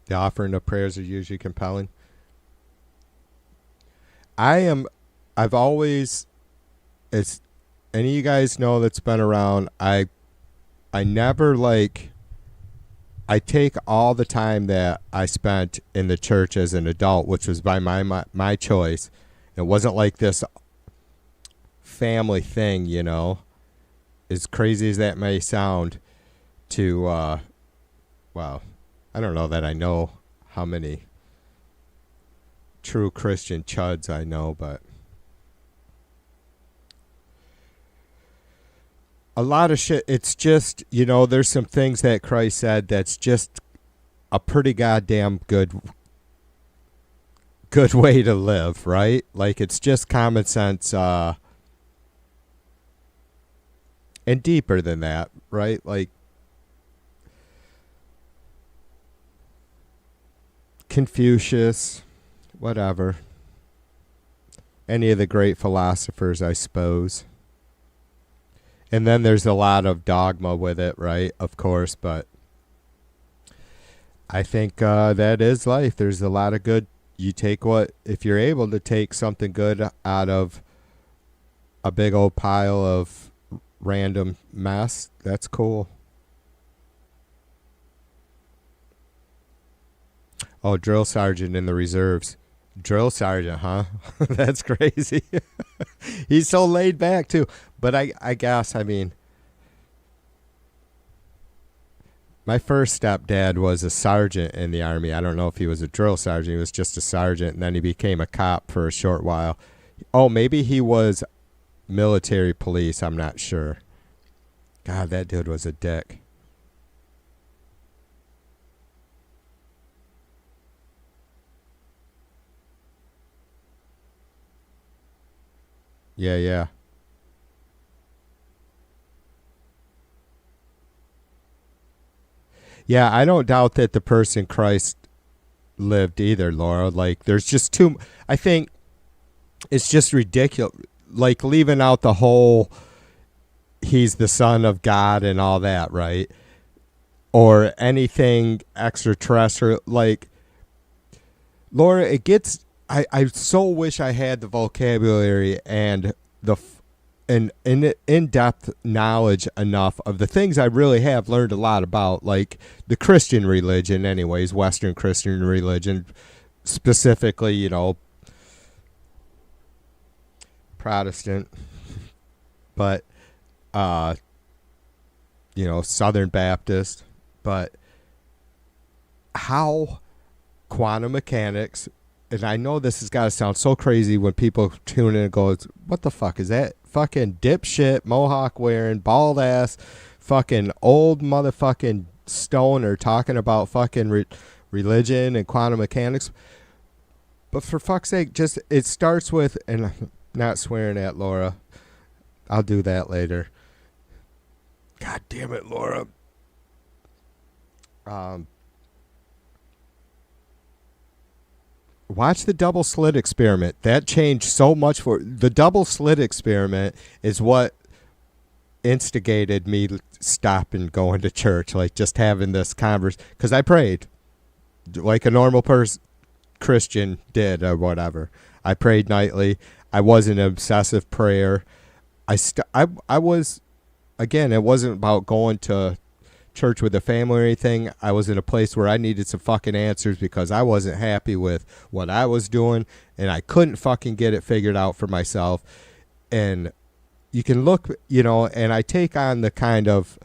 The offering of prayers are usually compelling. I've always, as any of you guys know that's been around, I never I take all the time that I spent in the church as an adult, which was by my choice. It wasn't like this family thing, as crazy as that may sound to, well, I don't know that I know how many true Christian chuds I know, but a lot of shit, it's just, there's some things that Christ said that's just a pretty goddamn good way to live, right? Like, it's just common sense, and deeper than that, right? Like, Confucius, whatever. Any of the great philosophers, I suppose. And then there's a lot of dogma with it, right? Of course, but I think that is life. There's a lot of good. You take if you're able to take something good out of a big old pile of random mess, that's cool. Oh, drill sergeant in the reserves. Drill sergeant, huh? That's crazy. He's so laid back, too. But I guess, I mean, my first stepdad was a sergeant in the Army. I don't know if he was a drill sergeant. He was just a sergeant, and then he became a cop for a short while. Oh, maybe he was military police. I'm not sure. God, that dude was a dick. Yeah, yeah. Yeah, I don't doubt that the person Christ lived either, Laura. Like, there's just too... I think it's just ridiculous. Like, leaving out the whole he's the son of God and all that, right? Or anything extraterrestrial. Like, Laura, it gets... I so wish I had the vocabulary and the in-depth knowledge enough of the things I really have learned a lot about, like the Christian religion anyways, Western Christian religion, specifically, you know, Protestant, but, you know, Southern Baptist, but how quantum mechanics... And I know this has got to sound so crazy when people tune in and go, what the fuck is that? Fucking dipshit, mohawk wearing, bald ass, fucking old motherfucking stoner talking about fucking religion and quantum mechanics. But for fuck's sake, just, it starts with, and I'm not swearing at Laura. I'll do that later. God damn it, Laura. Watch the double slit experiment. That changed so much for... The double slit experiment is what instigated me stopping going to church, like just having this conversation. Because I prayed like a normal Christian did or whatever. I prayed nightly. I was an obsessive prayer. I was... Again, it wasn't about going to church with a family or anything. I was in a place where I needed some fucking answers because I wasn't happy with what I was doing and I couldn't fucking get it figured out for myself. And you can look, you know, and I take on the kind of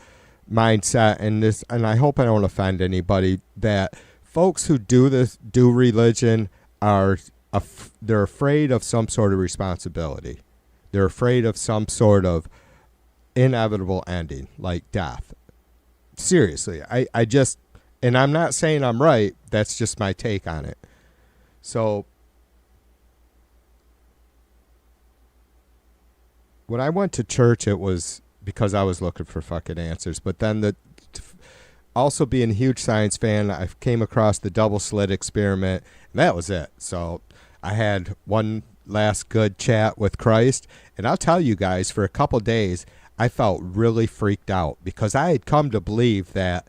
mindset and this, and I hope I don't offend anybody, that folks who do religion they're afraid of some sort of responsibility. They're afraid of some sort of inevitable ending, like death. Seriously, I just, and I'm not saying I'm right, that's just my take on it. So, when I went to church, it was because I was looking for fucking answers. But then also being a huge science fan, I came across the double slit experiment, and that was it. So, I had one last good chat with Christ, and I'll tell you guys, for a couple days, I felt really freaked out because I had come to believe that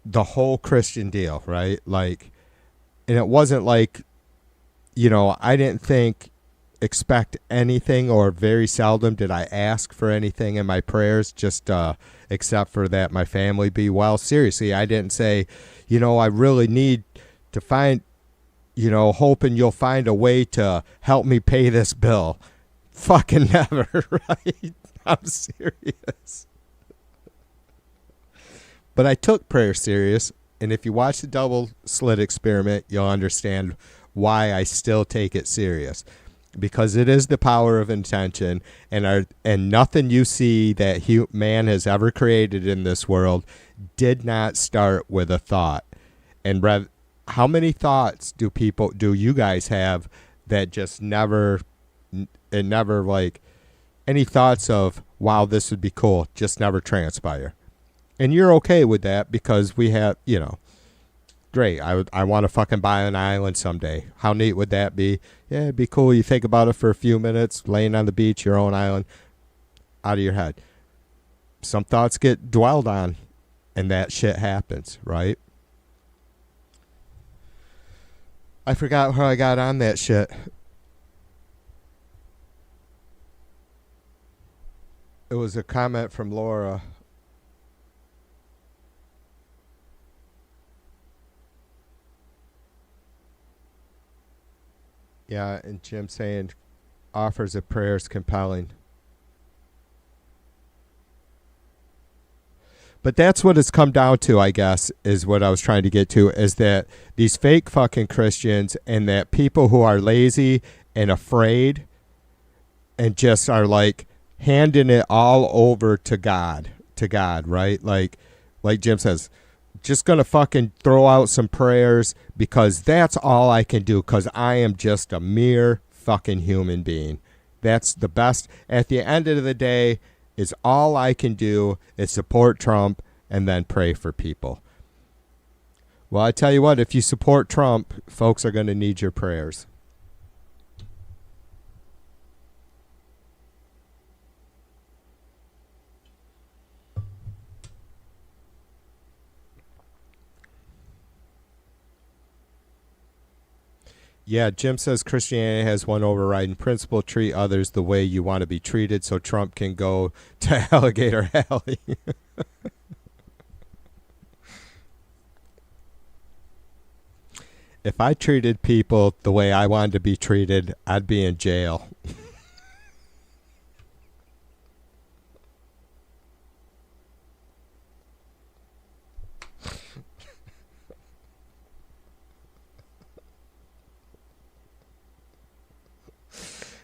the whole Christian deal, right? Like, and it wasn't like, you know, I didn't expect anything, or very seldom did I ask for anything in my prayers, just except for that my family be well. Seriously, I didn't say, you know, I really need to find, you know, hoping you'll find a way to help me pay this bill. Fucking never, right? I'm serious. But I took prayer serious, and if you watch the double slit experiment, you'll understand why I still take it serious. Because it is the power of intention, and nothing you see that man has ever created in this world did not start with a thought. And how many thoughts do you guys have that just never like, any thoughts of, wow, this would be cool, just never transpire? And you're okay with that because we have, you know, great. I want to fucking buy an island someday. How neat would that be? Yeah, it'd be cool. You think about it for a few minutes, laying on the beach, your own island, out of your head. Some thoughts get dwelled on, and that shit happens, right? I forgot how I got on that shit. It was a comment from Laura. Yeah, and Jim saying offers of prayers compelling. But that's what it's come down to, I guess, is what I was trying to get to, is that these fake fucking Christians and that people who are lazy and afraid and just are like handing it all over to God, right? Like Jim says, just going to fucking throw out some prayers because that's all I can do because I am just a mere fucking human being. That's the best. At the end of the day, is all I can do is support Trump and then pray for people. Well, I tell you what, if you support Trump, folks are going to need your prayers. Yeah, Jim says Christianity has one overriding principle: treat others the way you want to be treated so Trump can go to Alligator Alley. If I treated people the way I wanted to be treated, I'd be in jail.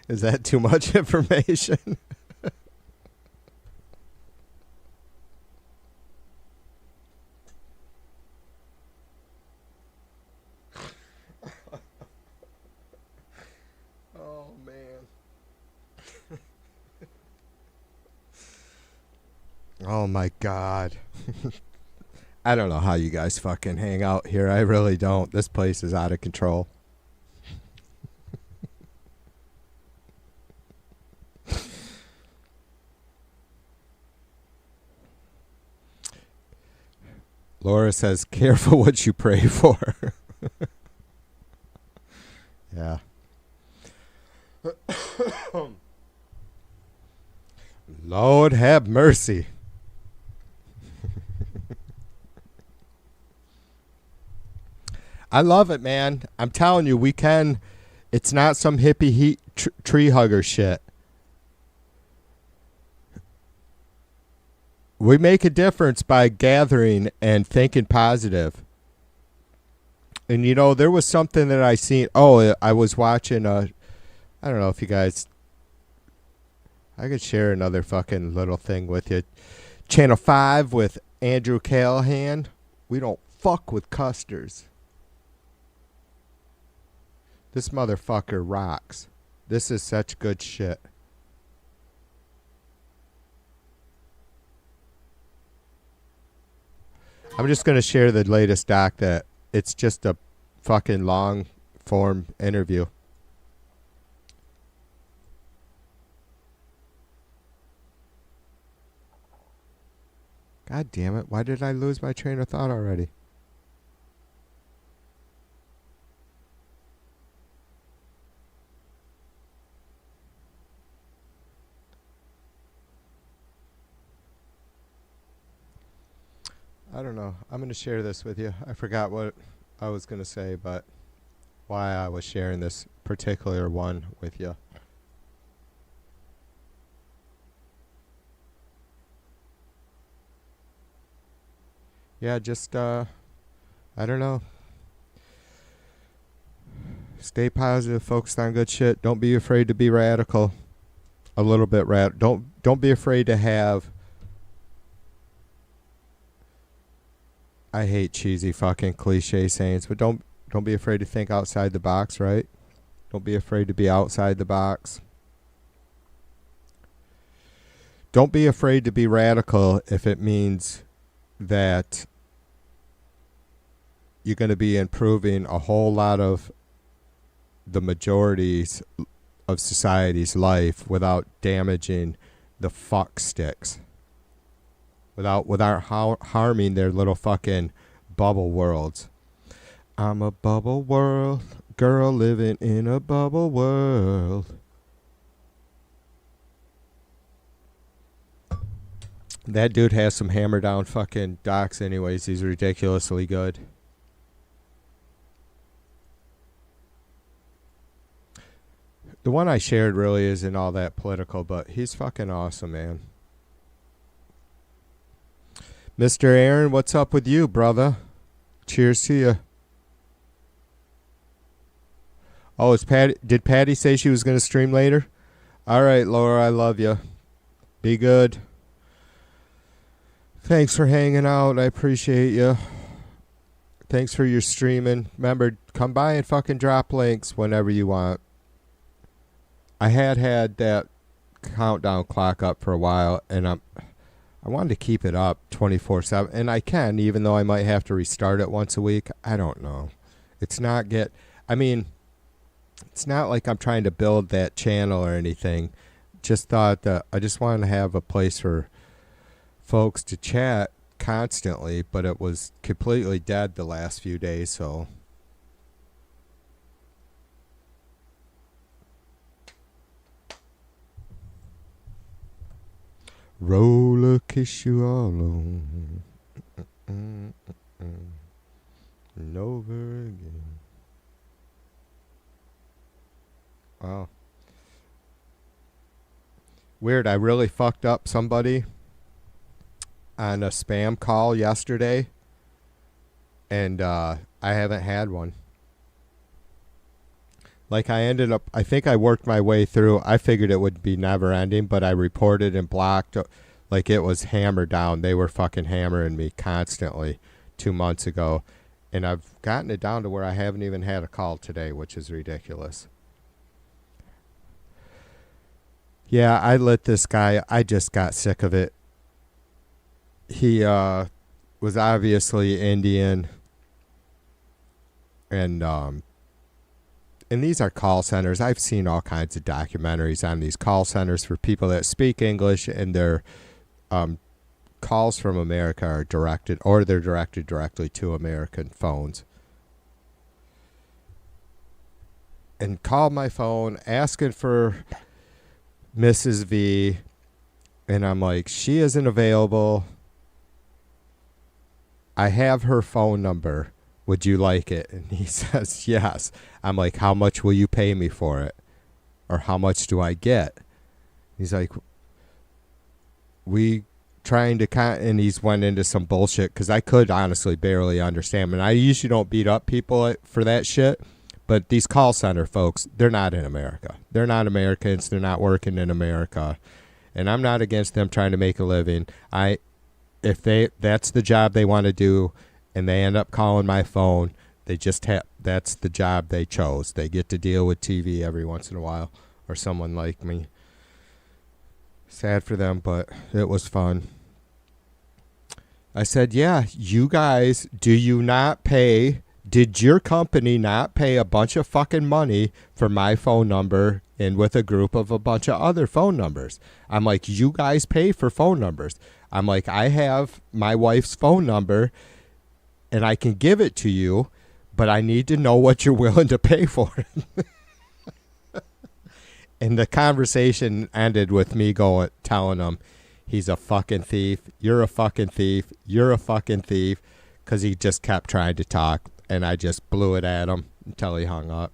Is that too much information? Oh, man. Oh, my God. I don't know how you guys fucking hang out here. I really don't. This place is out of control. Laura says, careful what you pray for. Yeah. Lord have mercy. I love it, man. I'm telling you, we can. It's not some hippie tree hugger shit. We make a difference by gathering and thinking positive. And, you know, there was something that I seen. Oh, I was watching, I don't know if you guys, I could share another fucking little thing with you. Channel 5 with Andrew Callahan. We don't fuck with custers. This motherfucker rocks. This is such good shit. I'm just going to share the latest doc that it's just a fucking long form interview. God damn it. Why did I lose my train of thought already? I don't know. I'm going to share this with you. I forgot what I was going to say, but why I was sharing this particular one with you. Yeah, just, I don't know. Stay positive, focus on good shit. Don't be afraid to be radical. A little bit radical. Don't be afraid to have... I hate cheesy fucking cliche sayings, but don't be afraid to think outside the box, right? Don't be afraid to be outside the box. Don't be afraid to be radical if it means that you're going to be improving a whole lot of the majorities of society's life without damaging the fuck sticks, without harming their little fucking bubble worlds. I'm a bubble world girl living in a bubble world. That dude has some hammer down fucking docs anyways. He's ridiculously good. The one I shared really isn't all that political, but he's fucking awesome, man. Mr. Aaron, what's up with you, brother? Cheers to you. Oh, did Patty say she was going to stream later? All right, Laura, I love you. Be good. Thanks for hanging out. I appreciate you. Thanks for your streaming. Remember, come by and fucking drop links whenever you want. I had that countdown clock up for a while, and I wanted to keep it up 24/7, and I can, even though I might have to restart it once a week. I don't know. It's not like I'm trying to build that channel or anything. Just thought that I just wanted to have a place for folks to chat constantly, but it was completely dead the last few days, so. Roller kiss you all on and over again. Wow. Weird, I really fucked up somebody on a spam call yesterday, and I haven't had one. Like I think I worked my way through. I figured it would be never ending, but I reported and blocked. Like it was hammered down. They were fucking hammering me constantly 2 months ago. And I've gotten it down to where I haven't even had a call today, which is ridiculous. Yeah, I lit this guy. I just got sick of it. He was obviously Indian. And these are call centers. I've seen all kinds of documentaries on these call centers for people that speak English, and their calls from America are directed, or they're directed directly to American phones. And called my phone asking for Mrs. V, and I'm like, she isn't available. I have her phone number. Would you like it? And he says, yes. I'm like, how much will you pay me for it? Or how much do I get? He's like, and he's went into some bullshit, because I could honestly barely understand him. And I usually don't beat up people for that shit. But these call center folks, they're not in America. They're not Americans. They're not working in America. And I'm not against them trying to make a living. If that's the job they want to do, and they end up calling my phone, that's the job they chose. They get to deal with TV every once in a while, or someone like me. Sad for them, but it was fun. I said, yeah, you guys, did your company not pay a bunch of fucking money for my phone number and with a group of a bunch of other phone numbers? I'm like, you guys pay for phone numbers. I'm like, I have my wife's phone number, and I can give it to you, but I need to know what you're willing to pay for it. And the conversation ended with me telling him, he's a fucking thief. You're a fucking thief. You're a fucking thief. Because he just kept trying to talk, and I just blew it at him until he hung up.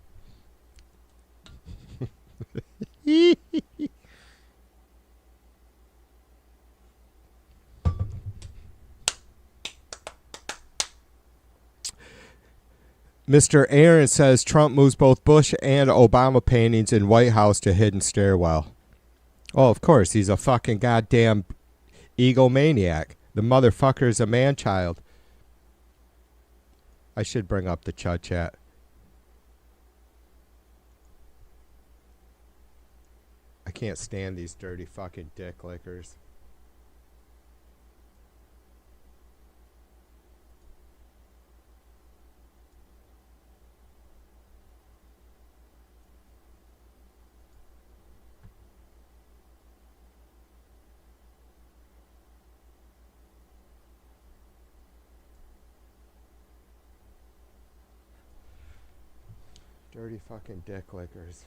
Mr. Aaron says Trump moves both Bush and Obama paintings in White House to hidden stairwell. Oh, of course. He's a fucking goddamn egomaniac. The motherfucker is a man-child. I should bring up the Chud Chat. I can't stand these dirty fucking dick lickers. Dirty fucking dick lickers.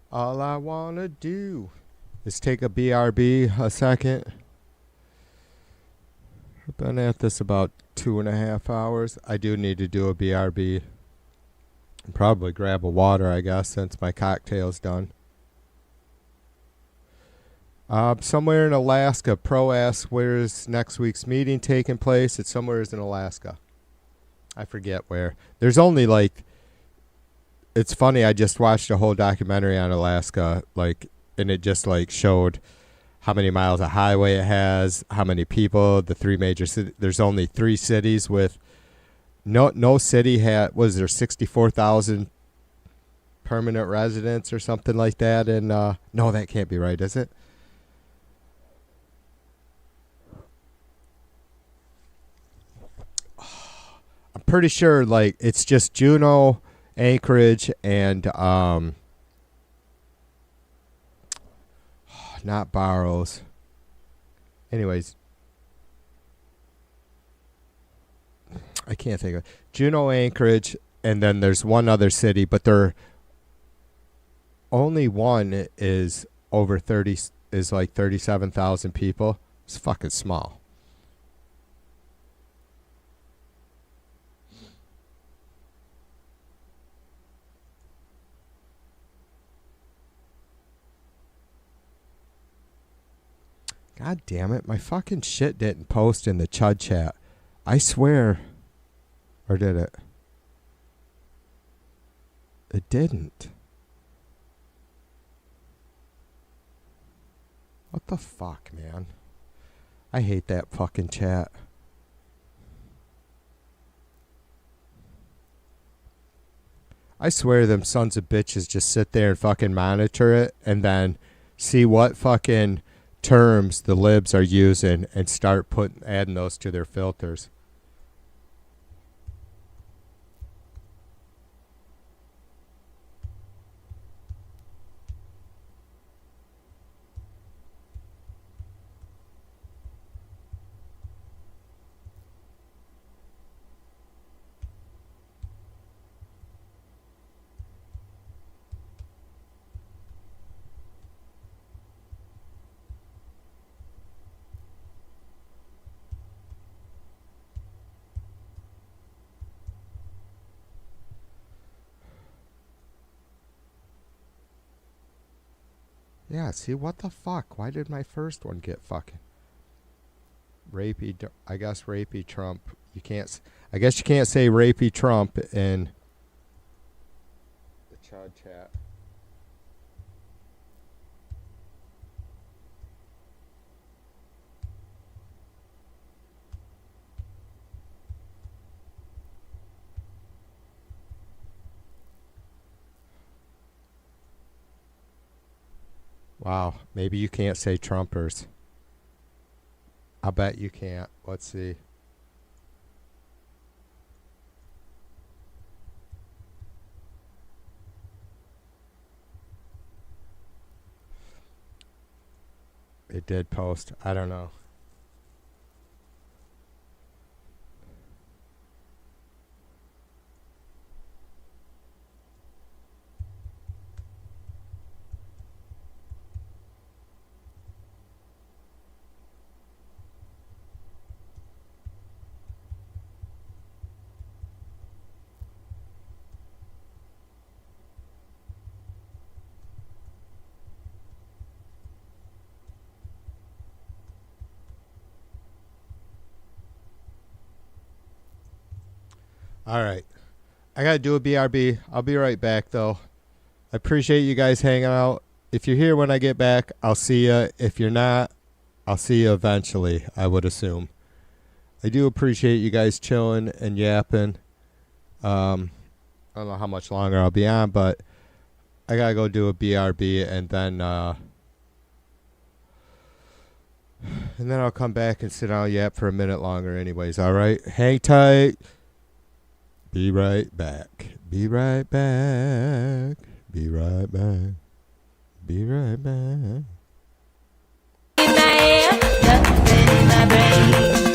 All I wanna do is take a BRB a second. I've been at this about 2.5 hours. I do need to do a BRB. Probably grab a water, I guess, since my cocktail's done. Somewhere in Alaska. Pro asks, where's next week's meeting taking place? It's somewhere in Alaska. I forget where. There's only like... It's funny, I just watched a whole documentary on Alaska, and it just showed how many miles of highway it has, how many people, the 3 major cities. There's only 3 cities with no city had, was there 64,000 permanent residents or something like that? And no, that can't be right, is it? I'm pretty sure it's just Juneau, Anchorage, and not Barrows. Anyways, I can't think of it. Juneau, Anchorage, and then there's one other city, but there only one is over 30, is 37,000 people. It's fucking small. God damn it, my fucking shit didn't post in the Chud chat. I swear. Or did it? It didn't. What the fuck, man? I hate that fucking chat. I swear them sons of bitches just sit there and fucking monitor it and then see what fucking terms the libs are using and start adding those to their filters. Yeah, see, what the fuck? Why did my first one get fucking rapey? I guess rapey Trump. You can't. I guess you can't say rapey Trump in the Chud chat. Wow, maybe you can't say Trumpers. I bet you can't. Let's see. It did post. I don't know. All right. I got to do a BRB. I'll be right back, though. I appreciate you guys hanging out. If you're here when I get back, I'll see you. If you're not, I'll see you eventually, I would assume. I do appreciate you guys chilling and yapping. I don't know how much longer I'll be on, but I got to go do a BRB, and then I'll come back and sit down yap for a minute longer anyways, all right? Hang tight. Be right back. Be right back. Be right back. Be right back. In my brain.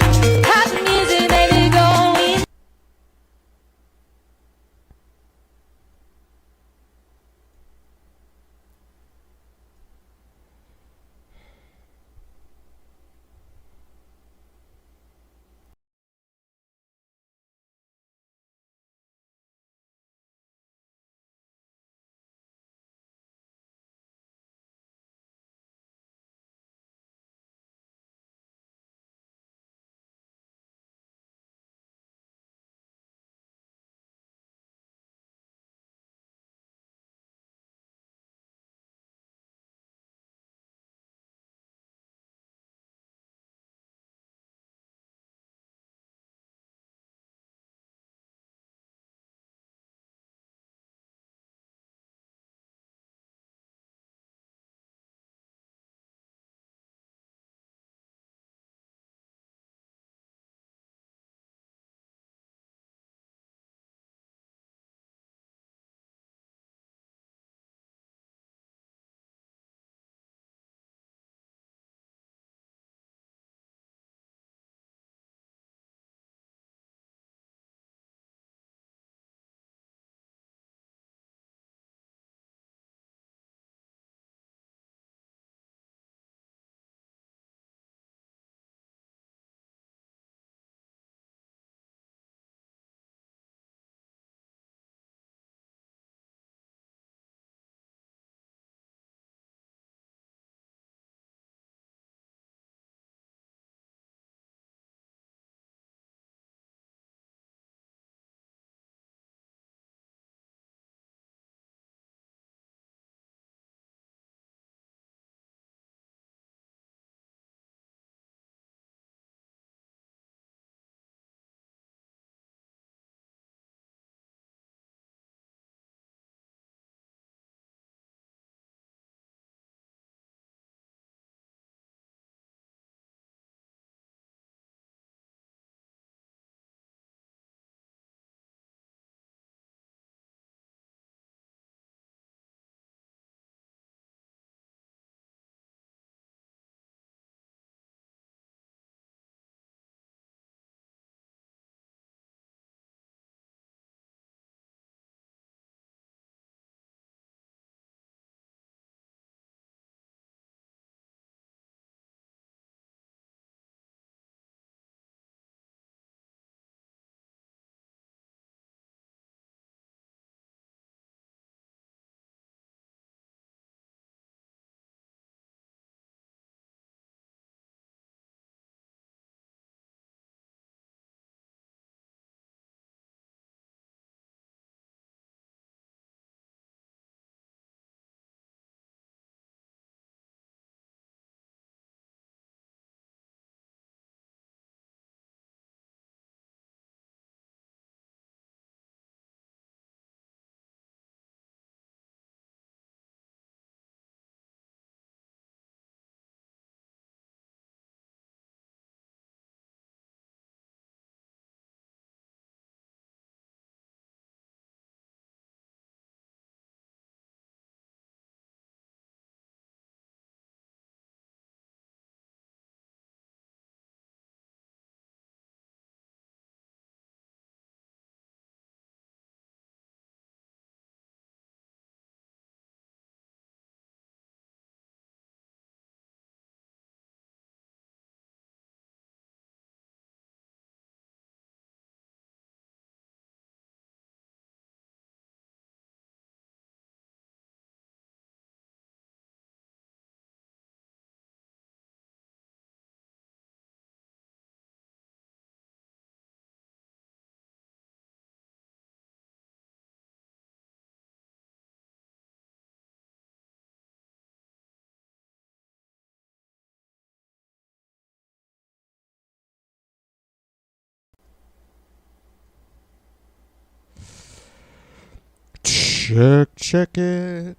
Check it.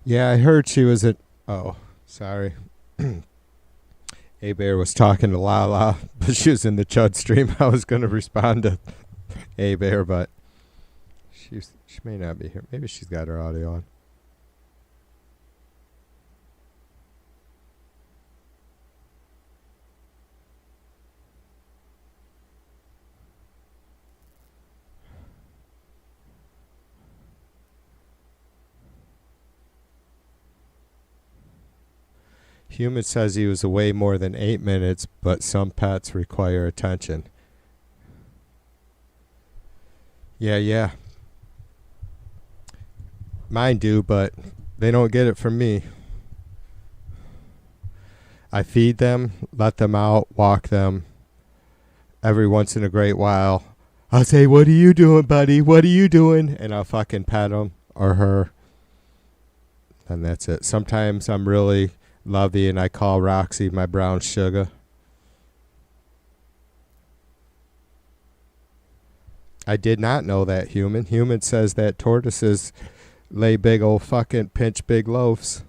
Yeah, I heard she was at... Oh, sorry. A-Bear was talking to Lala, but she was in the Chud stream. I was going to respond to A-Bear, but she may not be here. Maybe she's got her audio on. Human says he was away more than 8 minutes, but some pets require attention. Yeah. Mine do, but they don't get it from me. I feed them, let them out, walk them. Every once in a great while, I'll say, "What are you doing, buddy? What are you doing?" And I'll fucking pet them or her. And that's it. Sometimes I'm really lovey and I call Roxy my brown sugar. I did not know that, Human. Human says that tortoises lay big old fucking pinch big loaves.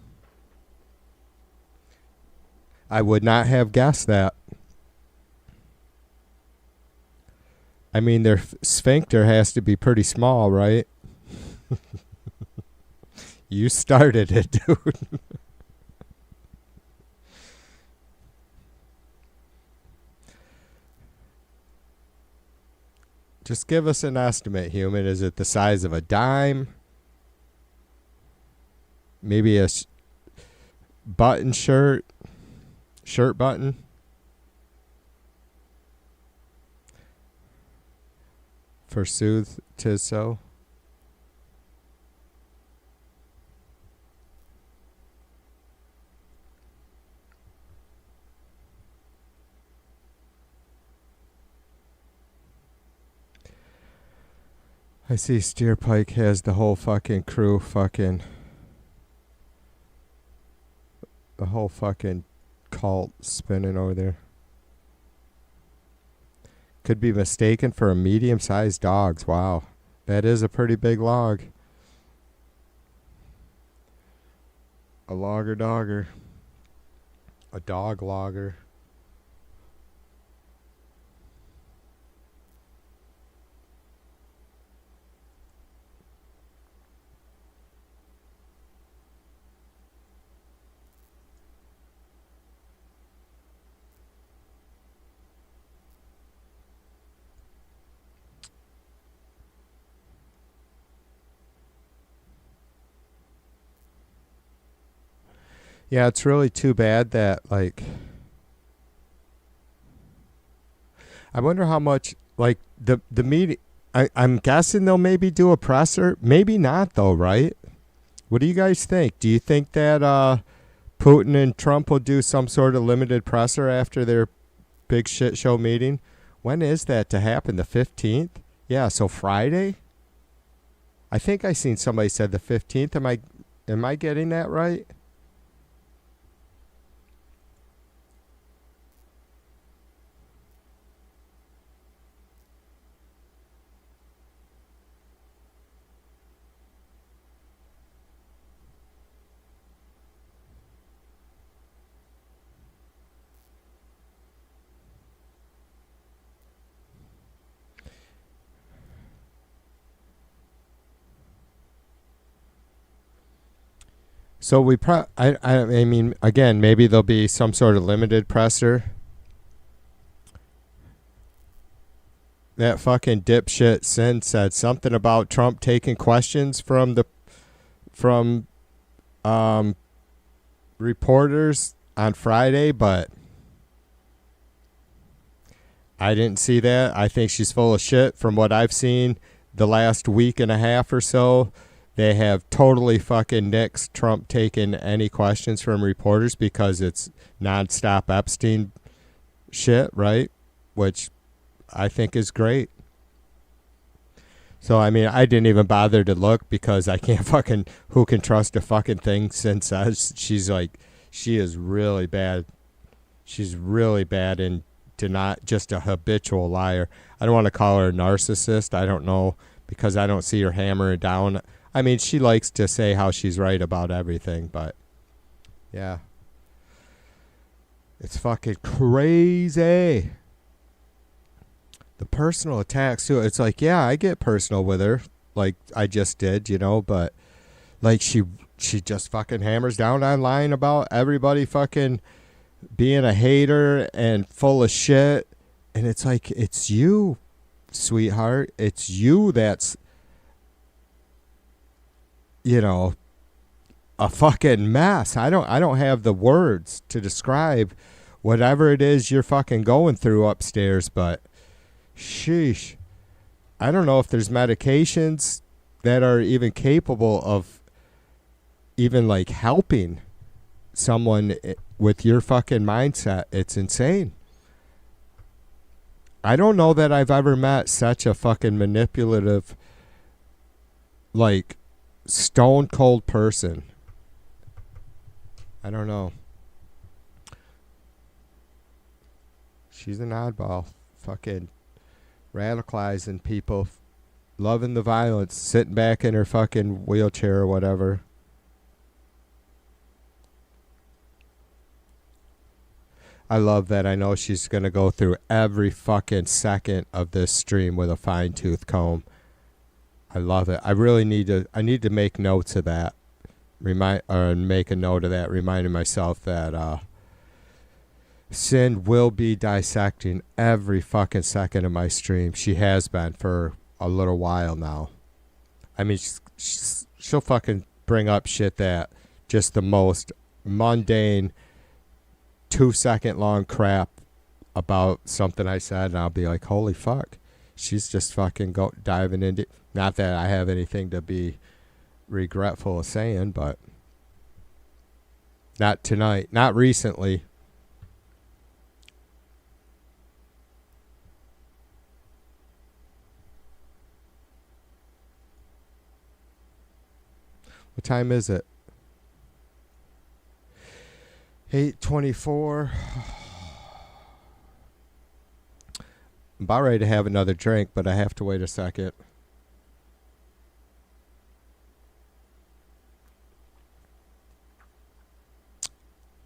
I would not have guessed that. I mean, their sphincter has to be pretty small, right? You started it, dude. Just give us an estimate, Human. Is it the size of a dime? Maybe a button shirt button? Forsooth, 'tis so. I see Steerpike has the whole fucking crew the whole fucking cult spinning over there. Could be mistaken for a medium-sized dog. Wow. That is a pretty big log. A logger dogger. A dog logger. Yeah, it's really too bad that, like, I wonder how much, like, the media, I'm guessing they'll maybe do a presser. Maybe not, though, right? What do you guys think? Do you think that Putin and Trump will do some sort of limited presser after their big shit show meeting? When is that to happen? The 15th? Yeah, so Friday? I think I seen somebody said the 15th. Am I getting that right? So I mean, again, maybe there'll be some sort of limited presser. That fucking dipshit Sin said something about Trump taking questions from reporters on Friday, but I didn't see that. I think she's full of shit. From what I've seen the last week and a half or so, they have totally fucking nixed Trump taking any questions from reporters because it's nonstop Epstein shit, right? Which I think is great. So, I mean, I didn't even bother to look because I can't fucking, who can trust a fucking thing since she's like, she is really bad. She's really bad and not just a habitual liar. I don't want to call her a narcissist. I don't know because I don't see her hammering down. I mean, she likes to say how she's right about everything, but yeah. It's fucking crazy. The personal attacks too. It's like, yeah, I get personal with her, like I just did, you know, but like she just fucking hammers down online about everybody fucking being a hater and full of shit. And it's like, it's you, sweetheart. It's you that's, you know, a fucking mess. I don't have the words to describe whatever it is you're fucking going through upstairs, but sheesh. I don't know if there's medications that are even capable of even like helping someone with your fucking mindset. It's insane. I don't know that I've ever met such a fucking manipulative, like, stone cold person. I don't know. She's an oddball. Fucking radicalizing people, loving the violence, sitting back in her fucking wheelchair or whatever. I love that. I know she's going to go through every fucking second of this stream with a fine-tooth comb. I love it. I really need to make notes of that. Make a note of that, reminding myself that Sin will be dissecting every fucking second of my stream. She has been for a little while now. I mean, she'll fucking bring up shit that just the most mundane 2-second long crap about something I said, and I'll be like, holy fuck. She's just fucking diving into. Not that I have anything to be regretful of saying, but not tonight, not recently. What time is it? 8:24. I'm about ready to have another drink, but I have to wait a second.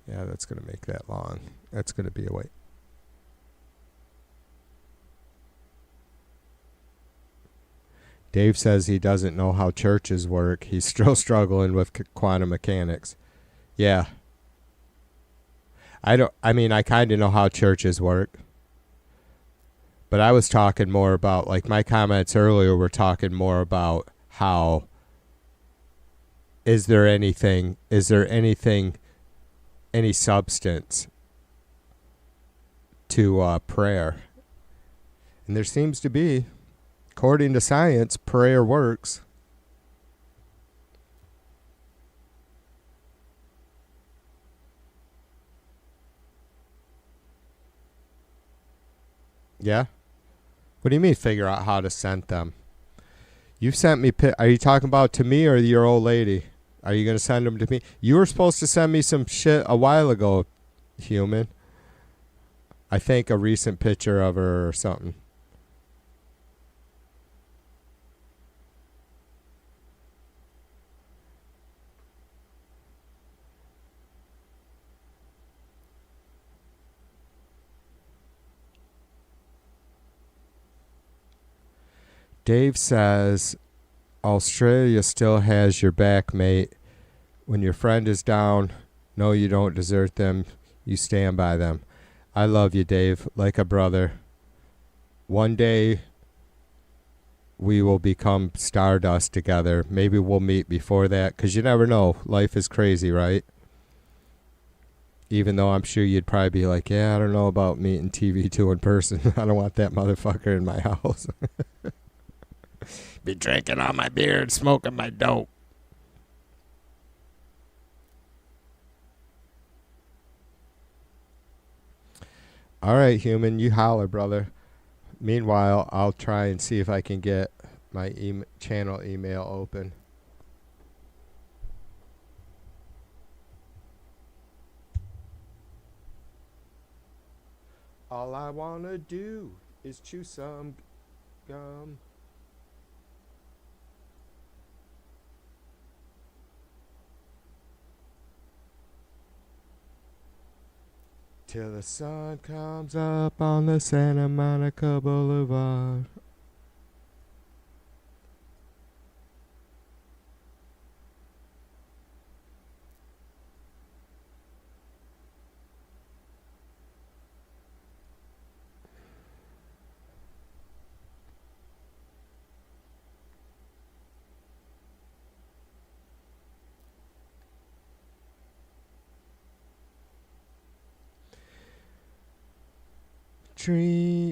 Yeah, that's going to make that long. That's going to be a wait. Dave says he doesn't know how churches work. He's still struggling with quantum mechanics. Yeah. I kind of know how churches work. But I was talking more about, like, my comments earlier were talking more about how is there anything, any substance to prayer? And there seems to be. According to science, prayer works. Yeah? What do you mean figure out how to send them? You've sent me, are you talking about to me or your old lady? Are you going to send them to me? You were supposed to send me some shit a while ago, human. I think a recent picture of her or something. Dave says, Australia still has your back, mate. When your friend is down, no, you don't desert them. You stand by them. I love you, Dave, like a brother. One day, we will become stardust together. Maybe we'll meet before that, because you never know. Life is crazy, right? Even though I'm sure you'd probably be like, yeah, I don't know about meeting TV2 in person. I don't want that motherfucker in my house. Be drinking on my beer and smoking my dope. All right, human, you holler, brother. Meanwhile, I'll try and see if I can get my channel email open. All I wanna do is chew some gum. Till the sun comes up on the Santa Monica Boulevard.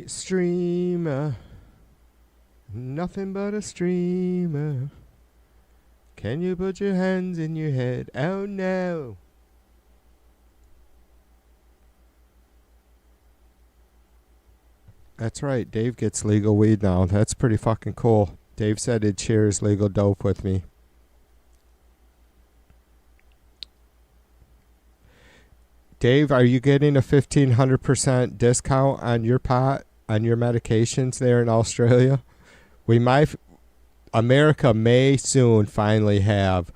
Streamer, nothing but a streamer. Can you put your hands in your head? Oh no. That's right, Dave gets legal weed now. That's pretty fucking cool. Dave said he'd share his legal dope with me. Dave, are you getting a 1,500% discount on your pot, on your medications there in Australia? America may soon finally have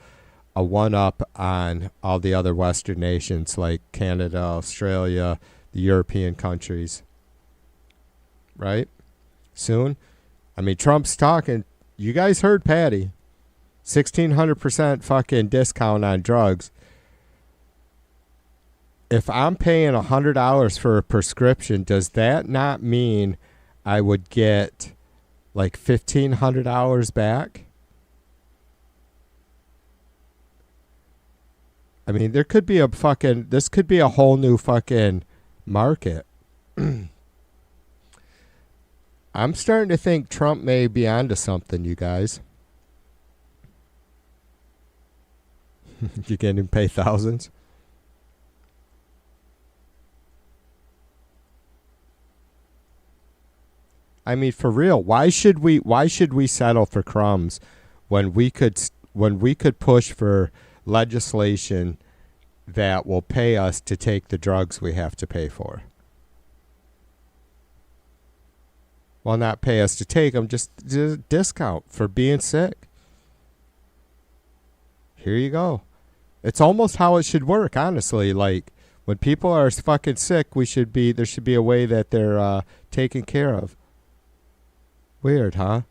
a one-up on all the other Western nations like Canada, Australia, the European countries. Right? Soon? I mean, Trump's talking. You guys heard Patty. 1,600% fucking discount on drugs. If I'm paying $100 for a prescription, does that not mean I would get like $1,500 back? I mean, this could be a whole new fucking market. I'm starting to think Trump may be onto something, you guys. You can't even pay thousands. I mean, for real, why should we settle for crumbs when we could push for legislation that will pay us to take the drugs we have to pay for? Well, not pay us to take them, just discount for being sick. Here you go. It's almost how it should work, honestly. Like, when people are fucking sick, there should be a way that they're taken care of. Weird, huh?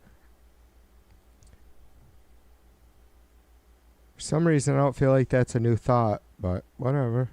For some reason, I don't feel like that's a new thought, but whatever.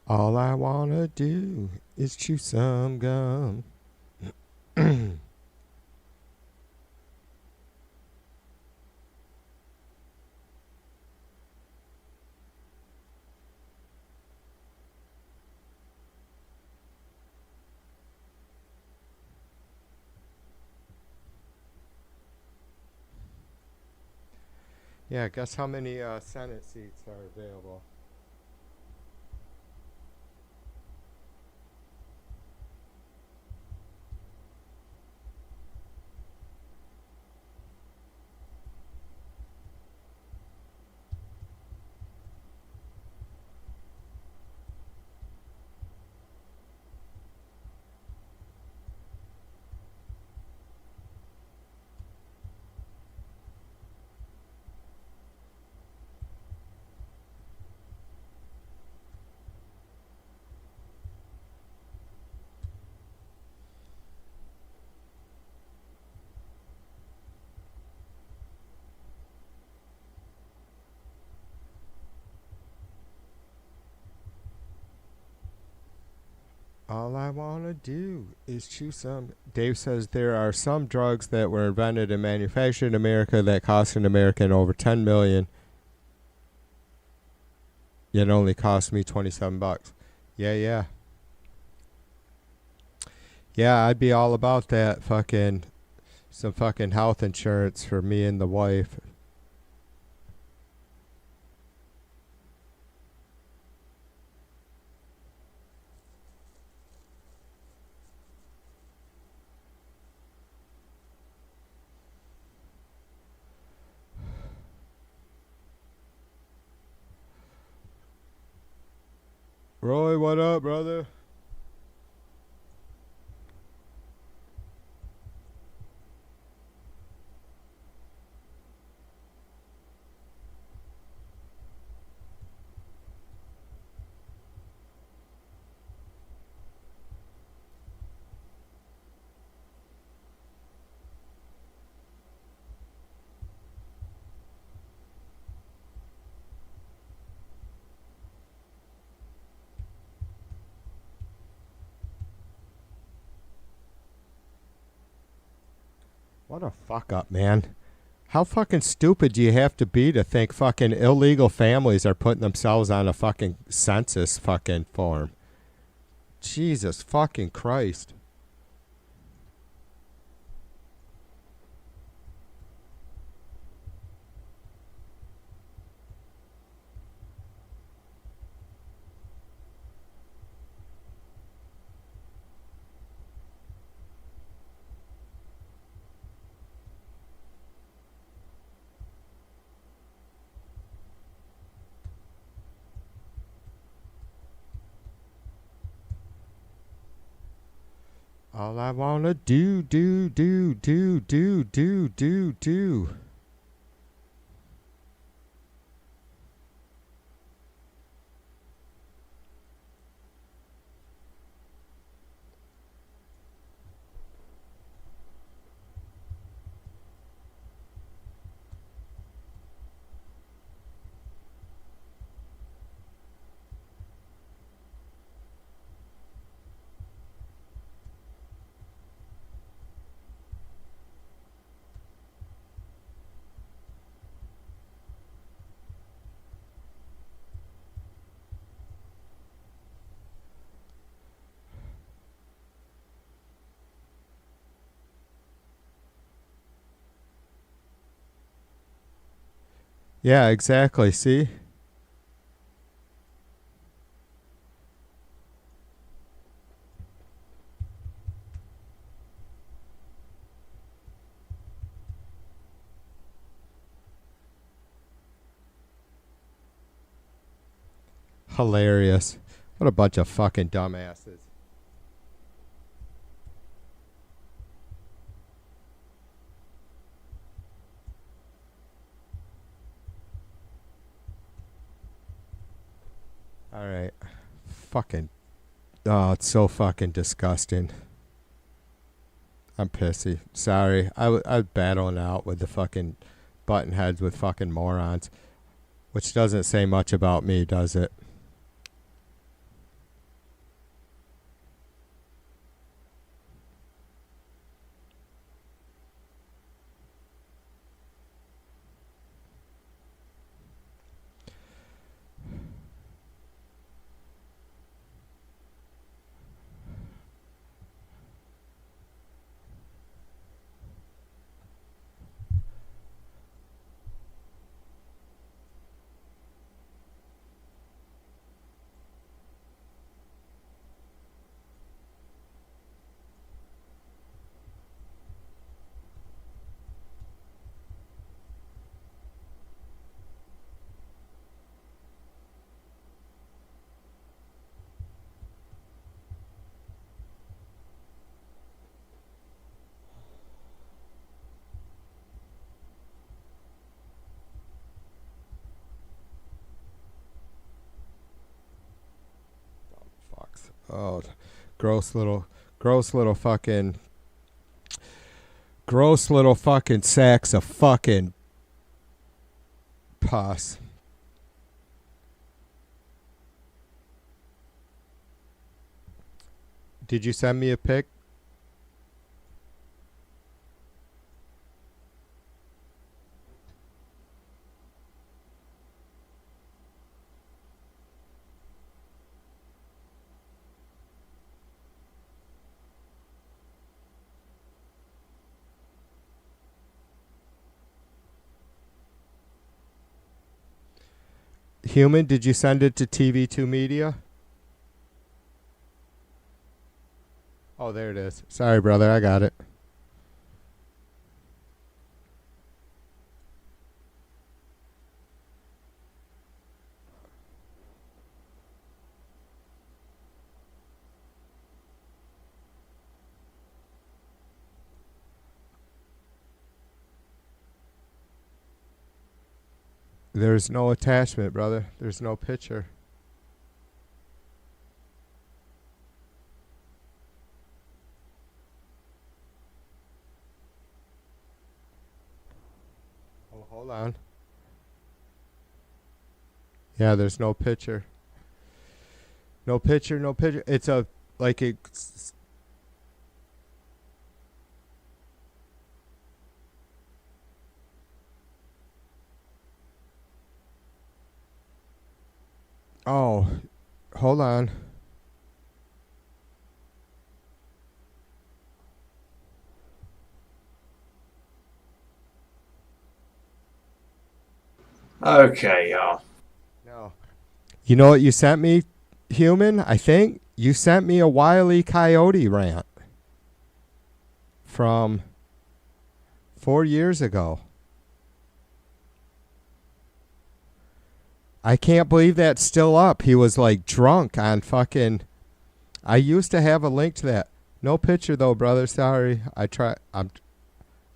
All I wanna do is chew some gum. Yeah, guess how many Senate seats are available? All I want to do is chew some. Dave says there are some drugs that were invented and manufactured in America that cost an American over $10 million. Yet only cost me $27. Yeah. Yeah, I'd be all about that fucking some fucking health insurance for me and the wife. Roy, what up, brother? What a fuck up, man. How fucking stupid do you have to be to think fucking illegal families are putting themselves on a fucking census fucking form? Jesus fucking Christ. All I wanna do. Yeah, exactly. See? Hilarious. What a bunch of fucking dumbasses. All right. Fucking. Oh, it's so fucking disgusting. I'm pissy. Sorry. I was battling out with the fucking button heads with fucking morons. Which doesn't say much about me, does it? Fucks. Oh, gross little fucking sacks of fucking pus. Did you send me a pic? Human, did you send it to TV2 Media? Oh, there it is. Sorry, brother. I got it. There's no attachment, brother. There's no picture. Oh, hold on. Yeah, there's no picture. No picture, no picture. It's a, like a... Oh, hold on. Okay, y'all. No. You know what you sent me, human? I think you sent me a Wile E. Coyote rant from 4 years ago. I can't believe that's still up. He was like drunk on fucking... I used to have a link to that. No picture though, brother. Sorry. I'm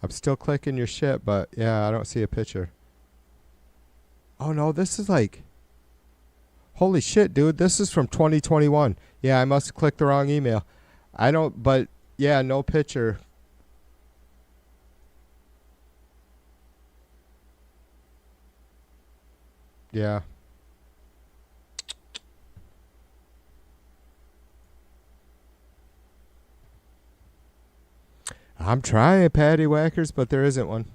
still clicking your shit, but yeah, I don't see a picture. Oh no, this is like... Holy shit, dude. This is from 2021. Yeah, I must have clicked the wrong email. I don't... But yeah, no picture. Yeah. I'm trying, Patty Whackers, but there isn't one.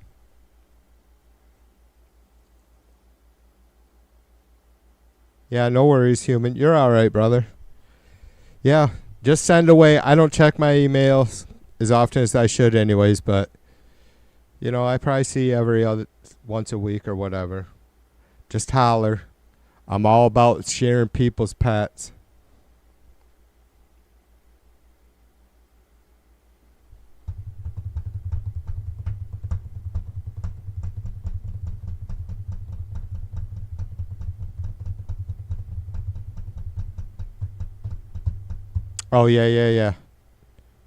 Yeah, no worries, human. You're all right, brother. Yeah, just send away. I don't check my emails as often as I should anyways, but, you know, I probably see every other once a week or whatever. Just holler. I'm all about sharing people's pets. Oh, yeah.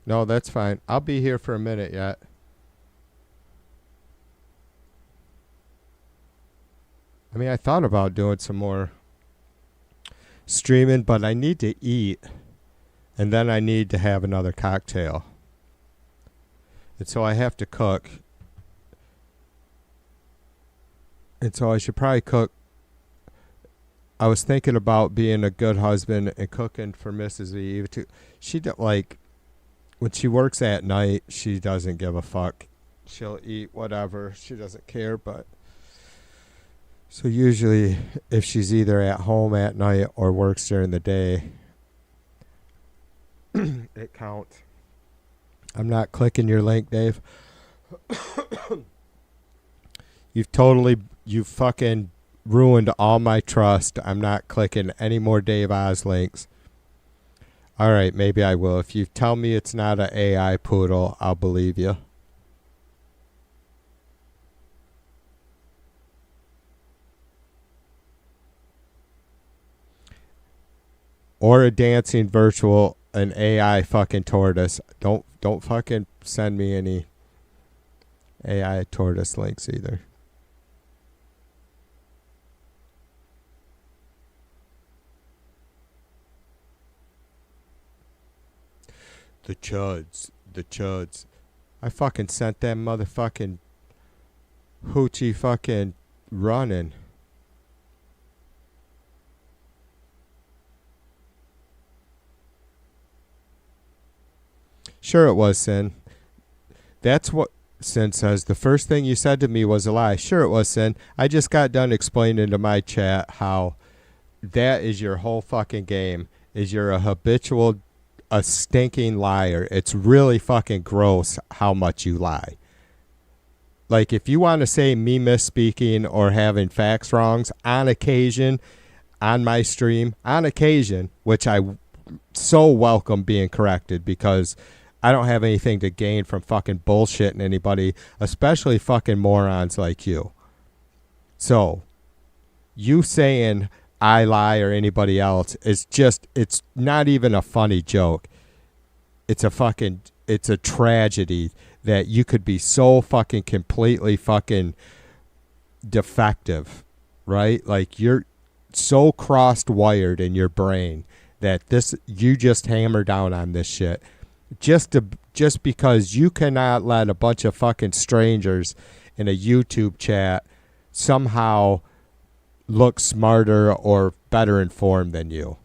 No, that's fine. I'll be here for a minute yet. I mean, I thought about doing some more streaming, but I need to eat. And then I need to have another cocktail. And so I have to cook. And so I should probably cook. I was thinking about being a good husband and cooking for Mrs. Eve too. She like when she works at night, she doesn't give a fuck. She'll eat whatever. She doesn't care, but so usually if she's either at home at night or works during the day, it counts. I'm not clicking your link, Dave. You've fucking ruined all my trust. I'm not clicking any more Dave Oz links. All right, maybe I will. If you tell me it's not an AI poodle, I'll believe you. Or a dancing virtual, an AI fucking tortoise. Don't fucking send me any AI tortoise links either. The chuds. I fucking sent that motherfucking hoochie fucking running. Sure it was, Sin. That's what Sin says. The first thing you said to me was a lie. Sure it was, Sin. I just got done explaining to my chat how that is your whole fucking game, is you're a stinking liar. It's really fucking gross how much you lie. Like, if you want to say me misspeaking or having facts wrongs on occasion on my stream, on occasion, which I so welcome being corrected because I don't have anything to gain from fucking bullshitting anybody, especially fucking morons like you. So, you saying I lie or anybody else is just, it's not even a funny joke. It's a tragedy that you could be so fucking completely fucking defective, right? Like, you're so crossed wired in your brain that you just hammer down on this shit just because you cannot let a bunch of fucking strangers in a YouTube chat somehow look smarter or better informed than you.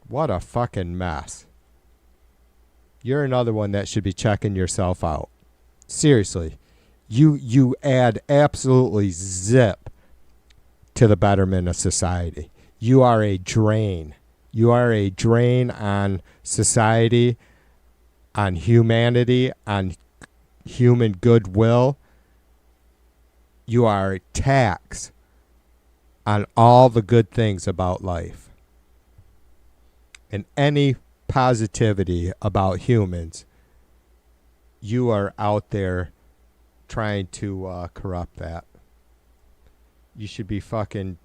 What a fucking mess. You're another one that should be checking yourself out. Seriously. You add absolutely zip to the betterment of society. You are a drain. You are a drain on society, on humanity, on human goodwill. You are a tax on all the good things about life. And any positivity about humans, you are out there trying to corrupt that. You should be fucking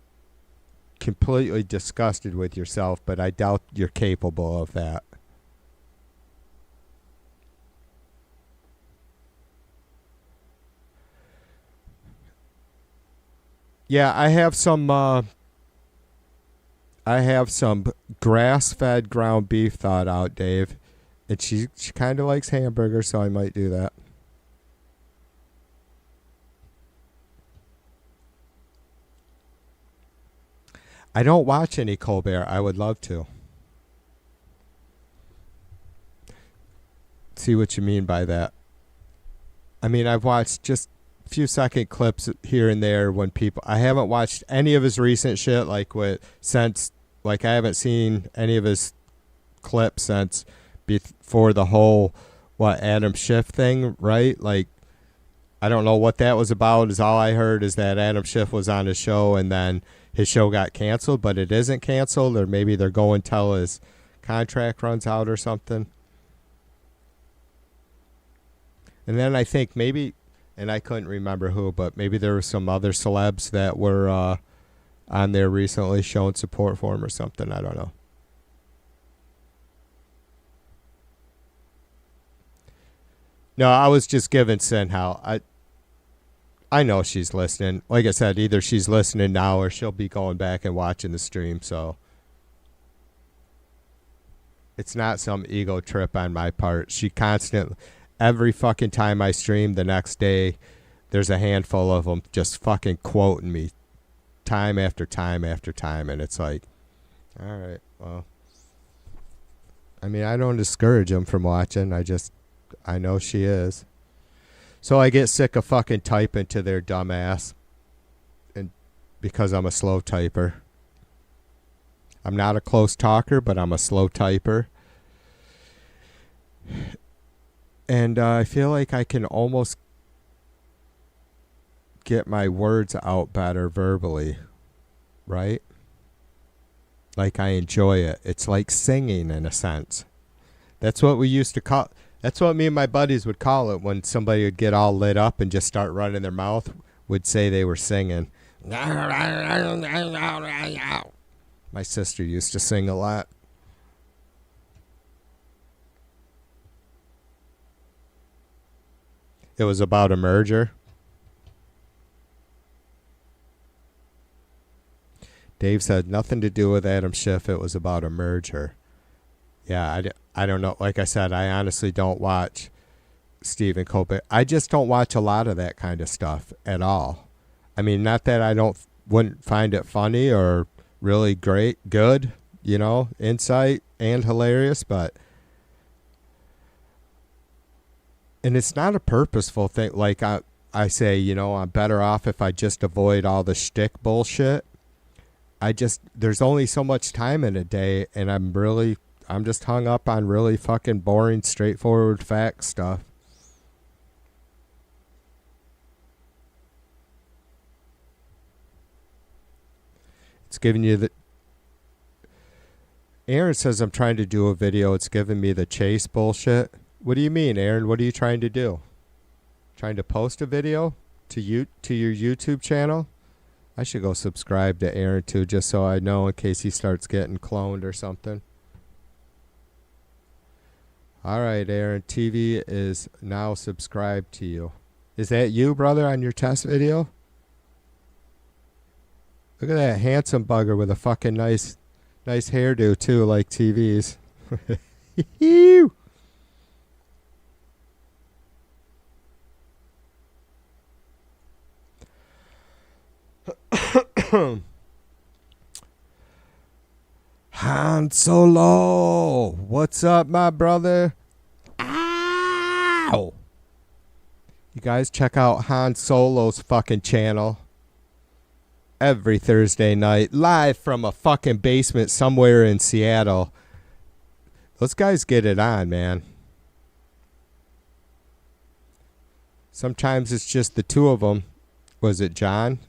completely disgusted with yourself, but I doubt you're capable of that. Yeah, I have some grass-fed ground beef thawed out, Dave. And she kind of likes hamburgers, so I might do that. I don't watch any Colbert. I would love to. See what you mean by that. I mean, I've watched just a few second clips here and there when people... I haven't watched any of his recent shit, I haven't seen any of his clips since before the whole, Adam Schiff thing, right? Like, I don't know what that was about. Is all I heard is that Adam Schiff was on his show and then his show got canceled, but it isn't canceled, or maybe they're going till his contract runs out or something. And then I think maybe, and I couldn't remember who, but maybe there were some other celebs that were on there recently showing support for him or something. I don't know. No, I was just giving Sin how I know she's listening. Like I said, either she's listening now or she'll be going back and watching the stream, so it's not some ego trip on my part. She constantly, every fucking time I stream the next day, there's a handful of them just fucking quoting me time after time after time, and it's like, all right, well, I mean, I don't discourage them from watching. I know she is. So I get sick of fucking typing to their dumbass, and because I'm a slow typer. I'm not a close talker, but I'm a slow typer. And I feel like I can almost get my words out better verbally, right? Like, I enjoy it. It's like singing in a sense. That's what we used to call... That's what me and my buddies would call it when somebody would get all lit up and just start running their mouth, would say they were singing. My sister used to sing a lot. It was about a merger. Dave said nothing to do with Adam Schiff. It was about a merger. Yeah, I don't know. Like I said, I honestly don't watch Stephen Colbert. I just don't watch a lot of that kind of stuff at all. I mean, not that I wouldn't find it funny or really good, insight and hilarious, but And it's not a purposeful thing. Like I say, you know, I'm better off if I just avoid all the shtick bullshit. There's only so much time in a day, and I'm just hung up on really fucking boring, straightforward fact stuff. It's giving you the... Aaron says I'm trying to do a video. It's giving me the chase bullshit. What do you mean, Aaron? What are you trying to do? Trying to post a video to your YouTube channel? I should go subscribe to Aaron too, just so I know in case he starts getting cloned or something. All right, Aaron. TV is now subscribed to you. Is that you, brother, on your test video? Look at that handsome bugger with a fucking nice hairdo too, like TV's. Han Solo, what's up, my brother? Ow! You guys check out Han Solo's fucking channel every Thursday night, live from a fucking basement somewhere in Seattle. Those guys get it on, man. Sometimes it's just the two of them. Was it John?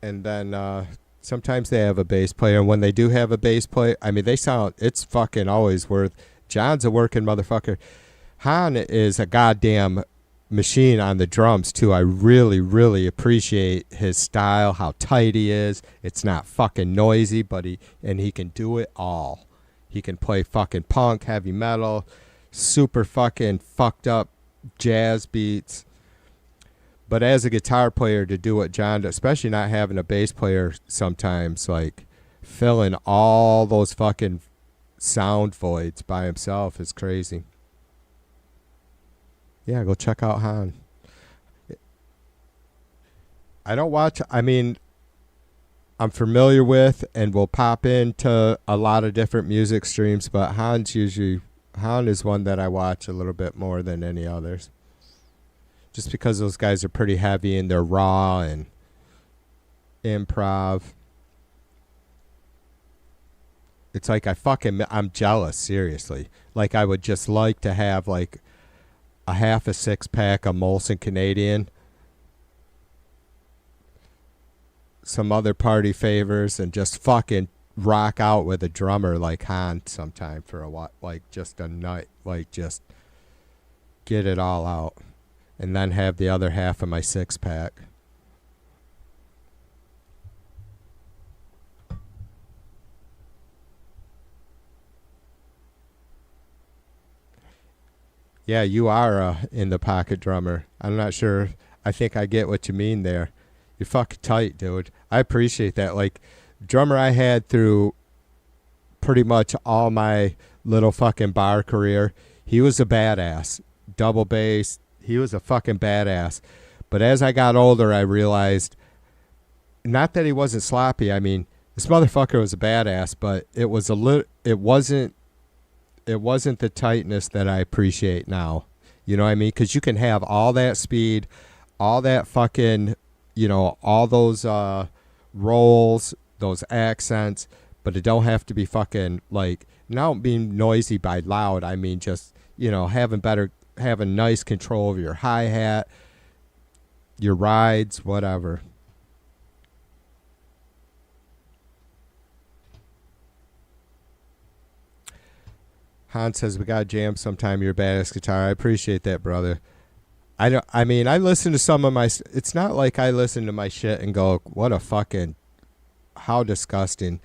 And then sometimes they have a bass player. And when they do have a bass player, I mean, it's fucking always worth. John's a working motherfucker. Han is a goddamn machine on the drums too. I really, really appreciate his style, how tight he is. It's not fucking noisy, but he can do it all. He can play fucking punk, heavy metal, super fucking fucked up jazz beats. But as a guitar player, to do what John does, especially not having a bass player sometimes, like filling all those fucking sound voids by himself is crazy. Yeah, go check out Han. I'm familiar with and will pop into a lot of different music streams, but Han is one that I watch a little bit more than any others. Just because those guys are pretty heavy and they're raw and improv. It's like I'm jealous, seriously. Like I would just like to have like a half a 6-pack of Molson Canadian, some other party favors, and just fucking rock out with a drummer like Han sometime for a while, like just a night, like just get it all out. And then have the other half of my 6-pack. Yeah, you are in the pocket drummer. I'm not sure. I think I get what you mean there. You're fucking tight, dude. I appreciate that. Like, drummer I had through pretty much all my little fucking bar career, he was a badass. Double bass. He was a fucking badass. But as I got older, I realized, not that he wasn't sloppy. I mean, this motherfucker was a badass, but it wasn't the tightness that I appreciate now. You know what I mean? Because you can have all that speed, all that fucking, you know, all those rolls, those accents, but it don't have to be fucking like, not being noisy by loud. I mean, just, you know, having nice control of your hi-hat, your rides, whatever. Han says, we gotta jam sometime, your badass guitar. I appreciate that, brother. I listen to some of my, it's not like I listen to my shit and go, what a fucking, how disgusting.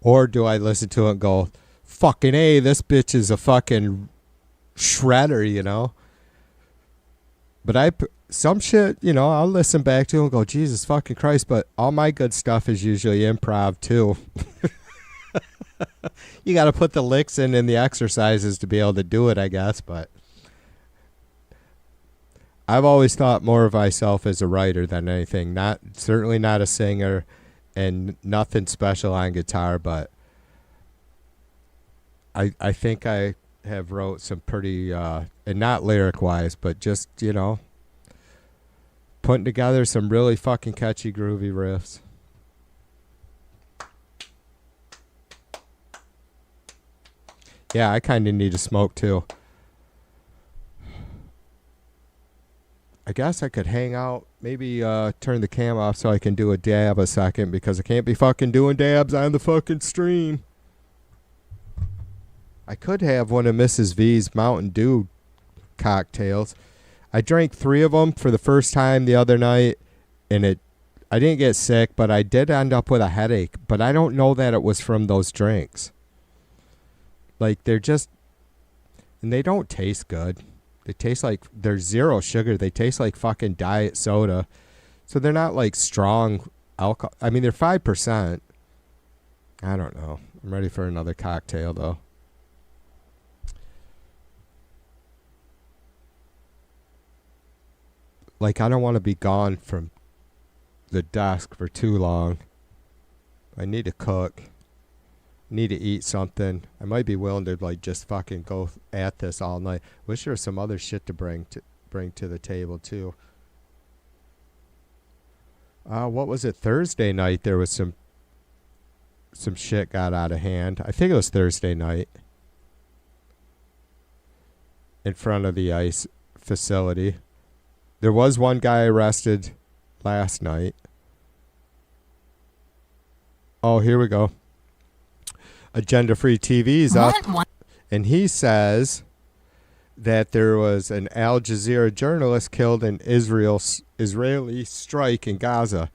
Or do I listen to it and go, fucking A, this bitch is a fucking shredder, you know? But some shit, you know, I'll listen back to and go, Jesus fucking Christ, but all my good stuff is usually improv too. You got to put the licks in the exercises to be able to do it, I guess, but I've always thought more of myself as a writer than anything. Certainly not a singer and nothing special on guitar, but I think I have wrote some pretty, and not lyric-wise, but just, putting together some really fucking catchy, groovy riffs. Yeah, I kind of need to smoke, too. I guess I could hang out, maybe turn the cam off so I can do a dab a second, because I can't be fucking doing dabs on the fucking stream. I could have one of Mrs. V's Mountain Dew cocktails. I drank 3 of them for the first time the other night, and I didn't get sick, but I did end up with a headache. But I don't know that it was from those drinks. Like, they're just, and they don't taste good. They taste like, they're 0 sugar. They taste like fucking diet soda. So they're not like strong alcohol. I mean, they're 5%. I don't know. I'm ready for another cocktail, though. Like, I don't want to be gone from the desk for too long. I need to cook. Need to eat something. I might be willing to like just fucking go at this all night. Wish there was some other shit to bring to the table too. What was it? Thursday night there was some shit got out of hand. I think it was Thursday night. In front of the ICE facility. There was one guy arrested last night. Oh, here we go. Agenda Free TV's up, and he says that there was an Al Jazeera journalist killed in Israeli strike in Gaza.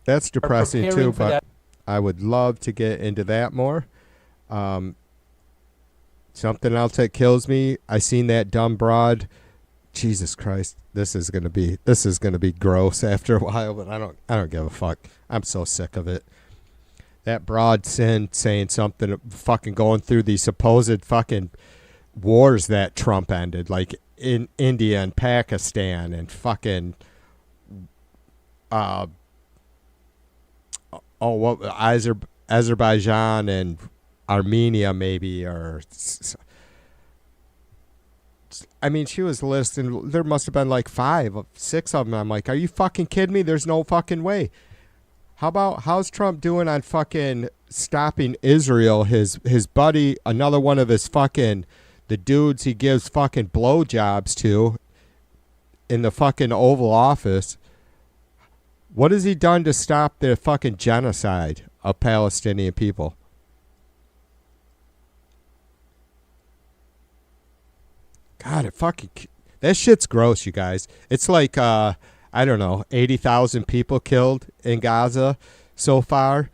That's depressing too, but I would love to get into that more. Something else that kills me. I seen that dumb broad. Jesus Christ, this is gonna be gross after a while, but I don't give a fuck. I'm so sick of it. That broad sin saying something, fucking going through these supposed fucking wars that Trump ended, like in India and Pakistan and fucking, Azerbaijan and Armenia maybe, or, I mean, she was listing, there must have been like 5, 6 of them. I'm like, are you fucking kidding me? There's no fucking way. How's Trump doing on fucking stopping Israel? His buddy, another one of his fucking, the dudes he gives fucking blowjobs to in the fucking Oval Office. What has he done to stop the fucking genocide of Palestinian people? God, that shit's gross, you guys. It's like, I don't know, 80,000 people killed in Gaza so far.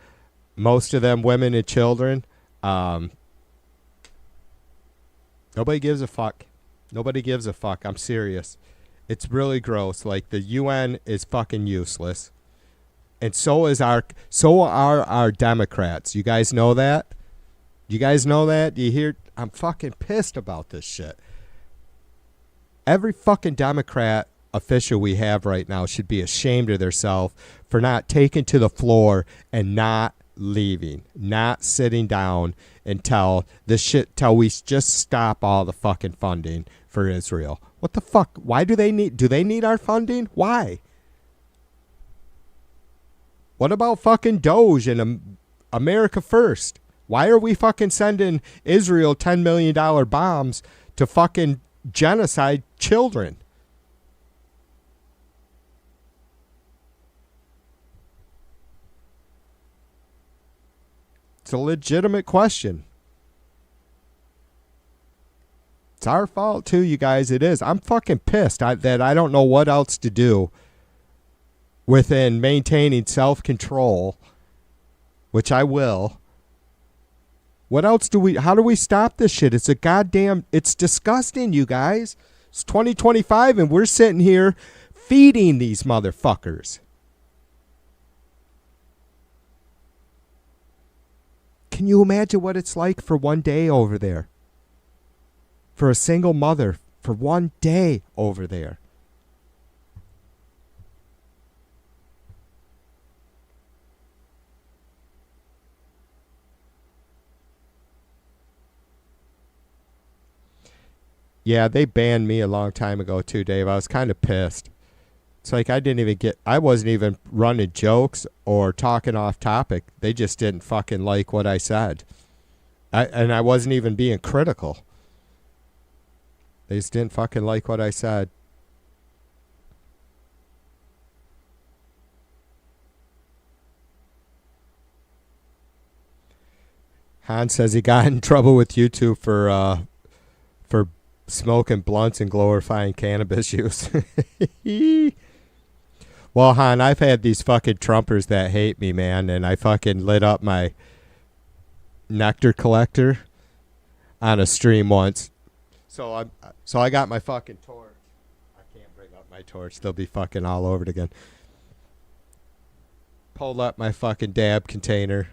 Most of them women and children. Nobody gives a fuck. Nobody gives a fuck. I'm serious. It's really gross. Like, the UN is fucking useless. And so are our Democrats. You guys know that? You guys know that? You hear? I'm fucking pissed about this shit. Every fucking Democrat official we have right now should be ashamed of themselves for not taking to the floor and not leaving, not sitting down until we just stop all the fucking funding for Israel. What the fuck? Why do they need our funding? Why? What about fucking Doge and America First? Why are we fucking sending Israel $10 million bombs to fucking genocide children? It's a legitimate question. It's our fault too, you guys. It is. I'm fucking pissed that I don't know what else to do within maintaining self-control, which I will. What else how do we stop this shit? It's disgusting, you guys. It's 2025 and we're sitting here feeding these motherfuckers. Can you imagine what it's like for one day over there? For a single mother, for one day over there. Yeah, they banned me a long time ago too, Dave. I was kind of pissed. It's like I wasn't even running jokes or talking off topic. They just didn't fucking like what I said. And I wasn't even being critical. They just didn't fucking like what I said. Han says he got in trouble with YouTube for smoking blunts and glorifying cannabis use. Well, Han, I've had these fucking Trumpers that hate me, man, and I fucking lit up my nectar collector on a stream once. So I got my fucking torch. I can't bring up my torch. They'll be fucking all over it again. Pulled up my fucking dab container.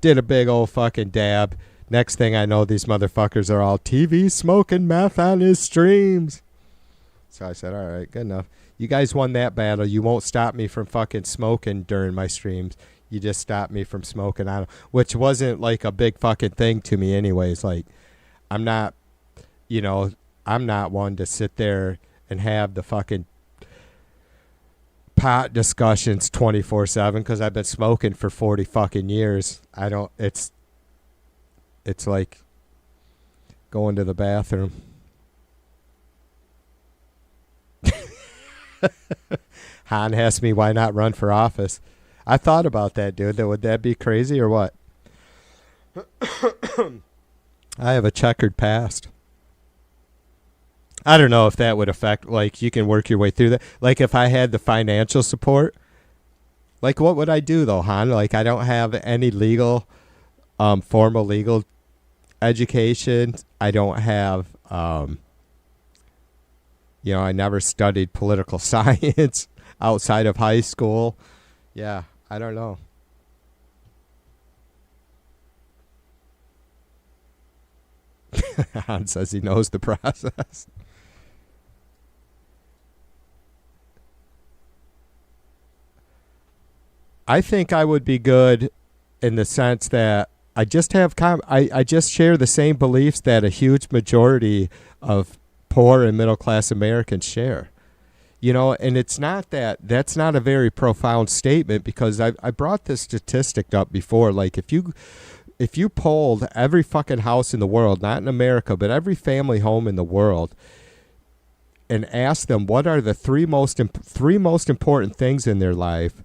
Did a big old fucking dab. Next thing I know, these motherfuckers are all TV smoking meth on his streams. So I said, all right, good enough. You guys won that battle. You won't stop me from fucking smoking during my streams. You just stopped me from smoking on them, which wasn't like a big fucking thing to me anyways. Like, I'm not one to sit there and have the fucking pot discussions 24/7 because I've been smoking for 40 fucking years. It's like going to the bathroom. Han asked me why not run for office. I thought about that, dude. Would that be crazy or what? I have a checkered past. I don't know if that would affect, like, you can work your way through that. Like, if I had the financial support, like, what would I do, though, Han? Like, I don't have any formal legal education. I don't have, I never studied political science outside of high school. Yeah, I don't know. Han says he knows the process. I think I would be good in the sense that I just have I just share the same beliefs that a huge majority of poor and middle class Americans share. And it's not that's not a very profound statement because I brought this statistic up before. Like if you polled every fucking house in the world, not in America, but every family home in the world, and asked them what are the three most important things in their life,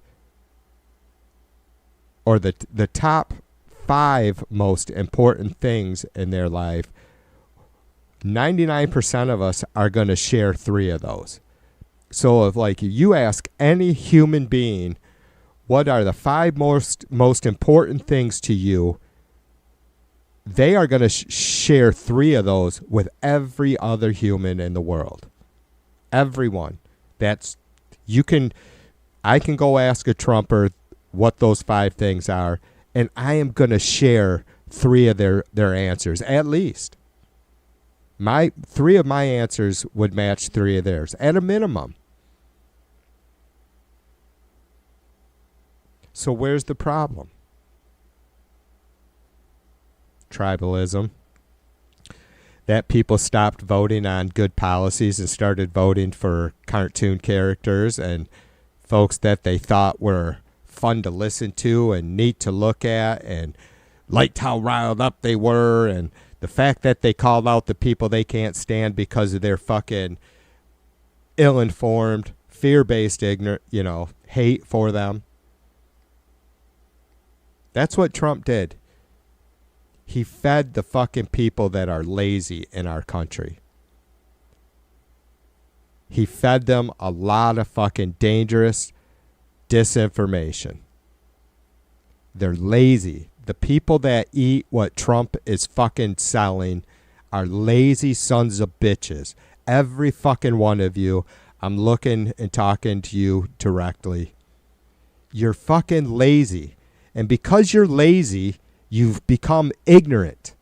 or the top 5 most important things in their life, 99% of us are going to share 3 of those. So if you ask any human being, what are the 5 most important things to you, they are going to share 3 of those with every other human in the world. Everyone. I can go ask a Trumper what those 5 things are, and I am going to share 3 of their answers, at least. 3 of my answers would match 3 of theirs, at a minimum. So where's the problem? Tribalism. That people stopped voting on good policies and started voting for cartoon characters and folks that they thought were fun to listen to and neat to look at and liked how riled up they were, and the fact that they called out the people they can't stand because of their fucking ill-informed, fear-based, ignorant, hate for them. That's what Trump did. He fed the fucking people that are lazy in our country. He fed them a lot of fucking dangerous disinformation. They're lazy. The people that eat what Trump is fucking selling are lazy sons of bitches. Every fucking one of you. I'm looking and talking to you directly. You're fucking lazy. And because you're lazy, you've become ignorant.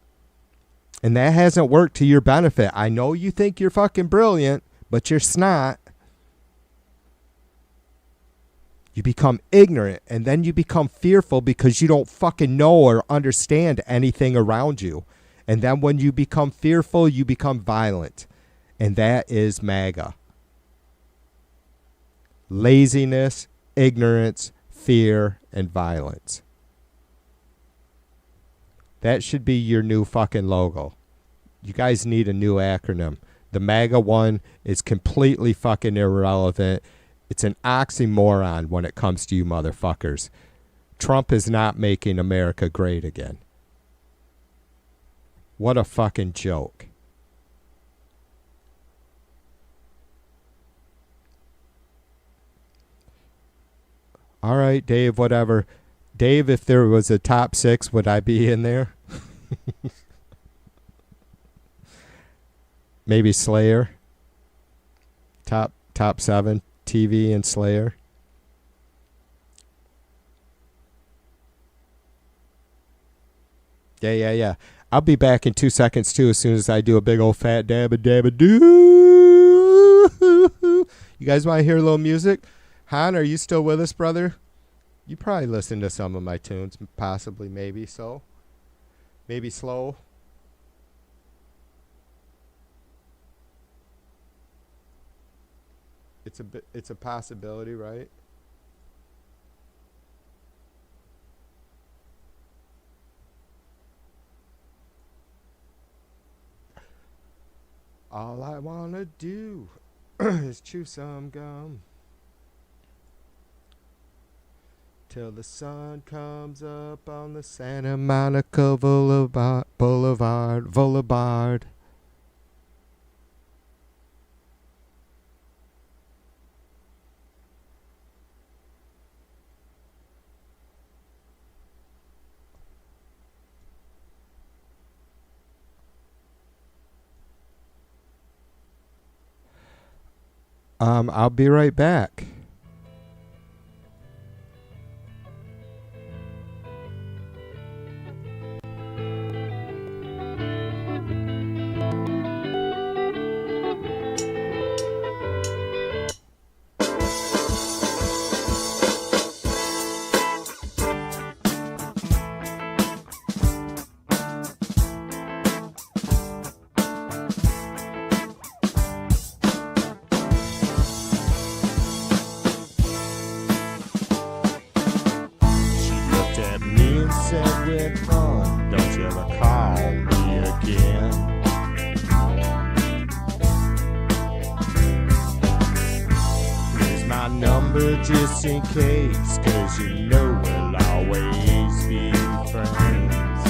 And that hasn't worked to your benefit. I know you think you're fucking brilliant, but you're snot. You become ignorant, and then you become fearful because you don't fucking know or understand anything around you. And then when you become fearful, you become violent. And that is MAGA. Laziness, ignorance, fear, and violence. That should be your new fucking logo. You guys need a new acronym. The MAGA one is completely fucking irrelevant. It's an oxymoron when it comes to you motherfuckers. Trump is not making America great again. What a fucking joke. All right, Dave, whatever. Dave, if there was a top 6, would I be in there? Maybe Slayer. Top 7, TV and Slayer. Yeah. I'll be back in 2 seconds, too, as soon as I do a big old fat dabba-dabba-doo. You guys want to hear a little music? Han, are you still with us, brother? You probably listen to some of my tunes, possibly, maybe so. Maybe slow. It's a possibility, right? All I wanna do is chew some gum till the sun comes up on the Santa Monica Boulevard. I'll be right back. Just in case, 'cause you know we'll always be friends.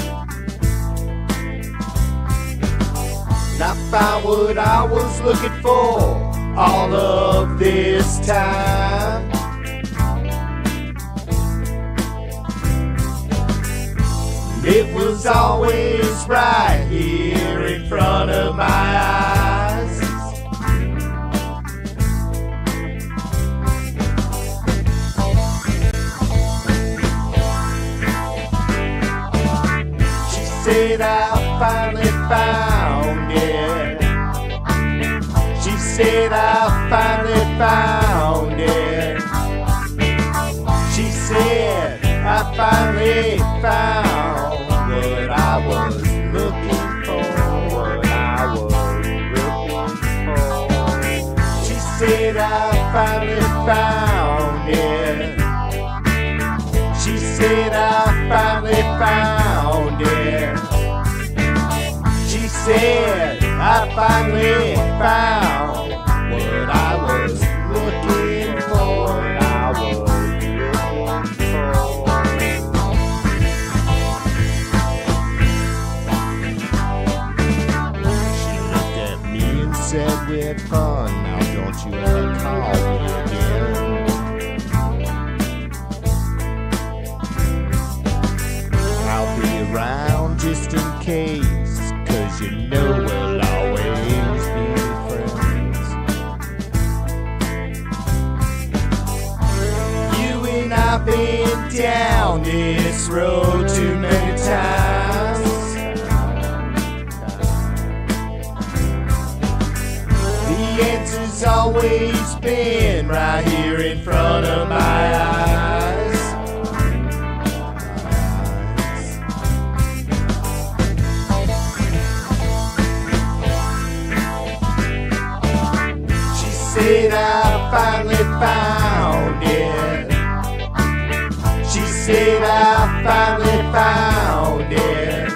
And I found what I was looking for all of this time. It was always right here in front of my eyes. Said I finally found it. She said I finally found it. She said I finally found what I was looking for. What I was looking for. She said I finally found it. She said I finally found it. She said I finally found what I was looking for. What I was looking for. She looked at me and said, "We had fun. Now don't you ever call me again." I'll be around just in case, 'cause you know we'll always be friends. You and I've been down this road too many times. The answer's always been right here in front of my eyes. found it. She said, I finally found it.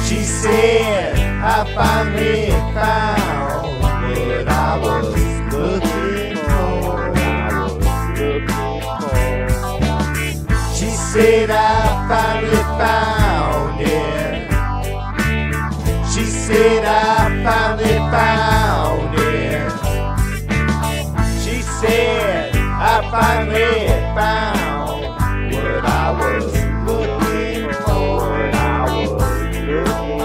She said, I finally found what I was looking for. She said, I finally found it. She said, I finally found it. She said, I finally found what I was looking for. What I was looking for.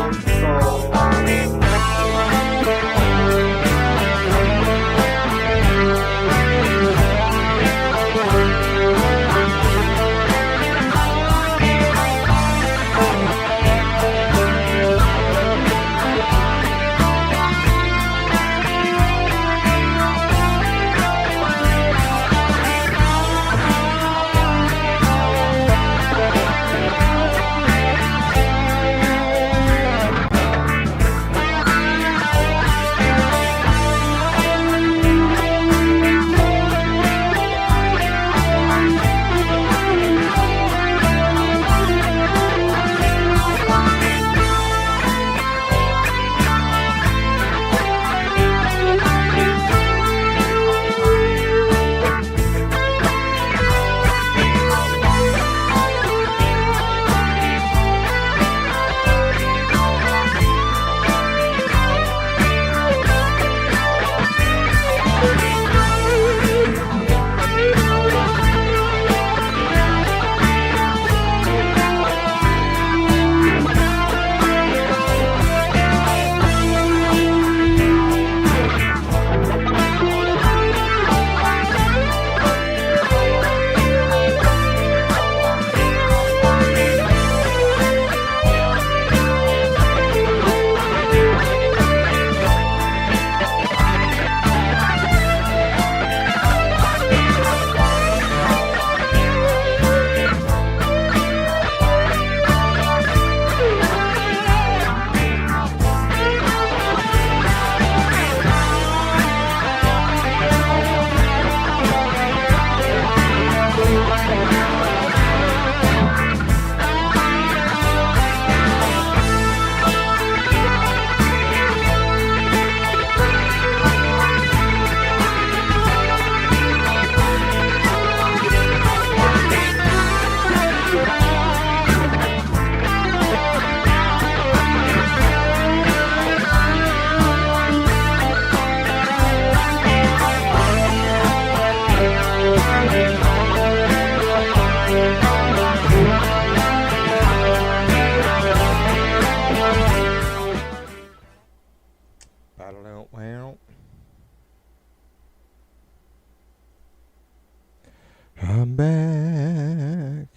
I'm back.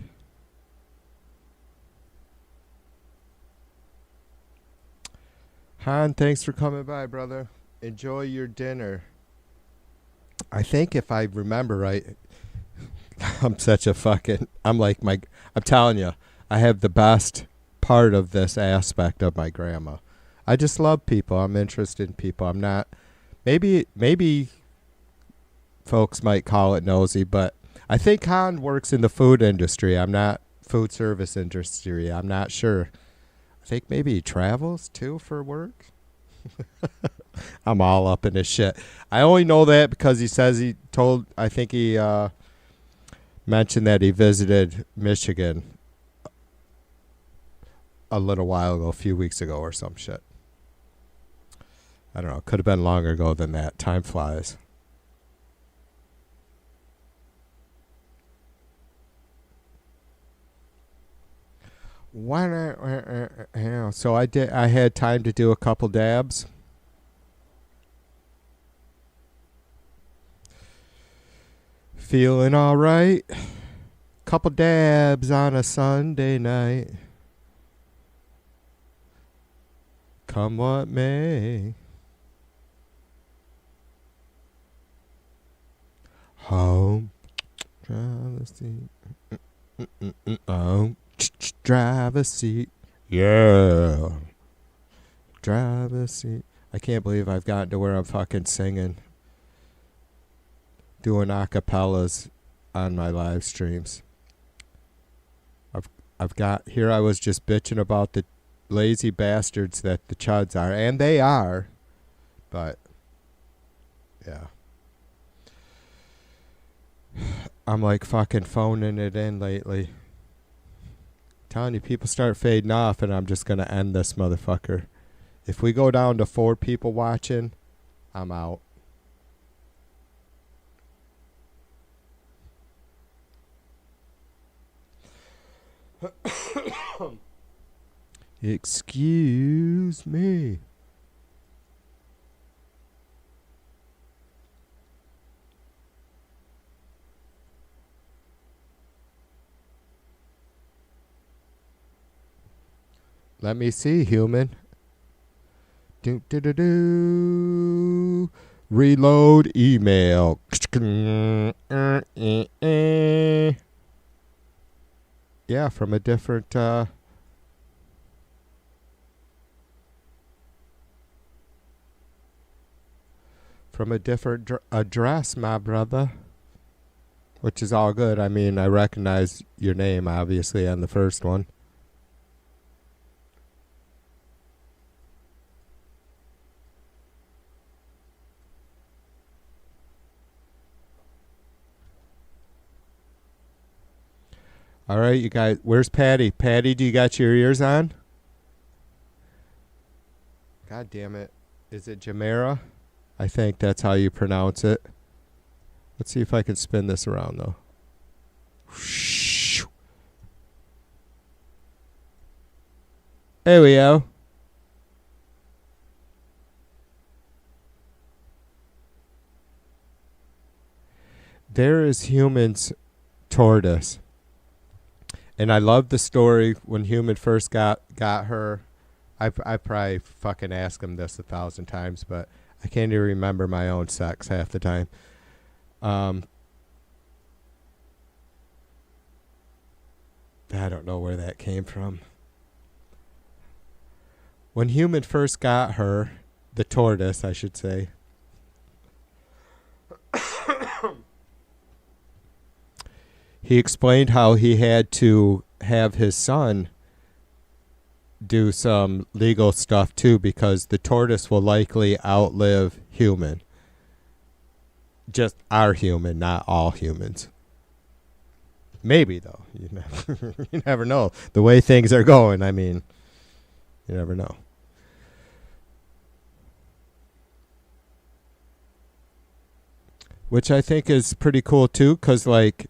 Han, thanks for coming by, brother. Enjoy your dinner. I think if I remember right, I'm such a fucking, I'm telling you, I have the best part of this aspect of my grandma. I just love people. I'm interested in people. I'm not, maybe folks might call it nosy, but I think Han works in the food industry. I'm not food service industry. I'm not sure. I think maybe he travels too for work. I'm all up in his shit. I only know that because he says I think he mentioned that he visited Michigan a little while ago, a few weeks ago or some shit. I don't know. Could have been longer ago than that. Time flies. So I had time to do a couple dabs. Feeling all right. Couple dabs on a Sunday night. Come what may. Home. Drive seat. Home. Drive a seat. Yeah. Drive a seat. I can't believe I've gotten to where I'm fucking singing. doing acapellas on my live streams. I've got here. I was just bitching about the lazy bastards that the chuds are, and they are, but yeah, I'm like fucking phoning it in lately. Telling you, people start fading off, and I'm just gonna end this motherfucker. If we go down to 4 people watching, I'm out. Excuse me. Let me see, human. Do do do do. Reload email. Yeah, from a different address, my brother. Which is all good. I mean, I recognize your name, obviously, on the first one. All right, you guys. Where's Patty? Patty, do you got your ears on? God damn it. Is it Jamera? I think that's how you pronounce it. Let's see if I can spin this around, though. There we go. There is Human's tortoise. And I love the story when Human first got her. I probably fucking asked him this 1,000 times, but I can't even remember my own sex half the time. I don't know where that came from. When Human first got her, the tortoise, I should say, he explained how he had to have his son do some legal stuff too, because the tortoise will likely outlive Human. Just our human, not all humans. Maybe, though. You never know. The way things are going, I mean, you never know. Which I think is pretty cool too, because like,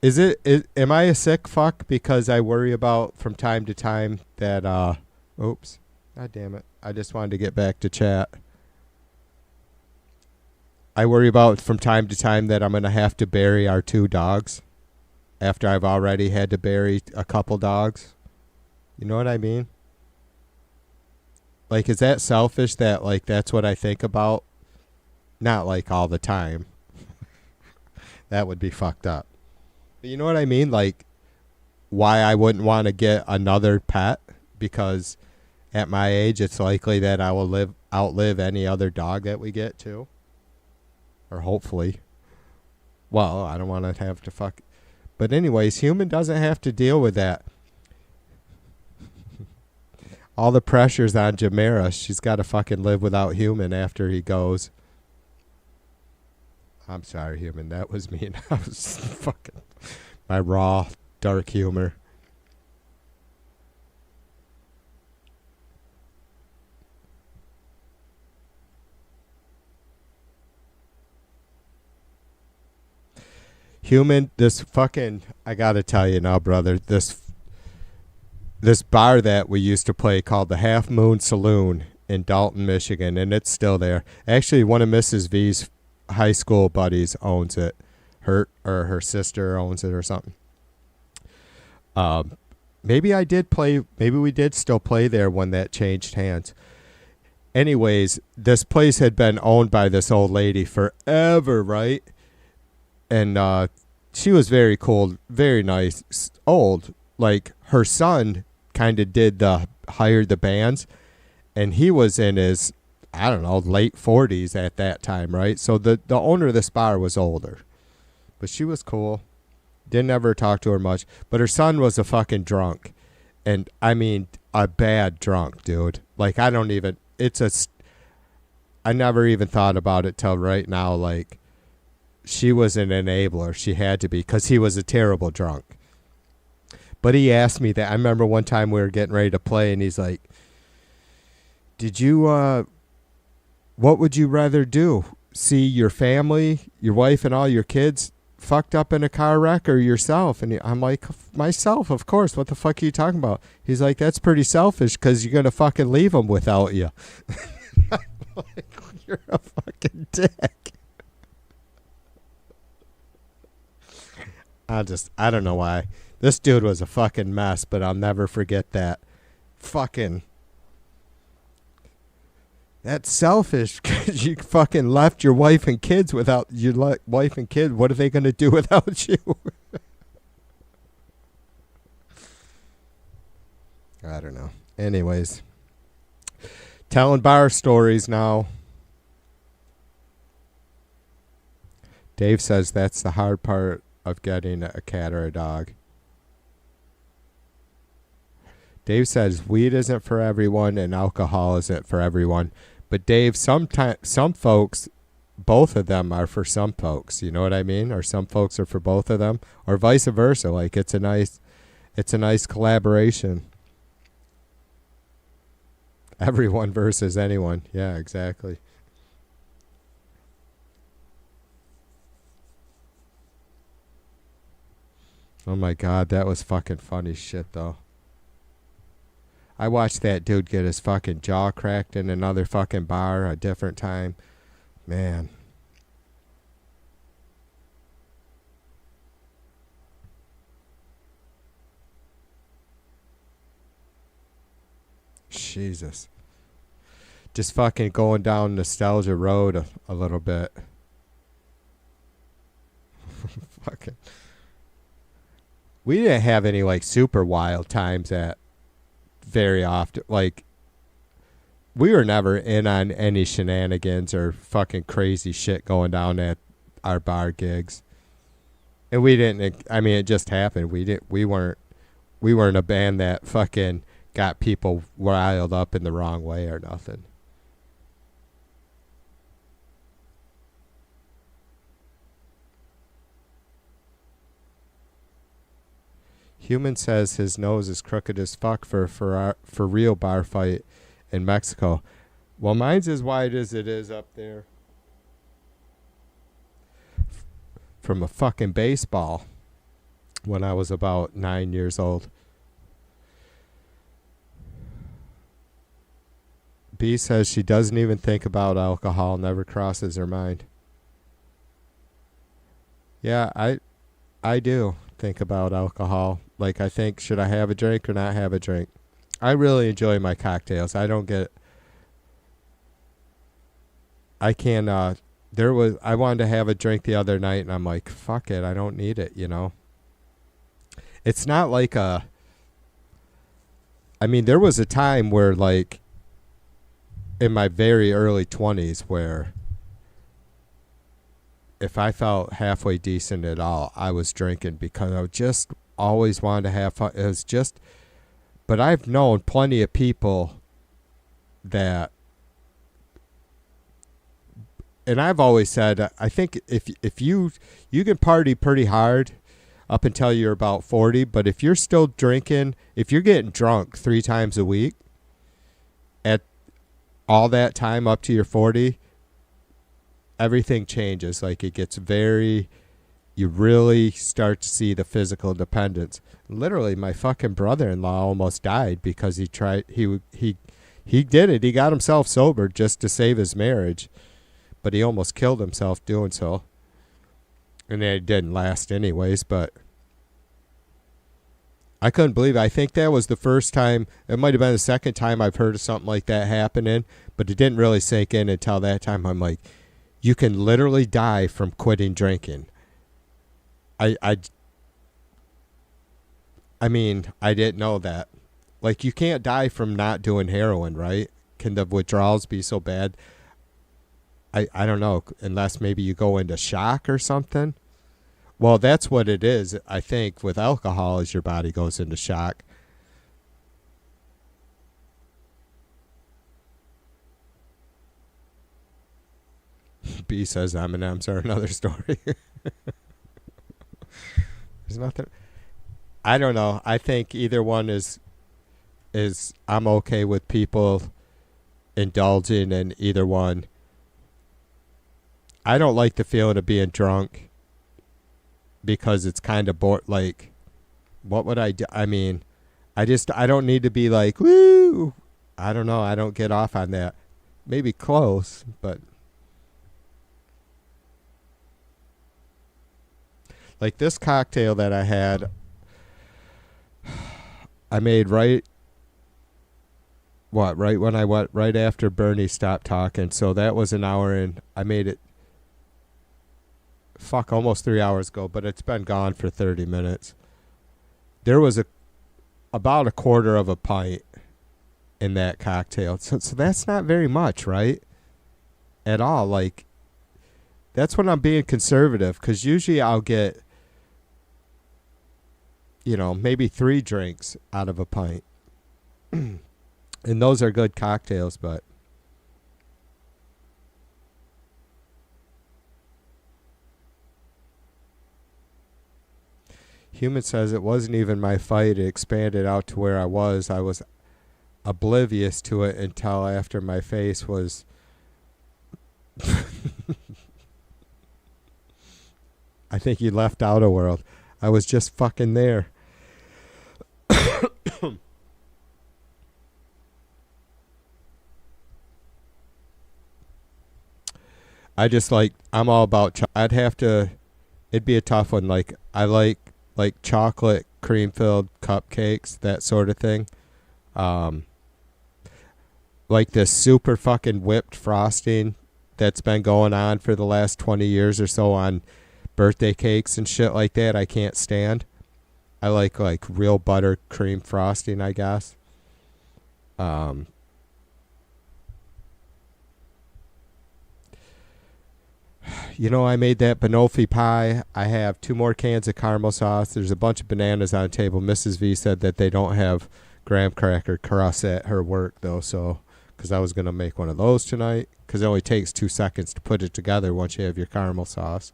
am I a sick fuck because I worry about from time to time that oops, god damn it, I just wanted to get back to chat. I worry about from time to time that I'm gonna have to bury our 2 dogs after I've already had to bury a couple dogs. You know what I mean? Like, is that selfish that like that's what I think about? Not like all the time. That would be fucked up. You know what I mean? Like, why I wouldn't want to get another pet, because at my age, it's likely that I will outlive any other dog that we get too. Or hopefully. Well, I don't want to have to fuck. But anyways, Human doesn't have to deal with that. All the pressure's on Jamera. She's got to fucking live without Human after he goes. I'm sorry, Human. That was mean. I was fucking my raw, dark humor. Human, this fucking, I gotta tell you now, brother, this bar that we used to play called the Half Moon Saloon in Dalton, Michigan, and it's still there. Actually, one of Mrs. V's high school buddies owns it. Her sister owns it or something. Maybe we did still play there when that changed hands. Anyways, this place had been owned by this old lady forever, right? And she was very cool, very nice, old. Like, her son kind of hired the bands, and he was in his I don't know, late 40s at that time, right? So the owner of this bar was older. But she was cool. Didn't ever talk to her much. But her son was a fucking drunk. And, I mean, a bad drunk, dude. Like, I never even thought about it till right now. Like, she was an enabler. She had to be, because he was a terrible drunk. But he asked me that. I remember one time we were getting ready to play, and he's like, what would you rather do? See your family, your wife, and all your kids fucked up in a car wreck, or yourself? And I'm like, myself, of course. What the fuck are you talking about? He's like, that's pretty selfish, because you're going to fucking leave them without you. I'm like, you're a fucking dick. I don't know why. This dude was a fucking mess, but I'll never forget that. That's selfish, because you fucking left your wife and kids without your wife and kid. What are they going to do without you? I don't know. Anyways, telling bar stories now. Dave says that's the hard part of getting a cat or a dog. Dave says weed isn't for everyone and alcohol isn't for everyone. But Dave, some folks, both of them are for some folks. You know what I mean? Or some folks are for both of them, or vice versa. Like it's a nice collaboration. Everyone versus anyone. Yeah, exactly. Oh my God, that was fucking funny shit though. I watched that dude get his fucking jaw cracked in another fucking bar a different time. Man. Jesus. Just fucking going down nostalgia road a little bit. Fucking. We didn't have any like super wild times at very often. Like, we were never in on any shenanigans or fucking crazy shit going down at our bar gigs. And we didn't, I mean, it just happened. We weren't a band that fucking got people riled up in the wrong way or nothing. Human says his nose is crooked as fuck for real bar fight in Mexico. Well, mine's as wide as it is up there. From a fucking baseball when I was about 9 years old. B says she doesn't even think about alcohol, never crosses her mind. Yeah, I do think about alcohol. Like, I think, should I have a drink or not have a drink? I really enjoy my cocktails. I don't get... I can, I wanted to have a drink the other night, and I'm like, fuck it, I don't need it, you know? It's not like I mean, there was a time where, like, in my very early 20s, where if I felt halfway decent at all, I was drinking because I just always wanted to have fun. It was just, but I've known plenty of people that, and I've always said, I think if you can party pretty hard up until you're about 40, but if you're still drinking, if you're getting drunk 3 times a week at all that time up to your 40, everything changes. Like, it gets you really start to see the physical dependence. Literally, my fucking brother-in-law almost died because he did it. He got himself sober just to save his marriage, but he almost killed himself doing so. And it didn't last anyways, but I couldn't believe it. I think that was the first time, it might have been the second time I've heard of something like that happening, but it didn't really sink in until that time. I'm like, you can literally die from quitting drinking. I mean, I didn't know that. Like, you can't die from not doing heroin, right? can the withdrawals be so bad? I don't know, unless maybe you go into shock or something. Well, that's what it is, I think, with alcohol, is your body goes into shock. B says M&Ms are another story. There's nothing. I don't know. I think either one is I'm okay with people indulging in either one. I don't like the feeling of being drunk because it's kind of like, what would I do? I mean, I don't need to be like, woo. I don't know. I don't get off on that. Maybe close, but like this cocktail that I had, I made right when I went right after Bernie stopped talking. So that was an hour in. I made it almost 3 hours ago, but it's been gone for 30 minutes. There was about a quarter of a pint in that cocktail. So that's not very much, right? At all. Like, that's when I'm being conservative, because usually I'll get, maybe 3 drinks out of a pint. And those are good cocktails, but Human says it wasn't even my fight. It expanded out to where I was. I was oblivious to it until after my face was I think you left outer world. I was just fucking there. I'm all about I'd have to, it'd be a tough one. Like, I like chocolate cream filled cupcakes, that sort of thing. Like this super fucking whipped frosting that's been going on for the last 20 years or so on birthday cakes and shit like that, I can't stand. I like real buttercream frosting, I guess. I made that banoffee pie. I have 2 more cans of caramel sauce. There's a bunch of bananas on the table. Mrs. V said that they don't have graham cracker crust at her work, though, so because I was going to make one of those tonight, because it only takes 2 seconds to put it together once you have your caramel sauce.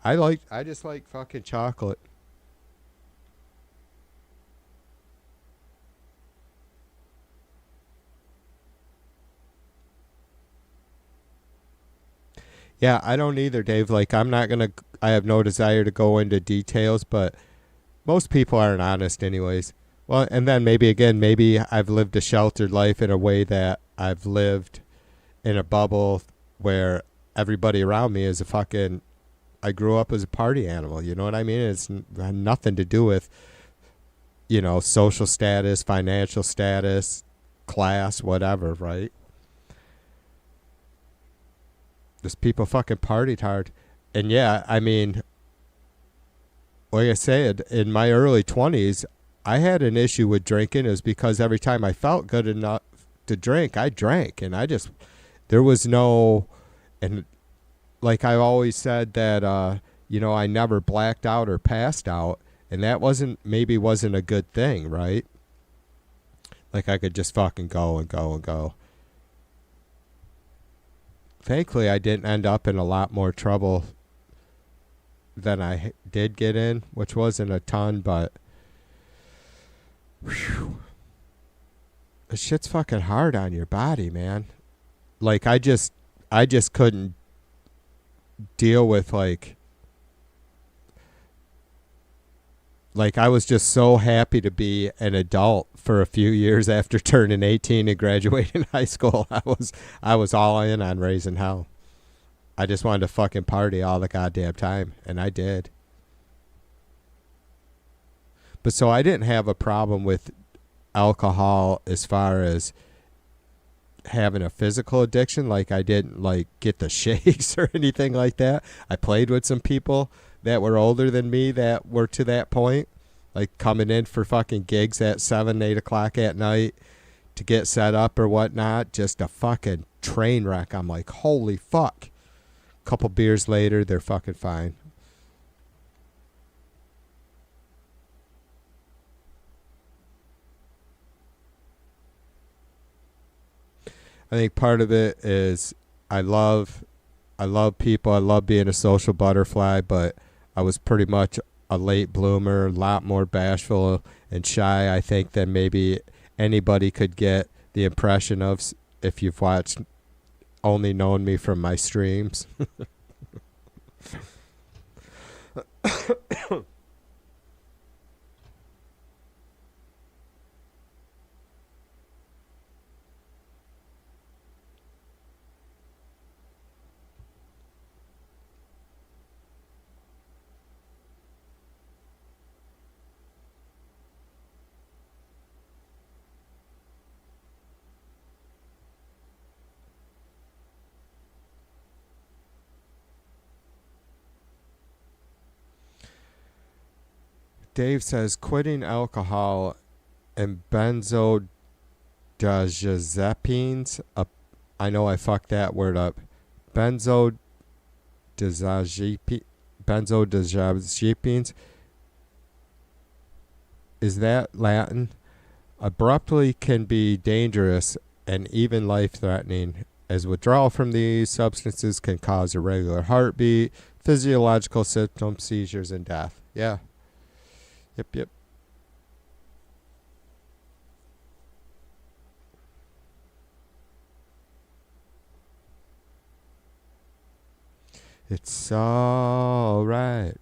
I just like fucking chocolate. Yeah, I don't either, Dave. Like, I have no desire to go into details, but most people aren't honest anyways. Well, and then maybe I've lived a sheltered life in a way that I've lived in a bubble where everybody around me is I grew up as a party animal, you know what I mean? It's nothing to do with, social status, financial status, class, whatever, right? Just people fucking partied hard. And yeah, I mean, like I said, in my early 20s, I had an issue with drinking. It was because every time I felt good enough to drink, I drank. And there was no, and like I always said that, I never blacked out or passed out. And that wasn't a good thing, right? Like, I could just fucking go and go and go. Thankfully, I didn't end up in a lot more trouble than I did get in, which wasn't a ton, but whew, this shit's fucking hard on your body, man. Like, I just couldn't deal with like I was just so happy to be an adult for a few years after turning 18 and graduating high school. I was all in on raising hell. I just wanted to fucking party all the goddamn time, and I did. But so I didn't have a problem with alcohol as far as having a physical addiction. Like, I didn't get the shakes or anything like that. I played with some people that were older than me that were to that point, like coming in for fucking gigs at 7, 8 o'clock at night, to get set up or whatnot, just a fucking train wreck. I'm like, holy fuck. Couple beers later, they're fucking fine. I think part of it is I love people. I love being a social butterfly, but I was pretty much a late bloomer, a lot more bashful and shy, I think, than maybe anybody could get the impression of if you've only known me from my streams. Dave says quitting alcohol and benzodiazepines. I know I fucked that word up. Benzodiazepines. Is that Latin? Abruptly can be dangerous and even life-threatening, as withdrawal from these substances can cause irregular heartbeat, physiological symptoms, seizures, and death. Yeah. Yep. It's all right.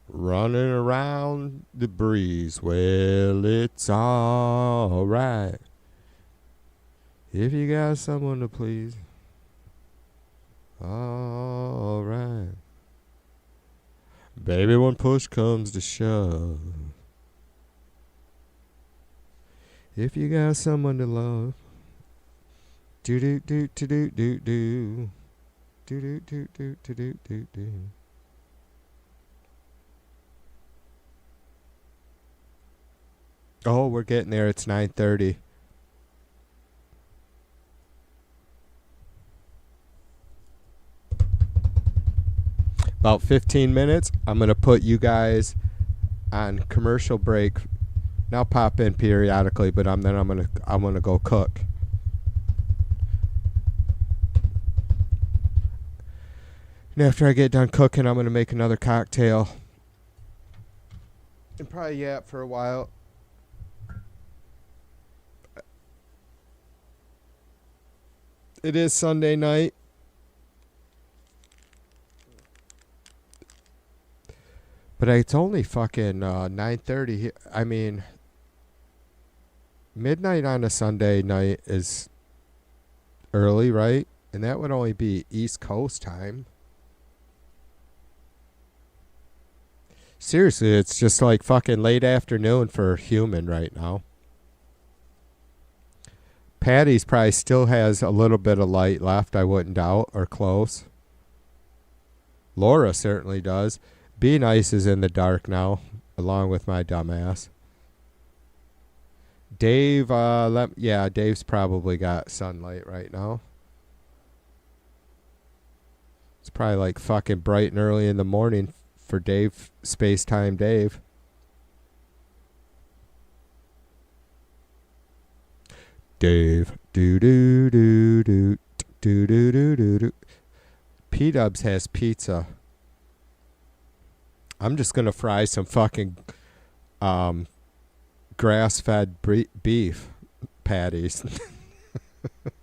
Running around the breeze. Well, it's all right. If you got someone to please. All right. Baby, when push comes to shove, if you got someone to love, do do do do do do do do do do do do do do. Oh, we're getting there. It's 9:30. About 15 minutes. I'm going to put you guys on commercial break. Now pop in periodically, but I'm going to go cook. And after I get done cooking, I'm going to make another cocktail. And probably yap for a while. It is Sunday night. But it's only fucking 9:30. I mean, midnight on a Sunday night is early, right? And that would only be East Coast time. Seriously, it's just like fucking late afternoon for human right now. Patty's probably still has a little bit of light left, I wouldn't doubt, or close. Laura certainly does. Be Nice is in the dark now, along with my dumbass. Dave, Dave's probably got sunlight right now. It's probably like fucking bright and early in the morning for Dave, Space Time Dave. Dave, do do do do do do do do do. P-Dubs has pizza. I'm just going to fry some fucking grass-fed beef patties. That's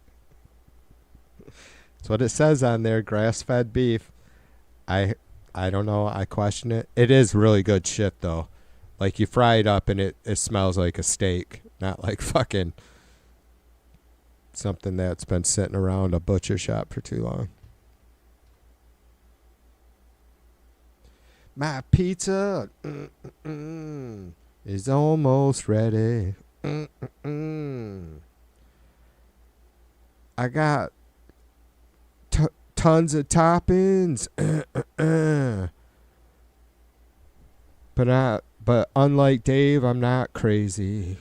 what it says on there, grass-fed beef. I don't know. I question it. It is really good shit, though. Like, you fry it up and it smells like a steak, not like fucking something that's been sitting around a butcher shop for too long. My pizza is almost ready. I got tons of toppings. But unlike Dave, I'm not crazy.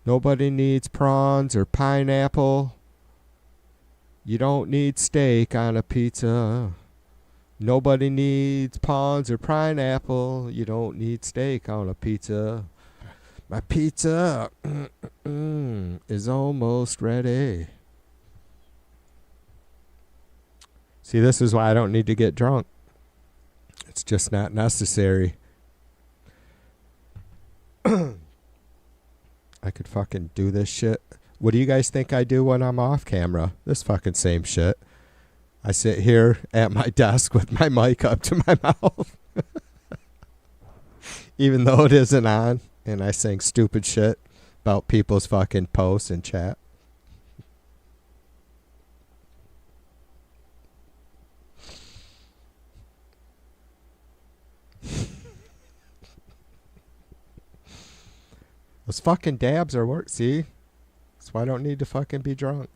Nobody needs prawns or pineapple. You don't need steak on a pizza. Nobody needs prawns or pineapple. You don't need steak on a pizza. My pizza is almost ready. See, this is why I don't need to get drunk. It's just not necessary. I could fucking do this shit. What do you guys think I do when I'm off camera? This fucking same shit. I sit here at my desk with my mic up to my mouth. Even though it isn't on. And I sing stupid shit about people's fucking posts and chat. Those fucking dabs are work. See? That's why I don't need to fucking be drunk.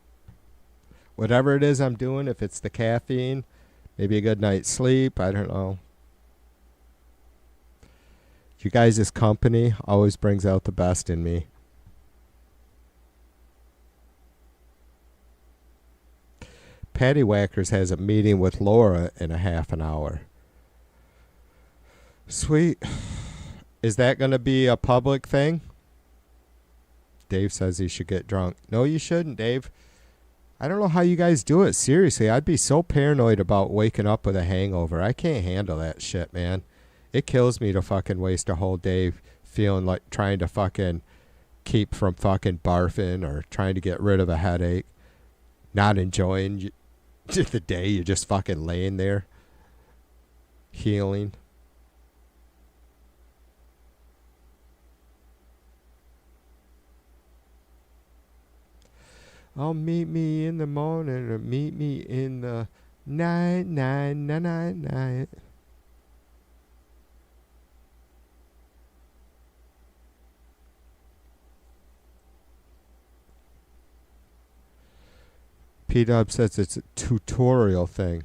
Whatever it is I'm doing, if it's the caffeine, maybe a good night's sleep, I don't know. You guys' company always brings out the best in me. Patty Whackers has a meeting with Laura in a half an hour. Sweet. Is that going to be a public thing? Dave says he should get drunk. No, you shouldn't, Dave. I don't know how you guys do it. Seriously, I'd be so paranoid about waking up with a hangover. I can't handle that shit, man. It kills me to fucking waste a whole day feeling like trying to fucking keep from fucking barfing or trying to get rid of a headache. Not enjoying the day. You're just fucking laying there. Healing. Oh, meet me in the morning or meet me in the night. P-Dub says it's a tutorial thing.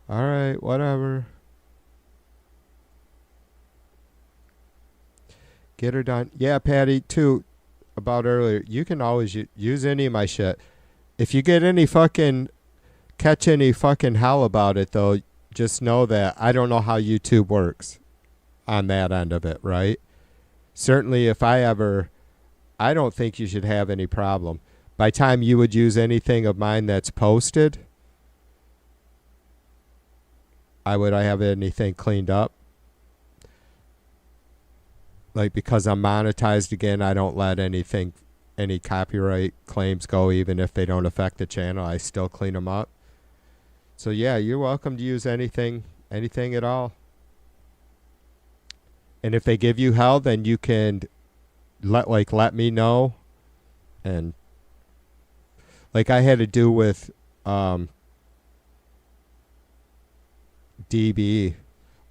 Alright, whatever. Get her done. Yeah, Patty, too. About earlier, you can always use any of my shit. If you get any fucking catch any fucking hell about it, though, just know that I don't know how YouTube works on that end of it, right? Certainly, if I don't think you should have any problem. By time you would use anything of mine that's posted, would I have anything cleaned up? Like, because I'm monetized again, I don't let any copyright claims go, even if they don't affect the channel. I still clean them up. So yeah, you're welcome to use anything at all. And if they give you hell, then you can let me know. And like I had to do with DB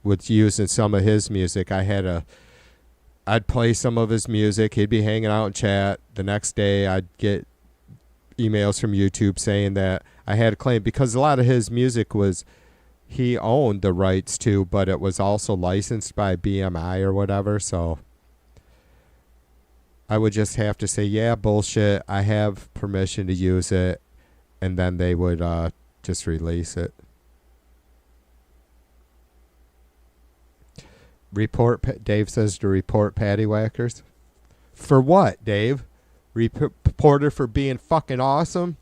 with using some of his music. I'd play some of his music. He'd be hanging out in chat. The next day, I'd get emails from YouTube saying that I had a claim because a lot of his music he owned the rights to, but it was also licensed by BMI or whatever. So I would just have to say, yeah, bullshit. I have permission to use it. And then they would just release it. Dave says to report Patty Whackers. For what, Dave? Report her for being fucking awesome?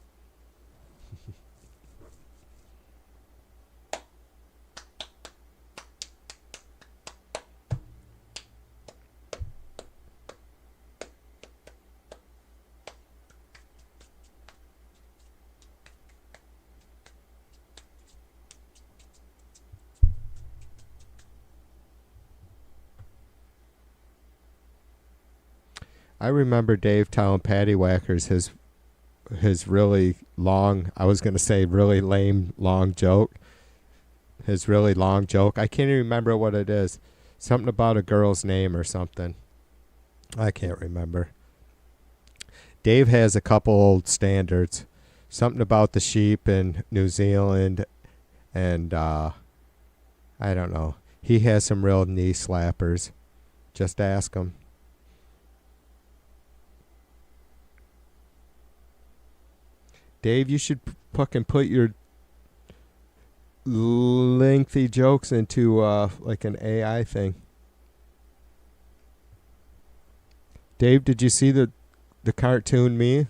I remember Dave telling Patty Whackers his really long, I was going to say really lame long joke. His really long joke. I can't even remember what it is. Something about a girl's name or something. I can't remember. Dave has a couple old standards. Something about the sheep in New Zealand. And I don't know. He has some real knee slappers. Just ask him. Dave, you should fucking put your lengthy jokes into like an AI thing. Dave, did you see the cartoon me?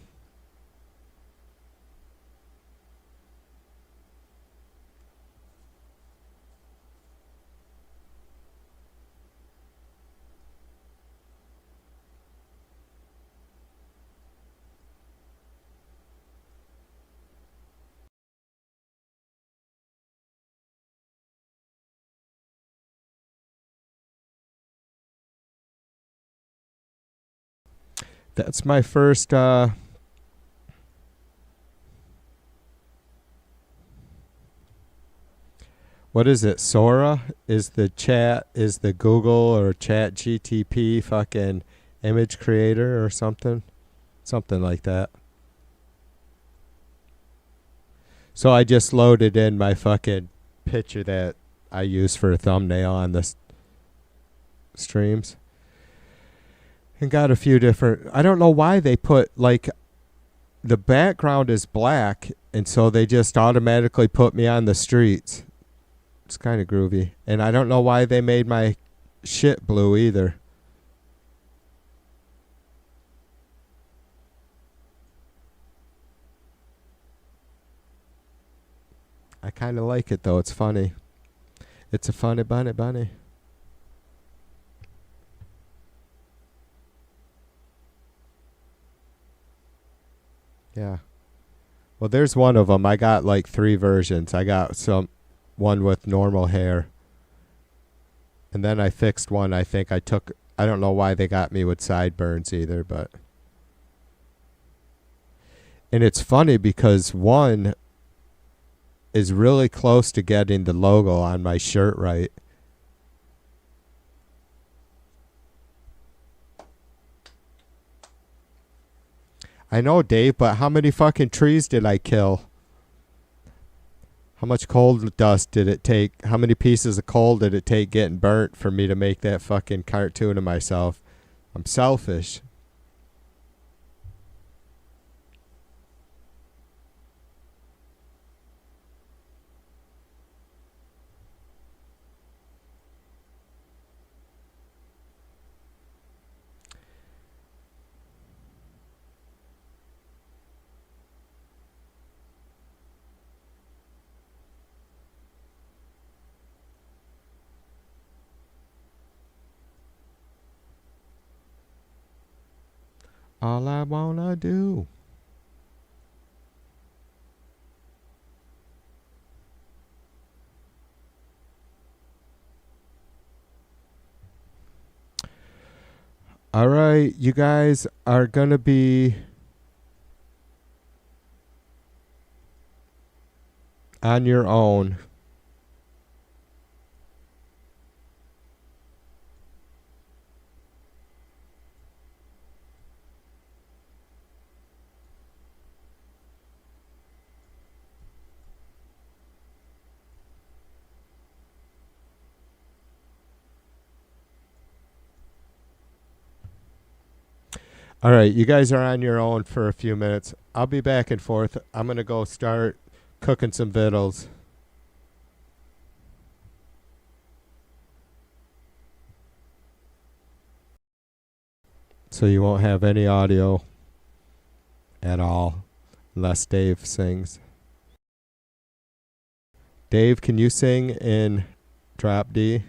That's my first what is it? Sora is the Google or Chat GTP fucking image creator or something? Something like that. So I just loaded in my fucking picture that I use for a thumbnail on the streams. And got a few different... I don't know why they put, like... The background is black, and so they just automatically put me on the streets. It's kind of groovy. And I don't know why they made my shit blue either. I kind of like it, though. It's funny. It's a funny bunny. Yeah. Well, there's one of them. I got like 3 versions. I got one with normal hair. And then I fixed one. I think I don't know why they got me with sideburns either, but. And it's funny because one is really close to getting the logo on my shirt right. I know, Dave, but how many fucking trees did I kill? How much coal dust did it take? How many pieces of coal did it take getting burnt for me to make that fucking cartoon of myself? I'm selfish. All I wanna do. All right, you guys are gonna be on your own. All right, you guys are on your own for a few minutes. I'll be back and forth. I'm going to go start cooking some vittles. So you won't have any audio at all unless Dave sings. Dave, can you sing in drop D?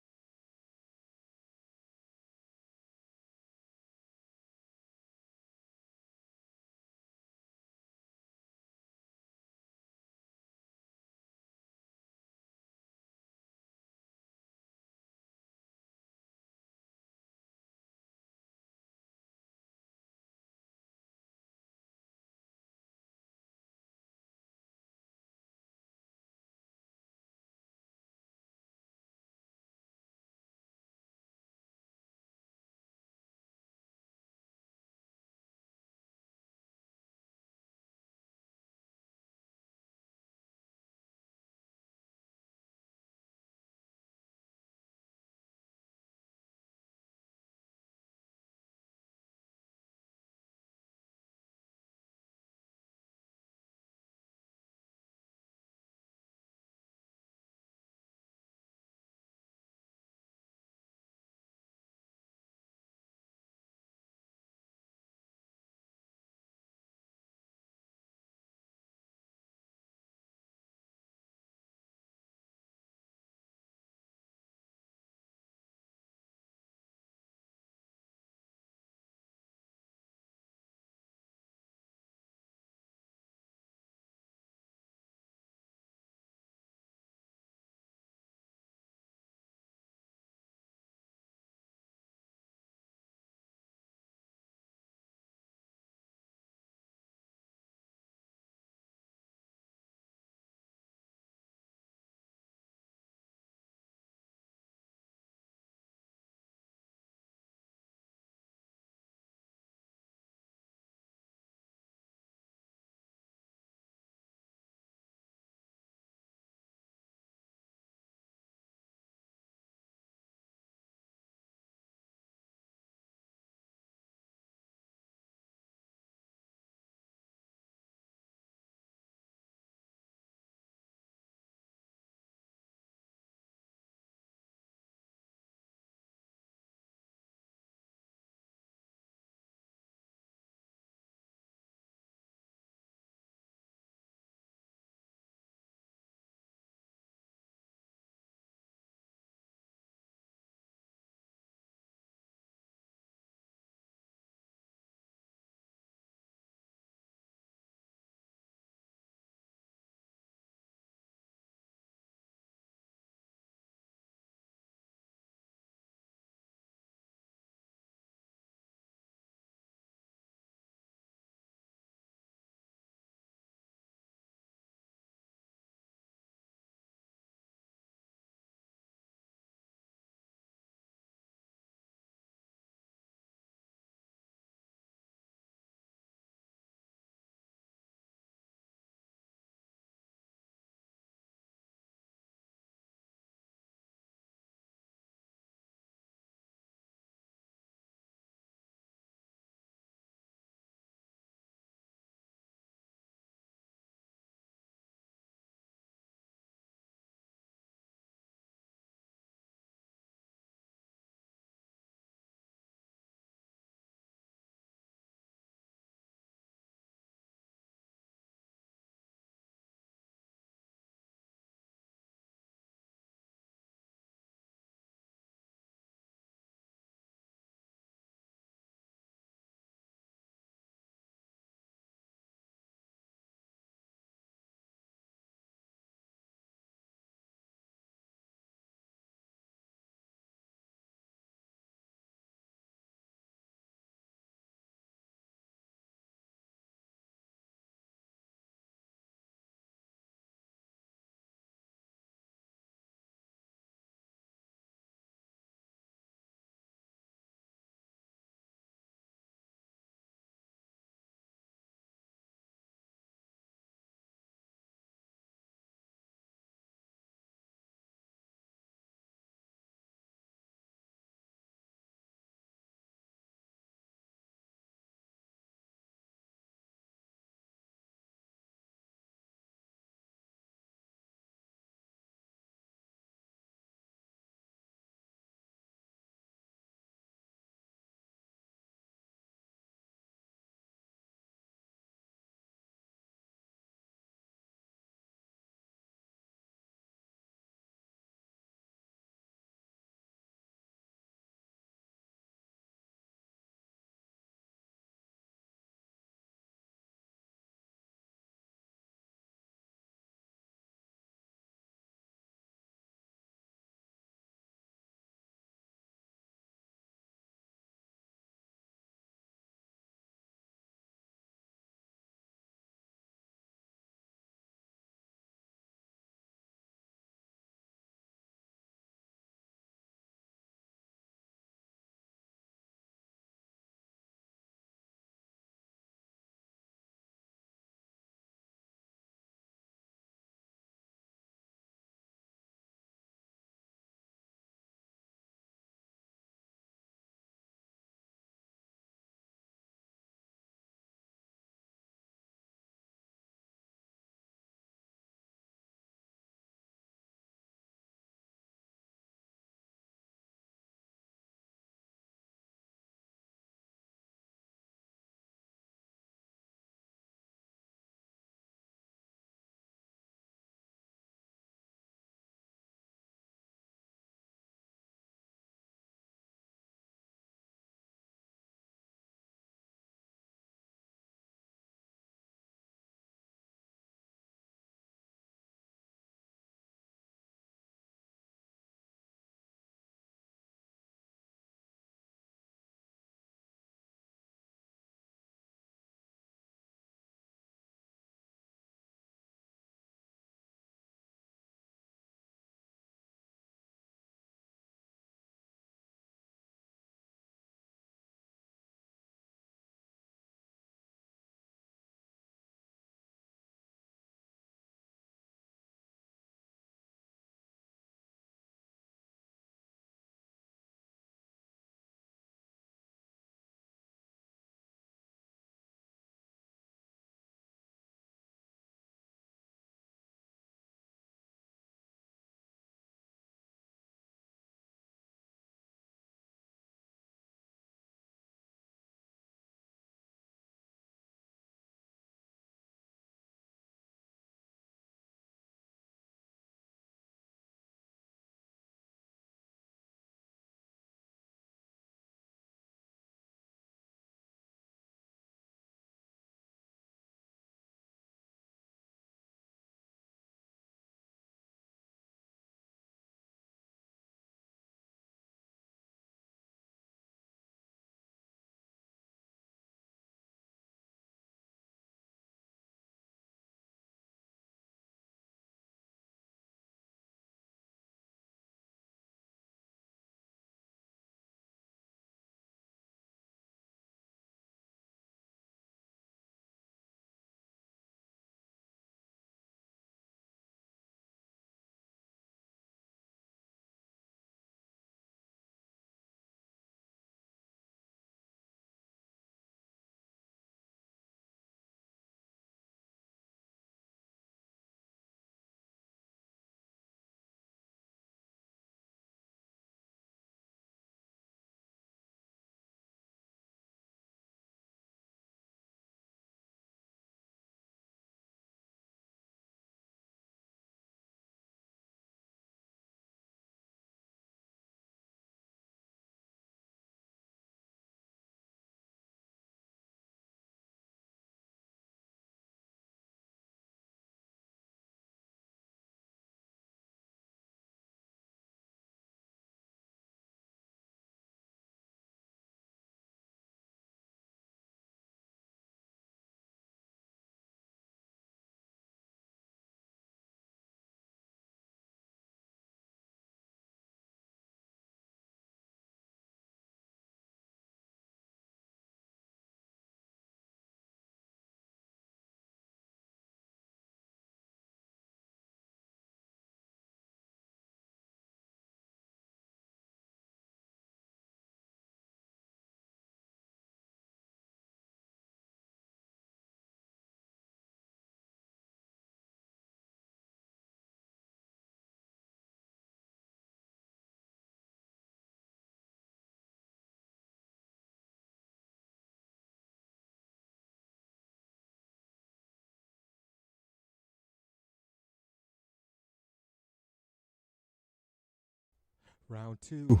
Round two.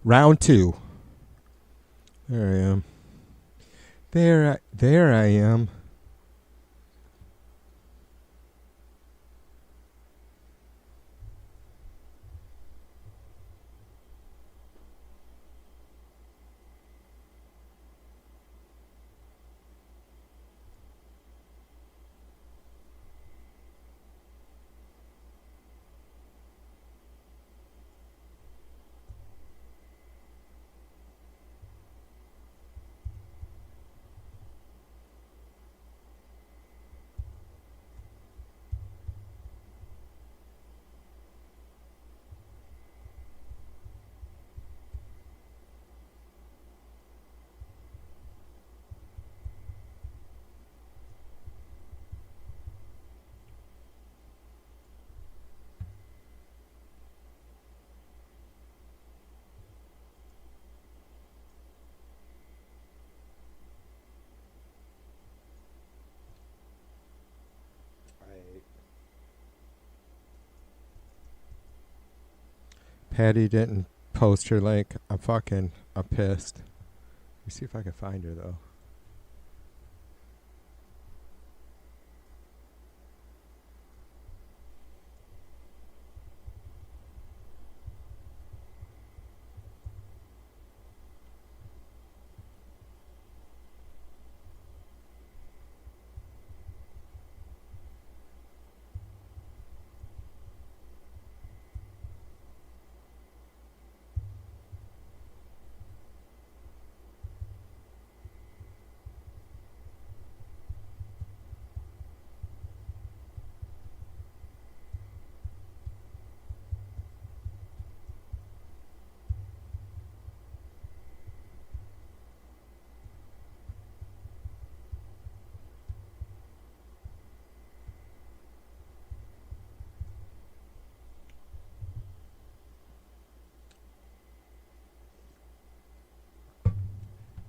Round two. There I am. There I am. Patty didn't post her link. I'm pissed. Let me see if I can find her though.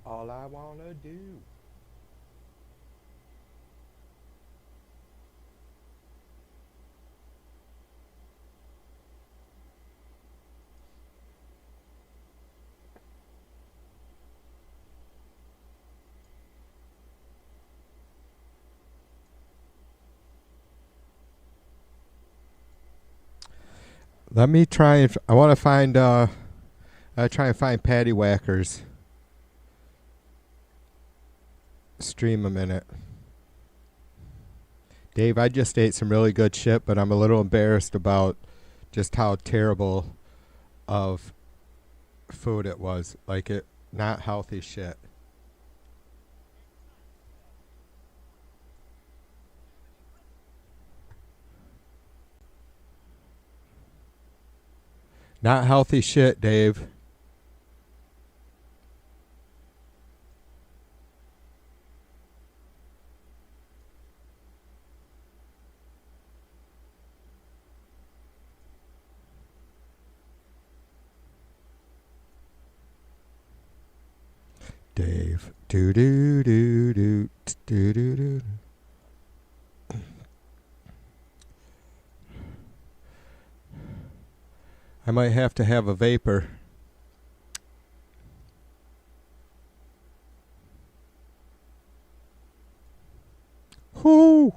All I wanna do. Let me try and I want to find try and find Patty Whacker's stream a minute. Dave, I just ate some really good shit, but I'm a little embarrassed about just how terrible of food it was. Like it, not healthy shit. Not healthy shit, Dave. Dave. Do do do do do do do. I might have to have a vapor. Whoo!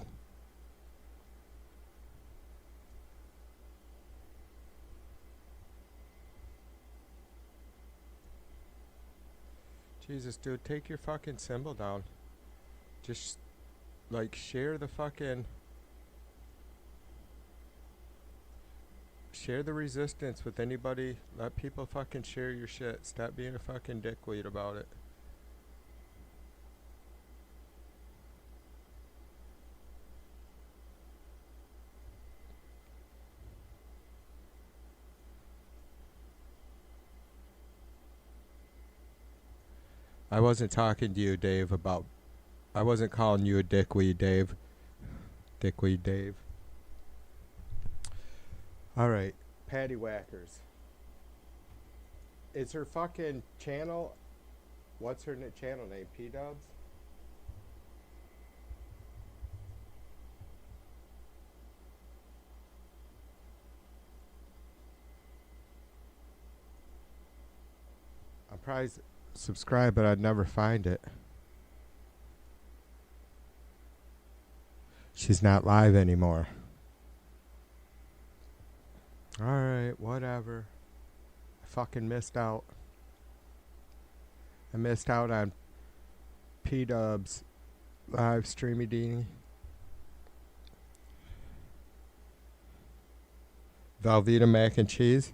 Jesus, dude, take your fucking symbol down. Just, like, share the fucking... Share the resistance with anybody. Let people fucking share your shit. Stop being a fucking dickweed about it. I wasn't talking to you, Dave, about... I wasn't calling you a dickweed, Dave. Dickweed Dave. Alright, Patty Whackers. Is her fucking channel... What's her channel name? P-Dubs? I'll probably subscribe, but I'd never find it. She's not live anymore. Alright, whatever. I fucking missed out. I missed out on P-Dub's live streamy Dini. Velveeta mac and cheese.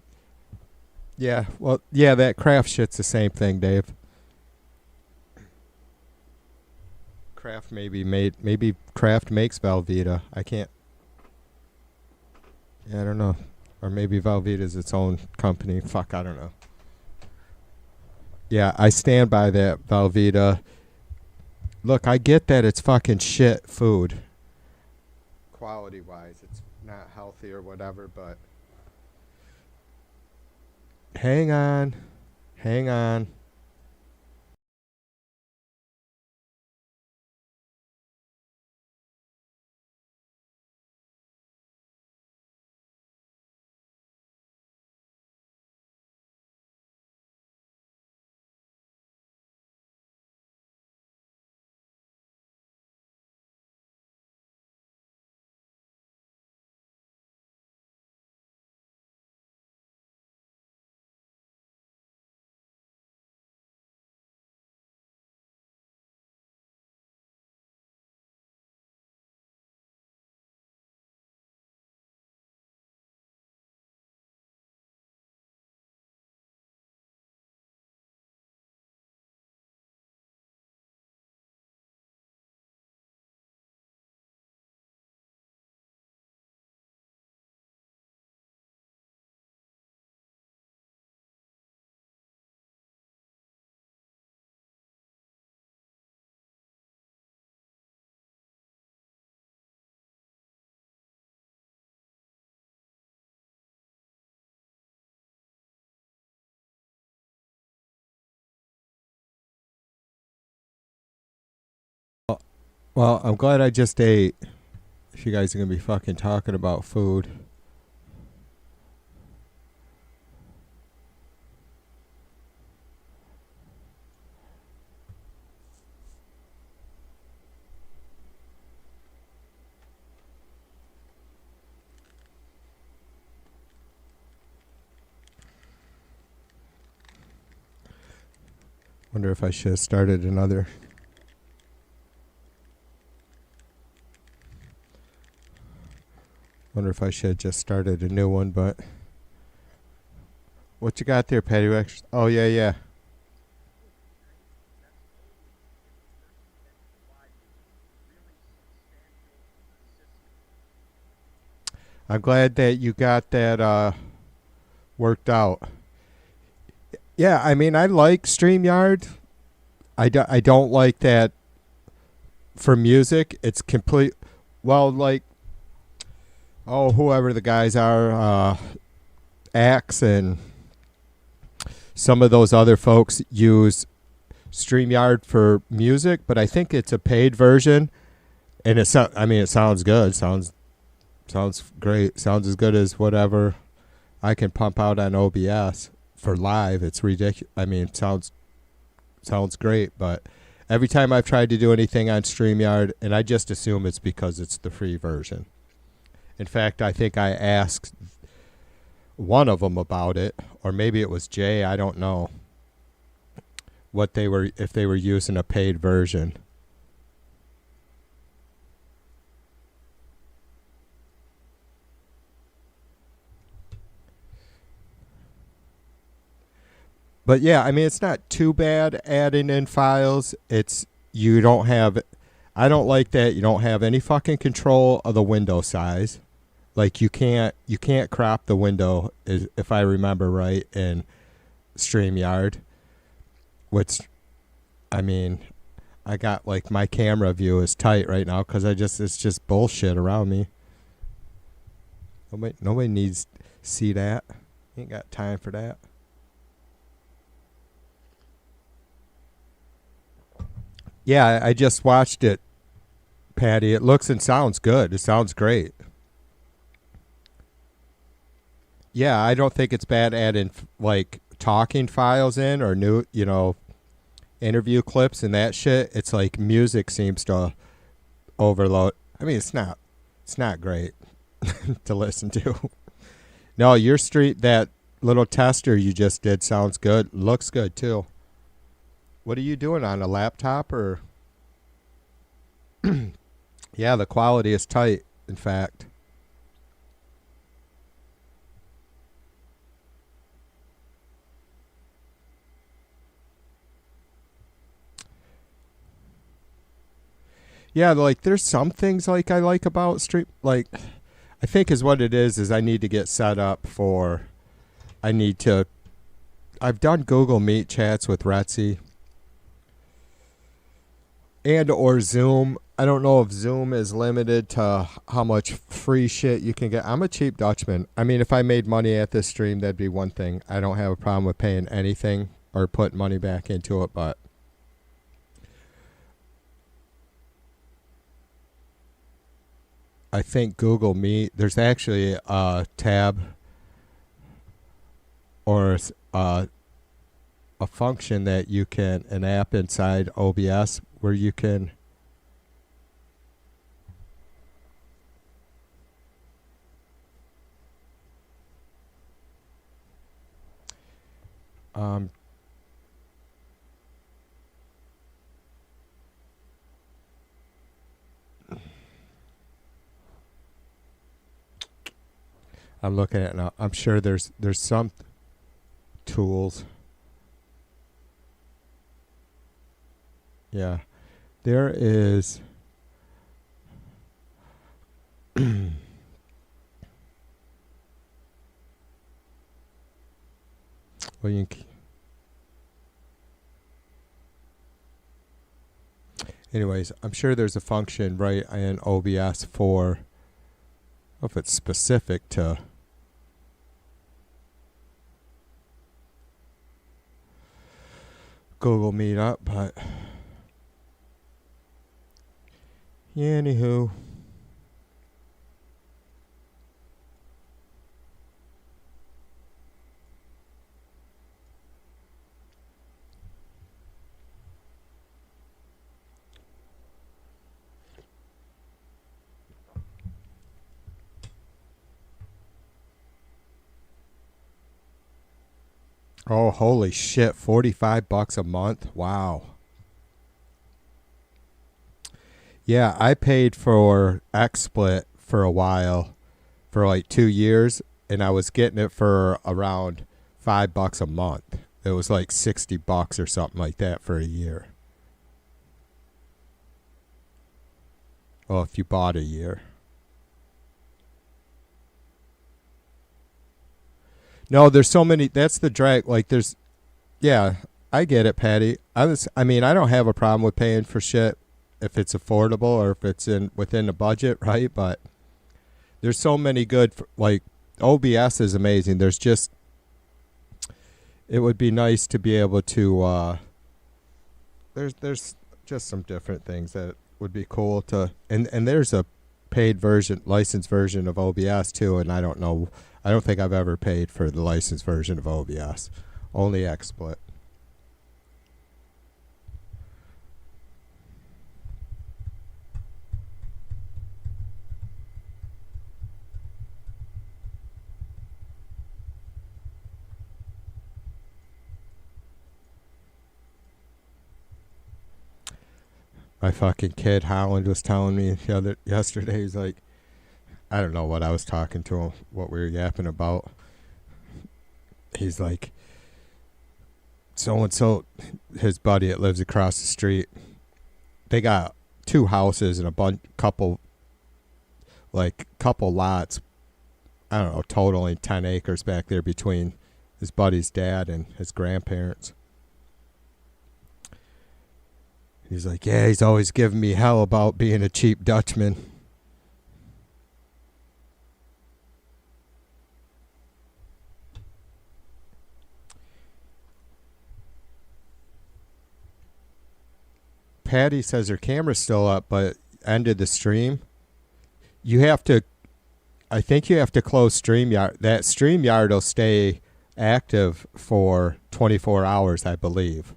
Yeah, well, yeah, that Kraft shit's the same thing, Dave. Kraft maybe Kraft makes Velveeta. I can't. Yeah, I don't know. Or maybe Velveeta's its own company. Fuck, I don't know. Yeah, I stand by that Velveeta. Look, I get that it's fucking shit food. Quality-wise, it's not healthy or whatever, but... Hang on. Hang on. Well, I'm glad I just ate. If you guys are going to be fucking talking about food. Wonder if I should have started another. Wonder if I should have just started a new one, but... What you got there, Patty Rex? Oh, yeah, yeah. I'm glad that you got that worked out. Yeah, I mean, I like StreamYard. I don't like that for music. It's complete... Well, like... Oh, whoever the guys are, Axe and some of those other folks use StreamYard for music, but I think it's a paid version, and it sounds good. Sounds great. Sounds as good as whatever I can pump out on OBS for live. It's ridiculous. I mean, it sounds great, but every time I've tried to do anything on StreamYard, and I just assume it's because it's the free version. In fact, I think I asked one of them about it, or maybe it was Jay, I don't know, if they were using a paid version. But yeah, I mean, it's not too bad adding in files. I don't like that you don't have any fucking control of the window size. Like you can't crop the window, if I remember right, in StreamYard. Which, I mean, I got like my camera view is tight right now because it's just bullshit around me. Nobody needs to see that. Ain't got time for that. Yeah, I just watched it, Patty. It looks and sounds good. It sounds great. Yeah, I don't think it's bad adding like talking files in or new, interview clips and that shit, it's like music seems to overload. I mean, it's not great to listen to. No, your that little tester you just did sounds good. Looks good too. What are you doing on a laptop or? Yeah, the quality is tight, in fact. Yeah, like there's some things like I like about stream, like I think is what it is I need to get set up for, I've done Google Meet chats with Retsy and or Zoom. I don't know if Zoom is limited to how much free shit you can get. I'm a cheap Dutchman. I mean, if I made money at this stream, that'd be one thing. I don't have a problem with paying anything or putting money back into it, but I think Google Meet, there's actually a tab or a function that you can, an app inside OBS where you can I'm looking at it now. I'm sure there's some tools. Yeah. There is well, anyways, I'm sure there's a function right in OBS for, I don't know if it's specific to Google Meetup, but yeah, anywho. Oh, holy shit. $45 a month. Wow. Yeah, I paid for XSplit for a while, for like 2 years, and I was getting it for around $5 a month. It was like $60 or something like that for a year. Well, if you bought a year. No, there's so many. That's the drag. Like, there's, yeah, I get it, Patty. I mean, I don't have a problem with paying for shit if it's affordable or if it's within the budget, right? But there's so many good, like, OBS is amazing. There's just, it would be nice to be able to, there's just some different things that would be cool to, and there's a paid version, licensed version of OBS too, and I don't know, I don't think I've ever paid for the licensed version of OBS. Only XSplit. My fucking kid Holland was telling me yesterday, he's like, I don't know what I was talking to him, what we were yapping about. He's like, so-and-so, his buddy that lives across the street, they got 2 houses and a couple lots, I don't know, totaling 10 acres back there between his buddy's dad and his grandparents. He's like, yeah, he's always giving me hell about being a cheap Dutchman. Patty says her camera's still up, but ended the stream. You have to, I think you have to close StreamYard. That StreamYard will stay active for 24 hours, I believe.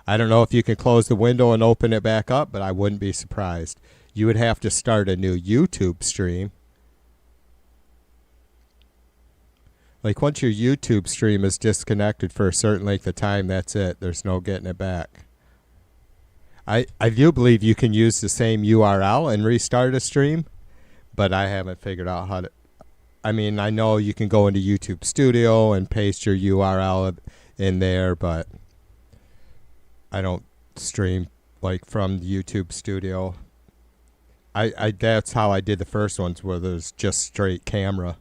I don't know if you can close the window and open it back up, but I wouldn't be surprised. You would have to start a new YouTube stream. Like once your YouTube stream is disconnected for a certain length of time, that's it. There's no getting it back. I do believe you can use the same URL and restart a stream, but I haven't figured out how to. I mean, I know you can go into YouTube Studio and paste your URL in there, but I don't stream like from the YouTube Studio. I that's how I did the first ones, where there's just straight camera.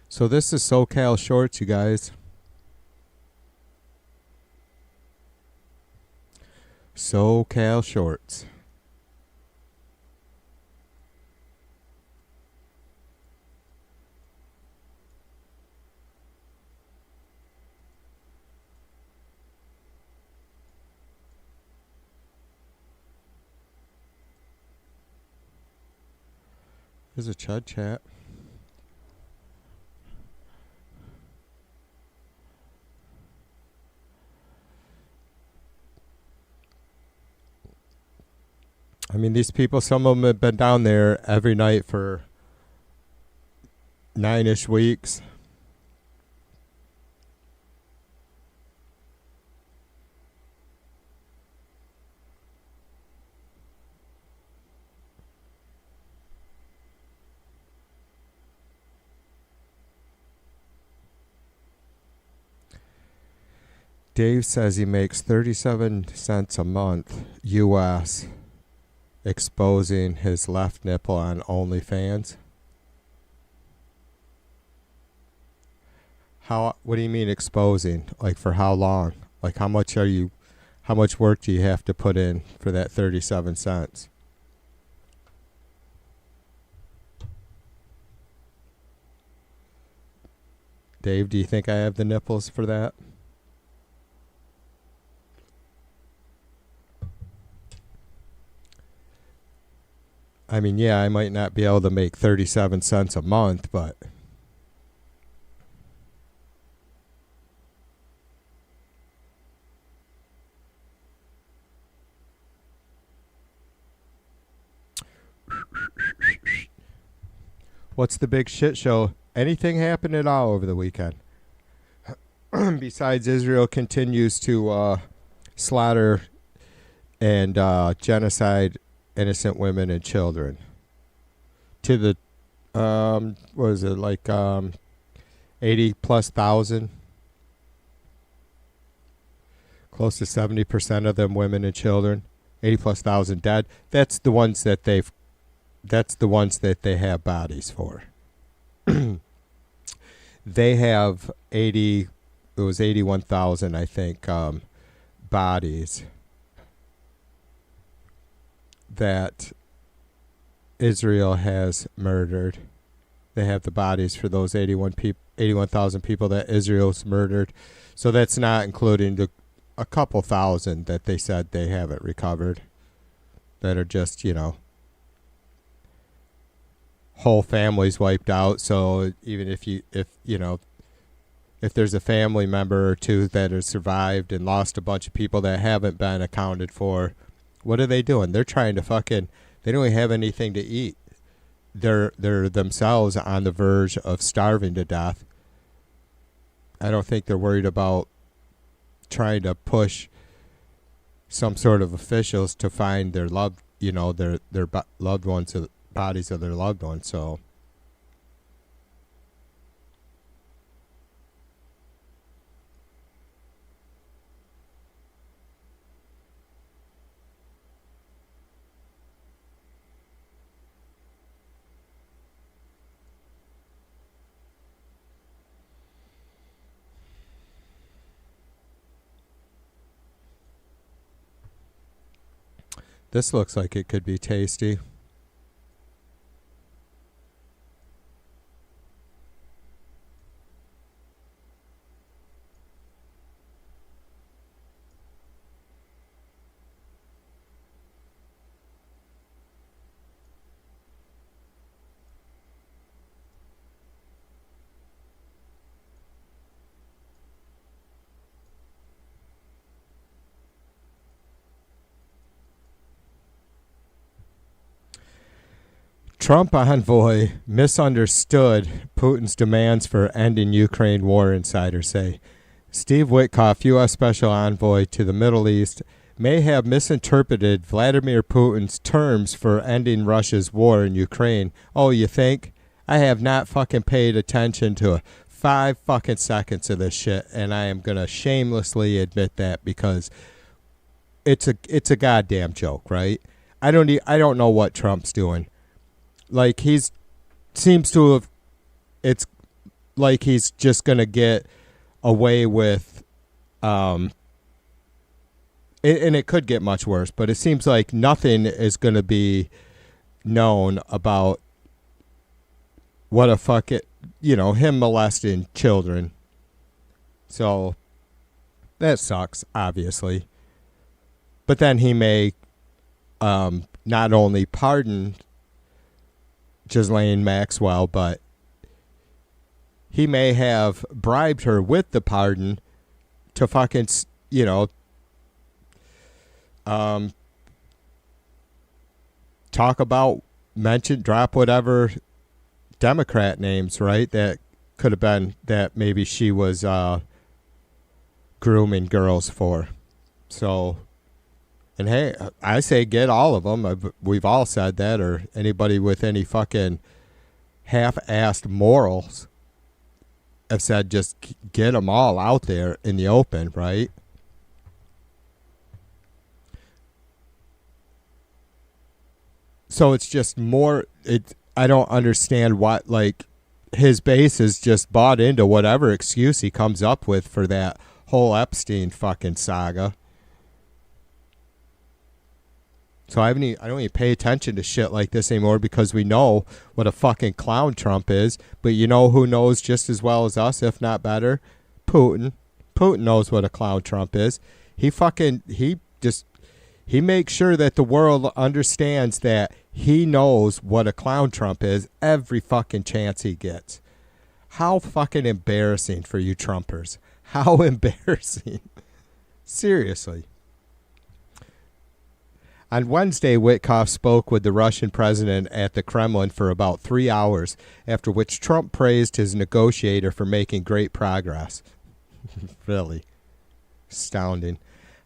So this is SoCal Shorts, you guys. SoCal Shorts. There's a Chud chat. I mean, these people, some of them have been down there every night for 9-ish weeks. Dave says he makes 37 cents a month U.S. exposing his left nipple on OnlyFans. What do you mean exposing? Like for how long? Like how much work do you have to put in for that 37 cents? Dave, do you think I have the nipples for that? I mean, yeah, I might not be able to make 37 cents a month, but what's the big shit show? Anything happened at all over the weekend? Besides Israel continues to slaughter and genocide innocent women and children to the what was it, like 80 plus thousand, close to 70% of them women and children, 80 plus thousand dead. That's the ones that they have bodies for. They have 81,000, I think, bodies that Israel has murdered. They have the bodies for those 81,000 people that Israel's murdered. So that's not including a couple thousand that they said they haven't recovered, that are just, whole families wiped out. So even if there's a family member or two that has survived and lost a bunch of people that haven't been accounted for, what are they doing? They're trying to they don't even have anything to eat. They're themselves on the verge of starving to death. I don't think they're worried about trying to push some sort of officials to find their loved ones, bodies of their loved ones. So this looks like it could be tasty. Trump envoy misunderstood Putin's demands for ending Ukraine war, insiders say. Steve Witkoff, U.S. Special Envoy to the Middle East, may have misinterpreted Vladimir Putin's terms for ending Russia's war in Ukraine. Oh, you think? I have not fucking paid attention to 5 fucking seconds of this shit, and I am going to shamelessly admit that because it's a goddamn joke, right? I don't know what Trump's doing. Like, seems to have, it's like he's just going to get away with, and it could get much worse, but it seems like nothing is going to be known about what a him molesting children. So that sucks, obviously. But then he may not only pardon Ghislaine Maxwell, but he may have bribed her with the pardon to fucking, talk about, drop whatever Democrat names, right? That could have been that maybe she was grooming girls for. So, and hey, I say get all of them. We've all said that, or anybody with any fucking half-assed morals have said just get them all out there in the open, right? So it's just more, I don't understand what, like, his base is just bought into whatever excuse he comes up with for that whole Epstein fucking saga. So I don't even pay attention to shit like this anymore because we know what a fucking clown Trump is. But you know who knows just as well as us, if not better? Putin. Putin knows what a clown Trump is. He makes sure that the world understands that he knows what a clown Trump is every fucking chance he gets. How fucking embarrassing for you Trumpers. How embarrassing. Seriously. On Wednesday, Witkoff spoke with the Russian president at the Kremlin for about 3 hours, after which Trump praised his negotiator for making great progress. Really astounding.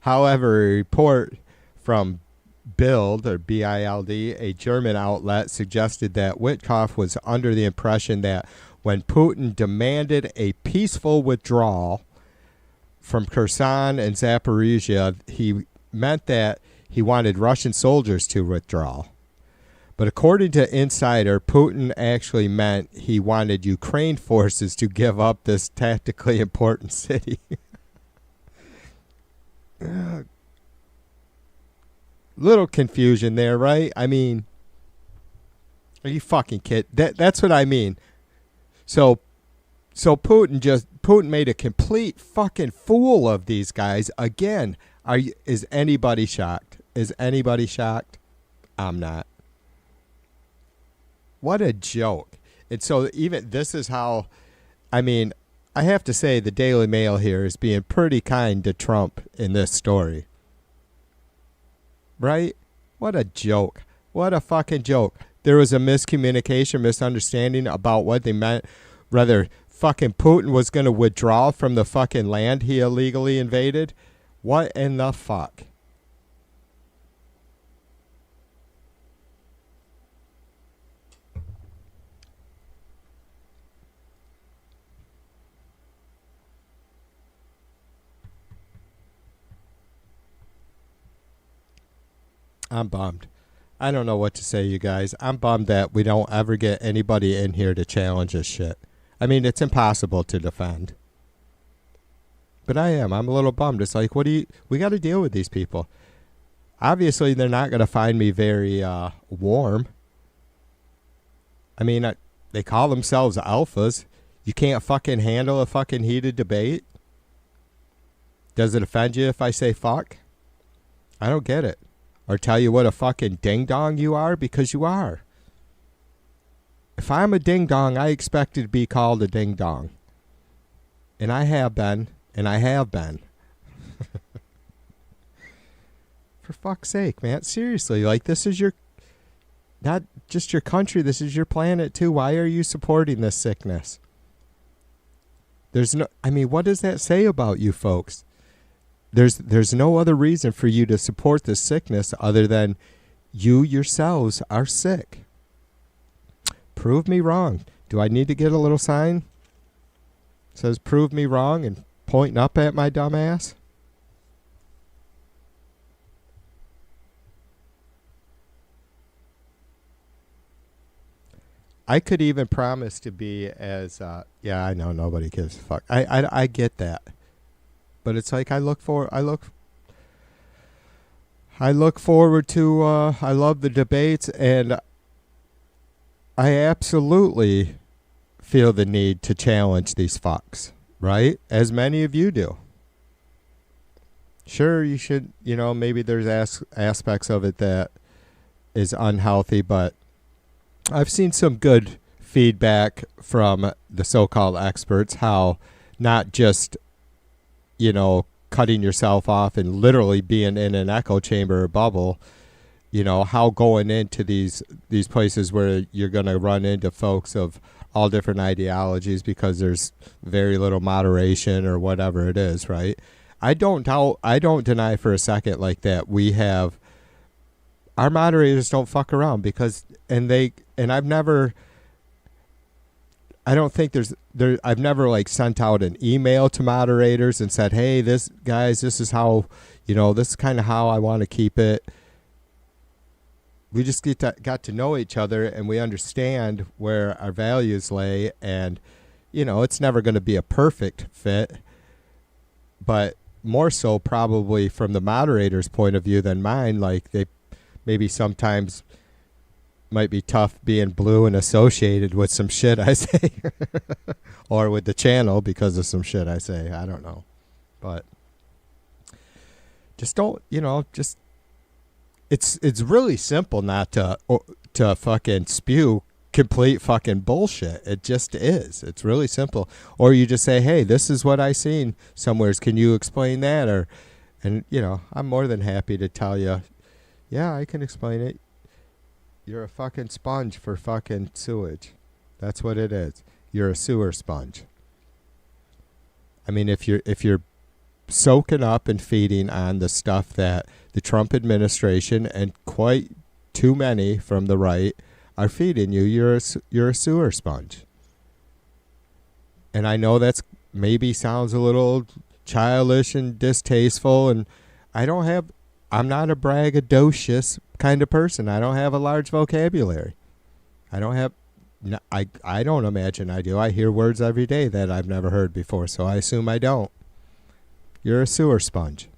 However, a report from Bild, or B-I-L-D, a German outlet, suggested that Witkoff was under the impression that when Putin demanded a peaceful withdrawal from Kherson and Zaporizhia, he meant that he wanted Russian soldiers to withdraw. But according to Insider, Putin actually meant he wanted Ukraine forces to give up this tactically important city. Little confusion there, right? I mean, are you fucking kidding? That's what I mean. So Putin made a complete fucking fool of these guys again. Is anybody shocked? Is anybody shocked? I'm not. What a joke. And so even this is how, I mean, I have to say the Daily Mail here is being pretty kind to Trump in this story. Right? What a joke. What a fucking joke. There was a misunderstanding about what they meant. Rather, fucking Putin was going to withdraw from the fucking land he illegally invaded. What in the fuck? I'm bummed. I don't know what to say, you guys. I'm bummed that we don't ever get anybody in here to challenge this shit. I mean, it's impossible to defend. But I'm a little bummed. It's like, we got to deal with these people. Obviously, they're not going to find me very warm. I mean, they call themselves alphas. You can't fucking handle a fucking heated debate? Does it offend you if I say fuck? I don't get it. Or tell you what a fucking ding-dong you are, because you are. If I'm a ding-dong, I expect it to be called a ding-dong. And I have been. And I have been. For fuck's sake, man. Seriously, like, this is your not just your country, this is your planet too. Why are you supporting this sickness? What does that say about you folks? There's no other reason for you to support this sickness other than you yourselves are sick. Prove me wrong. Do I need to get a little sign? It says prove me wrong and pointing up at my dumb ass? I could even promise to be as, yeah, I know nobody gives a fuck. I get that. But it's like I look forward to, I love the debates, and I absolutely feel the need to challenge these fucks, right? As many of you do. Sure, you should, maybe there's aspects of it that is unhealthy, but I've seen some good feedback from the so-called experts, how not just, cutting yourself off and literally being in an echo chamber or bubble, how going into these places where you're going to run into folks of all different ideologies because there's very little moderation or whatever it is, right? I don't deny for a second like that we have, our moderators don't fuck around because, I've never like sent out an email to moderators and said, hey, this is how, this is kind of how I want to keep it. We just got to know each other, and we understand where our values lay, and, it's never going to be a perfect fit, but more so probably from the moderator's point of view than mine. Like, they maybe sometimes might be tough being blue and associated with some shit I say or with the channel because of some shit I say. I don't know. But just don't, it's really simple not to fucking spew complete fucking bullshit. It just is. It's really simple. Or you just say, hey, this is what I seen somewheres. Can you explain that? And I'm more than happy to tell you, yeah, I can explain it. You're a fucking sponge for fucking sewage. That's what it is. You're a sewer sponge. I mean, if you're soaking up and feeding on the stuff that the Trump administration and quite too many from the right are feeding you, you're a sewer sponge. And I know that's maybe sounds a little childish and distasteful, and I'm not a braggadocious kind of person. I don't have a large vocabulary. I don't imagine I do. I hear words every day that I've never heard before, so I assume I don't. You're a sewer sponge.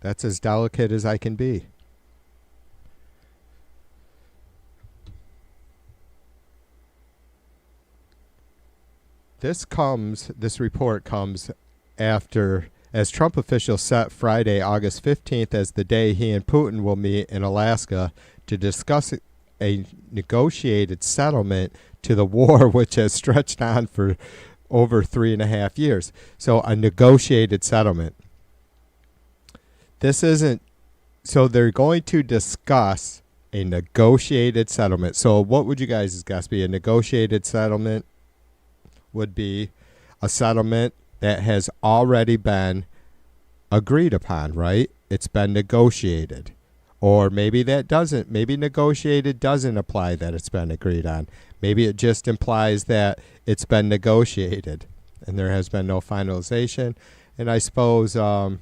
That's as delicate as I can be. This report comes after, as Trump officials set Friday, August 15th as the day he and Putin will meet in Alaska to discuss a negotiated settlement to the war, which has stretched on for over 3.5 years. So a negotiated settlement. So they're going to discuss a negotiated settlement. So what would you guys guess be? A negotiated settlement would be a settlement that has already been agreed upon, right? It's been negotiated. Or maybe maybe negotiated doesn't apply that it's been agreed on. Maybe it just implies that it's been negotiated and there has been no finalization. And I suppose the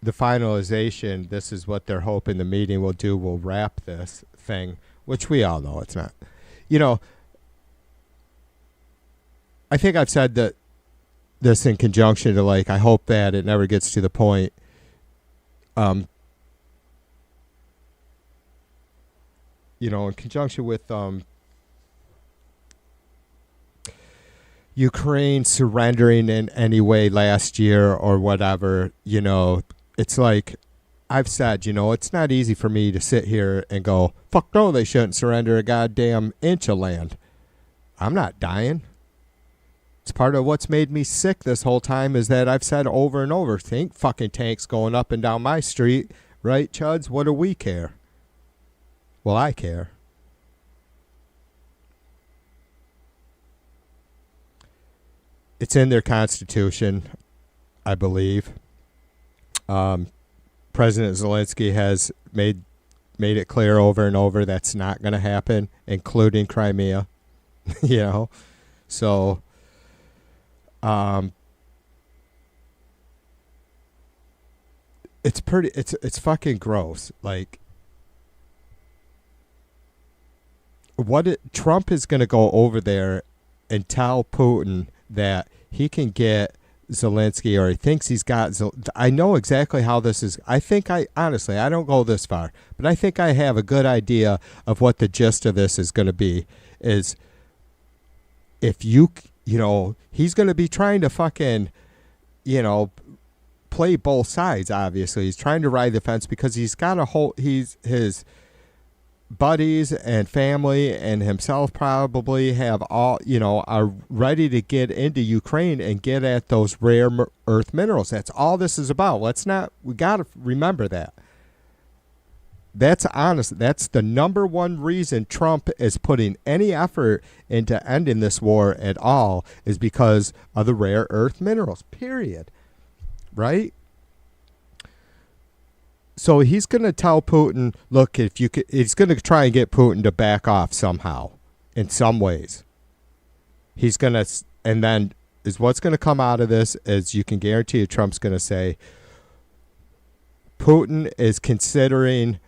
finalization, this is what they're hoping the meeting will do, will wrap this thing, which we all know it's not. I think I've said that this in conjunction to, like, I hope that it never gets to the point in conjunction with Ukraine surrendering in any way last year or whatever, it's like I've said, it's not easy for me to sit here and go, fuck no, they shouldn't surrender a goddamn inch of land. I'm not dying. It's part of what's made me sick this whole time is that I've said over and over, think fucking tanks going up and down my street, right, Chuds? What do we care? Well, I care. It's in their constitution, I believe. President Zelensky has made it clear over and over that's not going to happen, including Crimea. You know, so it's fucking gross. Like, Trump is going to go over there and tell Putin that he can get Zelensky, or he thinks he's got. I know exactly how this is. Honestly, I don't go this far, but I think I have a good idea of what the gist of this is going to be. Is if you know, he's going to be trying to fucking, you know, play both sides. Obviously, he's trying to ride the fence because he's got his buddies and family and himself probably have all, you know, are ready to get into Ukraine and get at those rare earth minerals. That's all this is about. We got to remember that. That's honest. That's the number one reason Trump is putting any effort into ending this war at all, is because of the rare earth minerals, period. Right? So he's going to tell Putin, look, if you could, he's going to try and get Putin to back off somehow, in some ways. He's going to, and then is what's going to come out of this is you can guarantee you Trump's going to say, Putin is considering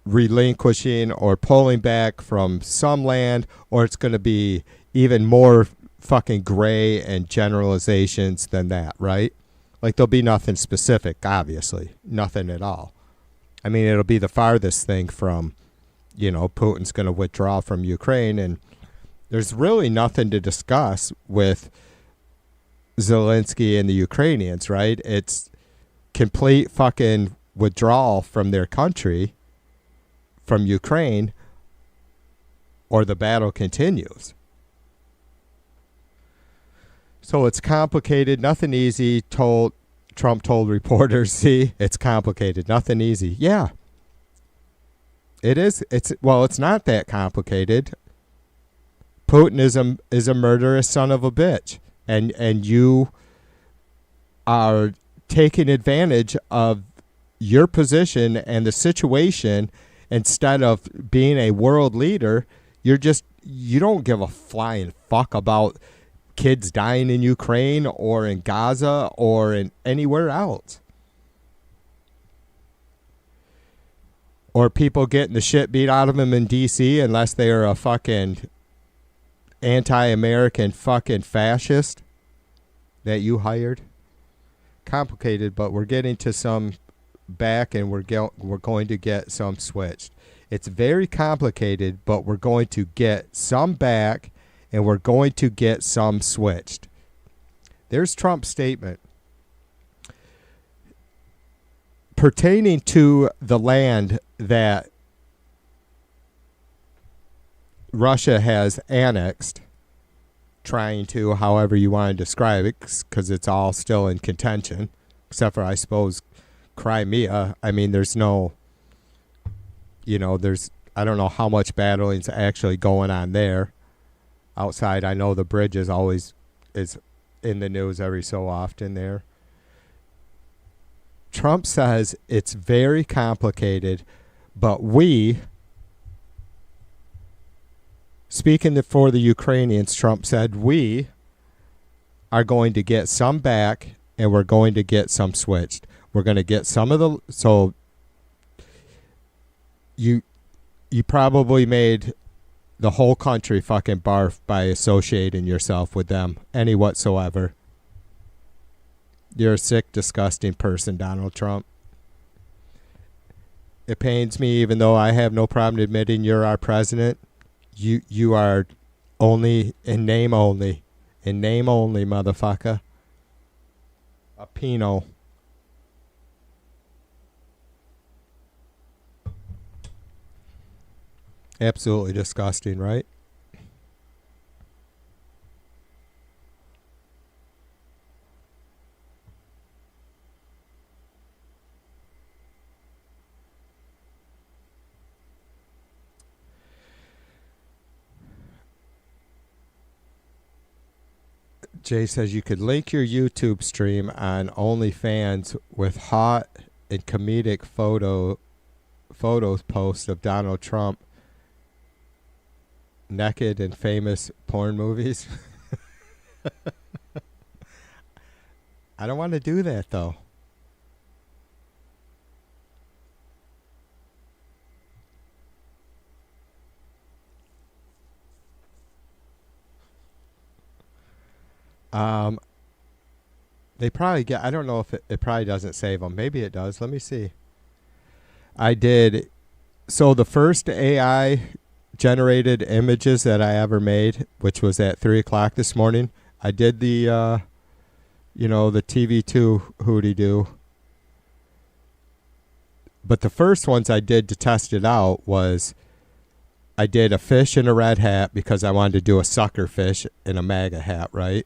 relinquishing or pulling back from some land, or it's going to be even more fucking gray and generalizations than that, right? Like, there'll be nothing specific, obviously. Nothing at all. I mean, it'll be the farthest thing from, you know, Putin's going to withdraw from Ukraine, and there's really nothing to discuss with Zelensky and the Ukrainians, right? It's complete fucking withdrawal from their country, from Ukraine, or the battle continues. So it's complicated, nothing easy. Trump told reporters, see, it's complicated, nothing easy. Yeah, it is. It's not that complicated. Putin is a murderous son of a bitch, and you are taking advantage of your position and the situation. Instead of being a world leader, you don't give a flying fuck about kids dying in Ukraine or in Gaza or in anywhere else. Or people getting the shit beat out of them in D.C. unless they are a fucking anti-American fucking fascist that you hired. Complicated, but we're getting to some back, and we're going to get some switched. It's very complicated, but we're going to get some back, and we're going to get some switched. There's Trump's statement. Pertaining to the land that Russia has annexed, trying to, however you want to describe it, because it's all still in contention, except for, I suppose, Crimea. I mean, there's no, you know, I don't know how much battling's actually going on there. Outside, I know the bridge is always in the news every so often there. Trump says it's very complicated, but speaking for the Ukrainians, Trump said we are going to get some back, and we're going to get some switched. We're going to get some of the, so you probably made the whole country fucking barf by associating yourself with them, any whatsoever. You're a sick, disgusting person, Donald Trump. It pains me, even though I have no problem admitting you're our president. You are only in name only. In name only, motherfucker. A Pino. Absolutely disgusting, right? Jay says you could link your YouTube stream on OnlyFans with hot and comedic photos posts of Donald Trump naked in famous porn movies. I don't want to do that though. They probably get, I don't know if it probably doesn't save them. Maybe it does. Let me see. I did. So the first AI generated images that I ever made, which was at 3:00 this morning, I did the, the TV2 hootie doo. But the first ones I did to test it out was I did a fish in a red hat because I wanted to do a sucker fish in a MAGA hat, right?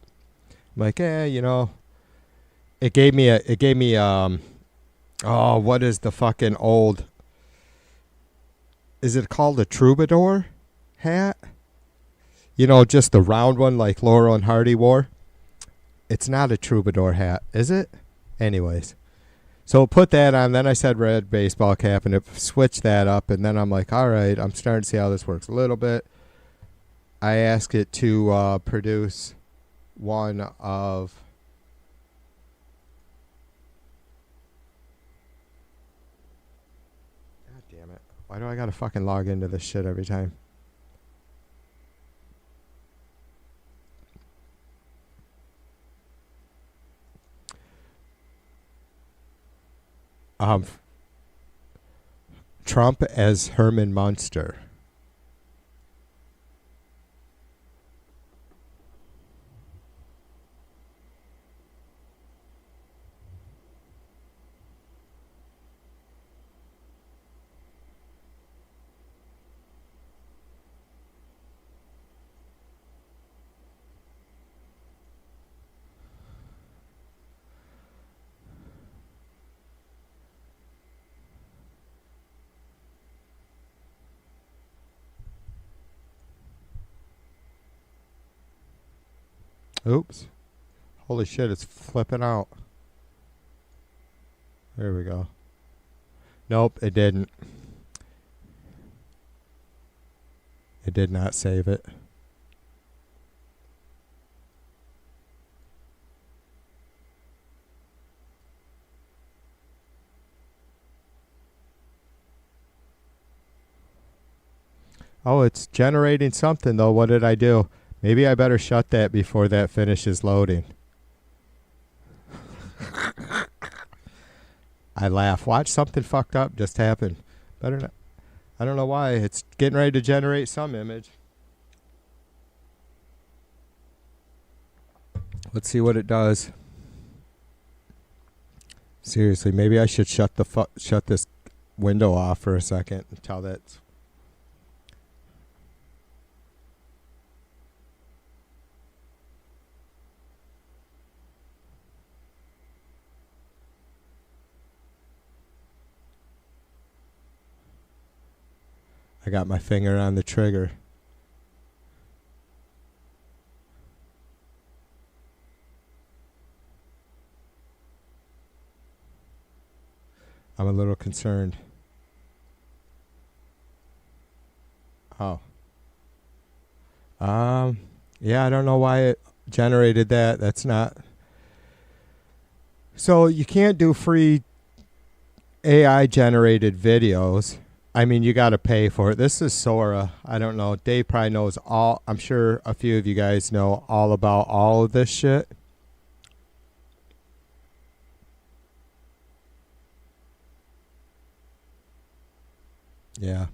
I'm like, it gave me what is the fucking old, is it called a troubadour hat? Just the round one like Laurel and Hardy wore. It's not a troubadour hat, is it? Anyways. So put that on, then I said red baseball cap, and it switched that up, and then I'm like, all right, I'm starting to see how this works a little bit. I asked it to produce one of... God damn it. Why do I gotta fucking log into this shit every time? Trump as Herman Munster. Oops. Holy shit, it's flipping out. There we go. Nope, it didn't. It did not save it. Oh, it's generating something though. What did I do? Maybe I better shut that before that finishes loading. I laugh. Watch, something fucked up just happened. Better not. I don't know why. It's getting ready to generate some image. Let's see what it does. Seriously, maybe I should shut this window off for a second until that's... I got my finger on the trigger. I'm a little concerned. Oh. Yeah, I don't know why it generated that. That's not... So you can't do free AI generated videos. I mean, you got to pay for it. This is Sora. I don't know. Dave probably knows all. I'm sure a few of you guys know all about all of this shit. Yeah.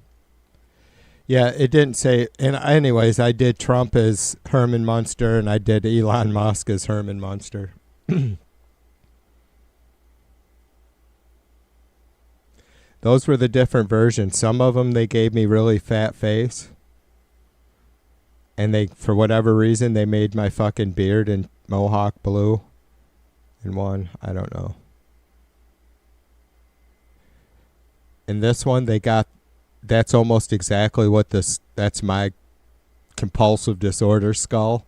Yeah, it didn't say. And anyways, I did Trump as Herman Munster, and I did Elon Musk as Herman Munster. Those were the different versions. Some of them, they gave me really fat face. And they, for whatever reason, they made my fucking beard and mohawk blue. In one, I don't know. In this one, they got, that's almost exactly what this, that's my compulsive disorder skull.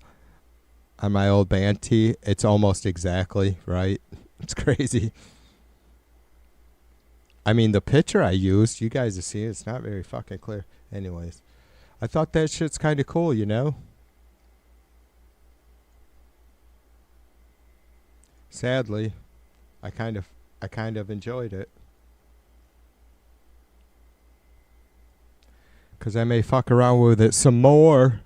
on my old band tee. It's almost exactly right. It's crazy. I mean, the picture I used, you guys have seen, it's not very fucking clear. Anyways, I thought that shit's kind of cool, you know? Sadly, I kind of enjoyed it. Because I may fuck around with it some more.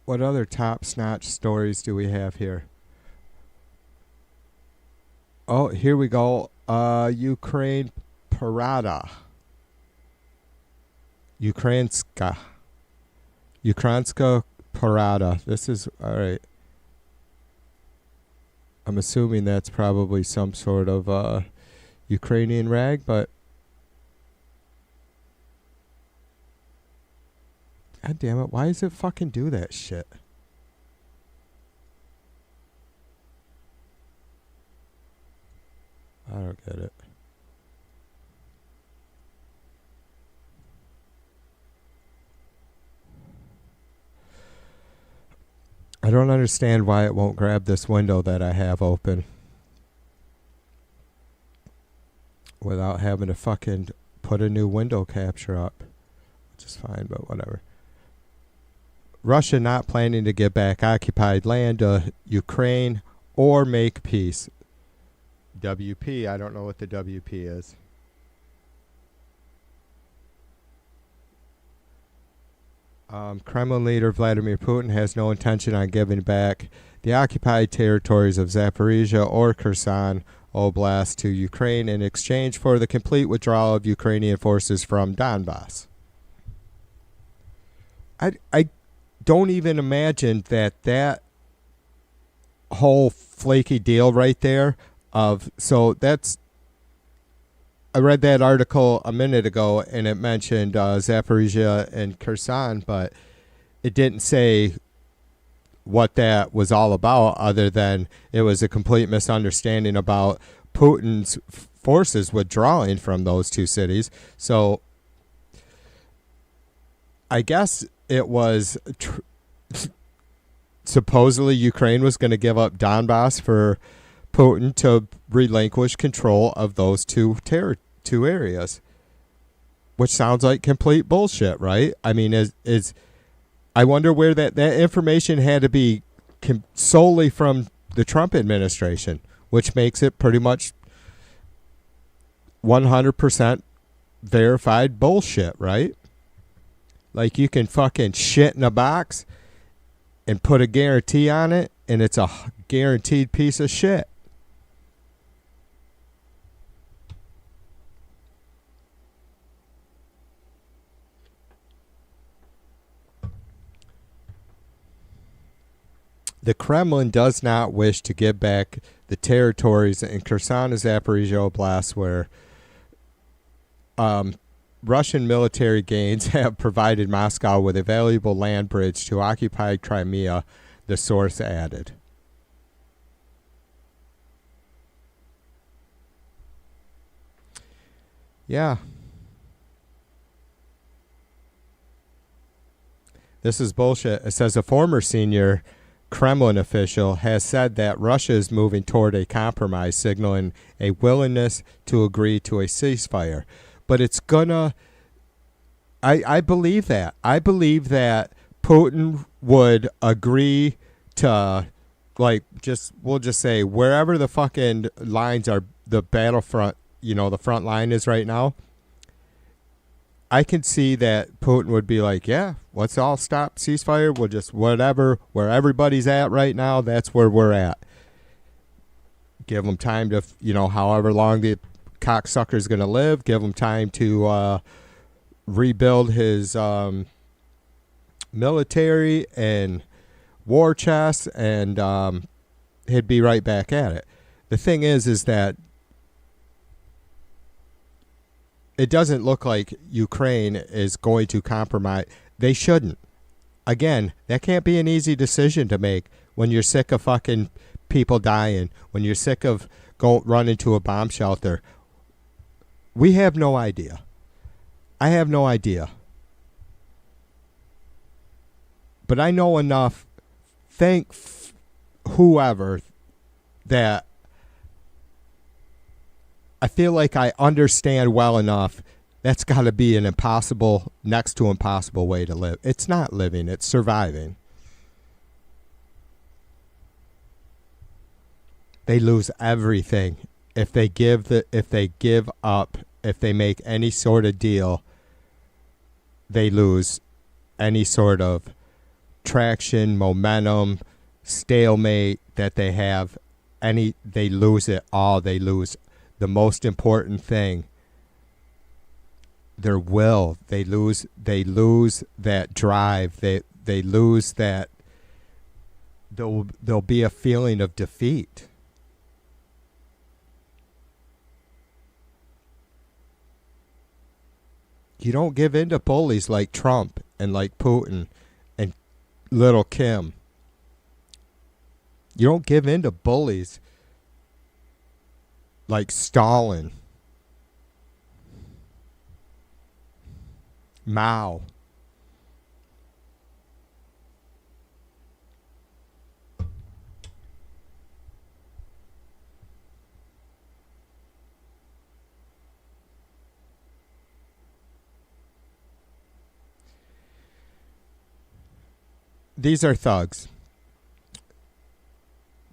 What other top-notch stories do we have here? Oh, here we go. Ukraine Parada. Ukrainska Parada. This is, all right. I'm assuming that's probably some sort of Ukrainian rag, but God damn it, why does it fucking do that shit? I don't get it. I don't understand why it won't grab this window that I have open without having to fucking put a new window capture up, which is fine, but whatever. Russia not planning to give back occupied land to Ukraine or make peace. WP, I don't know what the WP is. Kremlin leader Vladimir Putin has no intention on giving back the occupied territories of Zaporizhia or Kherson Oblast to Ukraine in exchange for the complete withdrawal of Ukrainian forces from Donbass. I don't even imagine that whole flaky deal right there so that's, I read that article a minute ago and it mentioned Zaporizhia and Kherson, but it didn't say what that was all about other than it was a complete misunderstanding about Putin's forces withdrawing from those two cities. So I guess it was supposedly Ukraine was going to give up Donbass for Putin to relinquish control of those two areas, which sounds like complete bullshit, right? I mean, is I wonder where that information had to be solely from the Trump administration, which makes it pretty much 100% verified bullshit, right? Like you can fucking shit in a box and put a guarantee on it, and it's a guaranteed piece of shit. The Kremlin does not wish to give back the territories in Kherson and Zaporizhia Oblast where Russian military gains have provided Moscow with a valuable land bridge to occupied Crimea, the source added. Yeah. This is bullshit. It says a former senior Kremlin official has said that Russia is moving toward a compromise, signaling a willingness to agree to a ceasefire. But it's gonna... I believe that. I believe that Putin would agree to, like, we'll just say, wherever the fucking lines are, the battlefront, the front line is right now, I can see that Putin would be like, yeah, let's all stop ceasefire. We'll just whatever, where everybody's at right now, that's where we're at. Give them time to, however long the cocksucker's going to live, give him time to rebuild his military and war chest, and he'd be right back at it. The thing is that it doesn't look like Ukraine is going to compromise. They shouldn't. Again, that can't be an easy decision to make when you're sick of fucking people dying, when you're sick of running to a bomb shelter. We have no idea. I have no idea. But I know enough, thank whoever, that I feel like I understand well enough. That's got to be an impossible, next to impossible way to live. It's not living, it's surviving. They lose everything if they give up, if they make any sort of deal. They lose any sort of traction, momentum, stalemate that they have. They lose it all. They lose the most important thing, their will. They lose that drive. They lose that. There'll be a feeling of defeat. You don't give in to bullies like Trump and like Putin and little Kim. You don't give in to bullies like Stalin, Mao. These are thugs.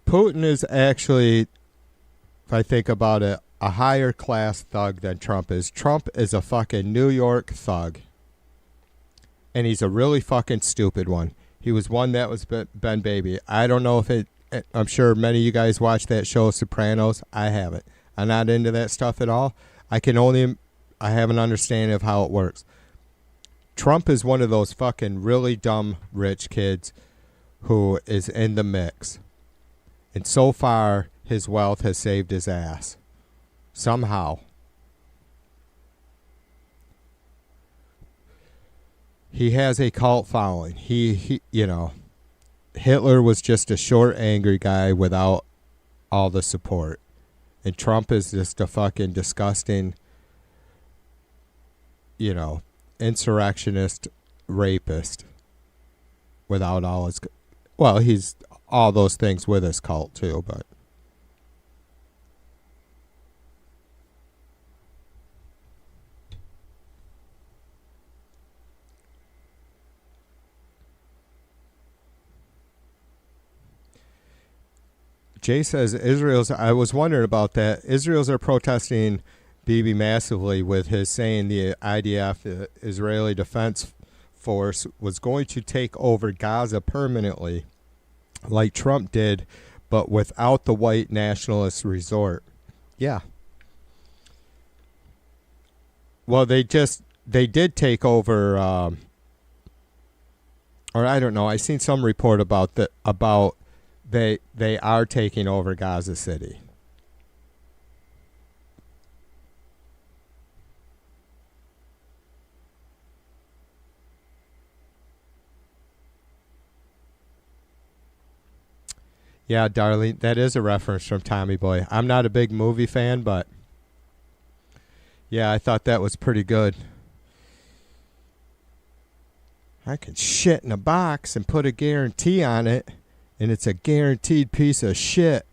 Putin is actually, if I think about it, a higher class thug than Trump is. Trump is a fucking New York thug. And he's a really fucking stupid one. He was one that was Ben Baby. I don't know if it, I'm sure many of you guys watch that show, Sopranos. I haven't. I'm not into that stuff at all. I have an understanding of how it works. Trump is one of those fucking really dumb rich kids who is in the mix. And so far, his wealth has saved his ass. Somehow. He has a cult following. He Hitler was just a short, angry guy without all the support. And Trump is just a fucking disgusting, insurrectionist, rapist without all his... Well, he's all those things with his cult, too, but... Jay says I was wondering about that. Israelis are protesting Bibi massively with his saying the IDF, the Israeli Defense Force, was going to take over Gaza permanently, like Trump did, but without the white nationalist resort. Yeah. Well, they did take over, or I don't know. I seen some report about they are taking over Gaza City. Yeah, Darlene, that is a reference from Tommy Boy. I'm not a big movie fan, but yeah, I thought that was pretty good. I can shit in a box and put a guarantee on it, and it's a guaranteed piece of shit.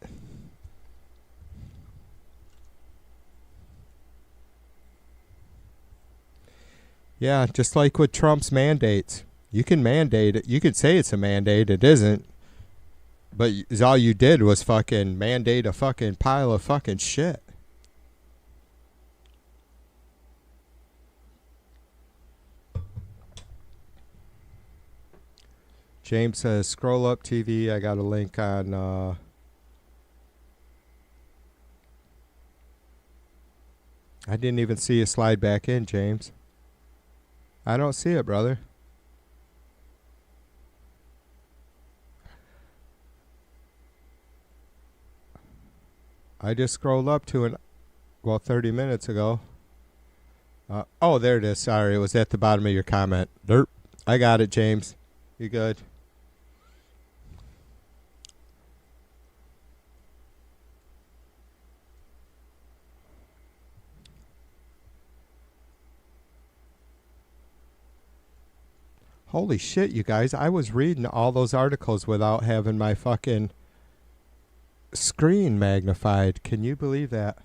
Yeah, just like with Trump's mandates. You can mandate it. You can say it's a mandate. It isn't. But all you did was fucking mandate a fucking pile of fucking shit. James says, scroll up TV. I got a link on... I didn't even see you slide back in, James. I don't see it, brother. I just scrolled up to 30 minutes ago. Oh, there it is. Sorry, it was at the bottom of your comment. Derp. I got it, James. You good? Holy shit, you guys. I was reading all those articles without having my fucking screen magnified. Can you believe that?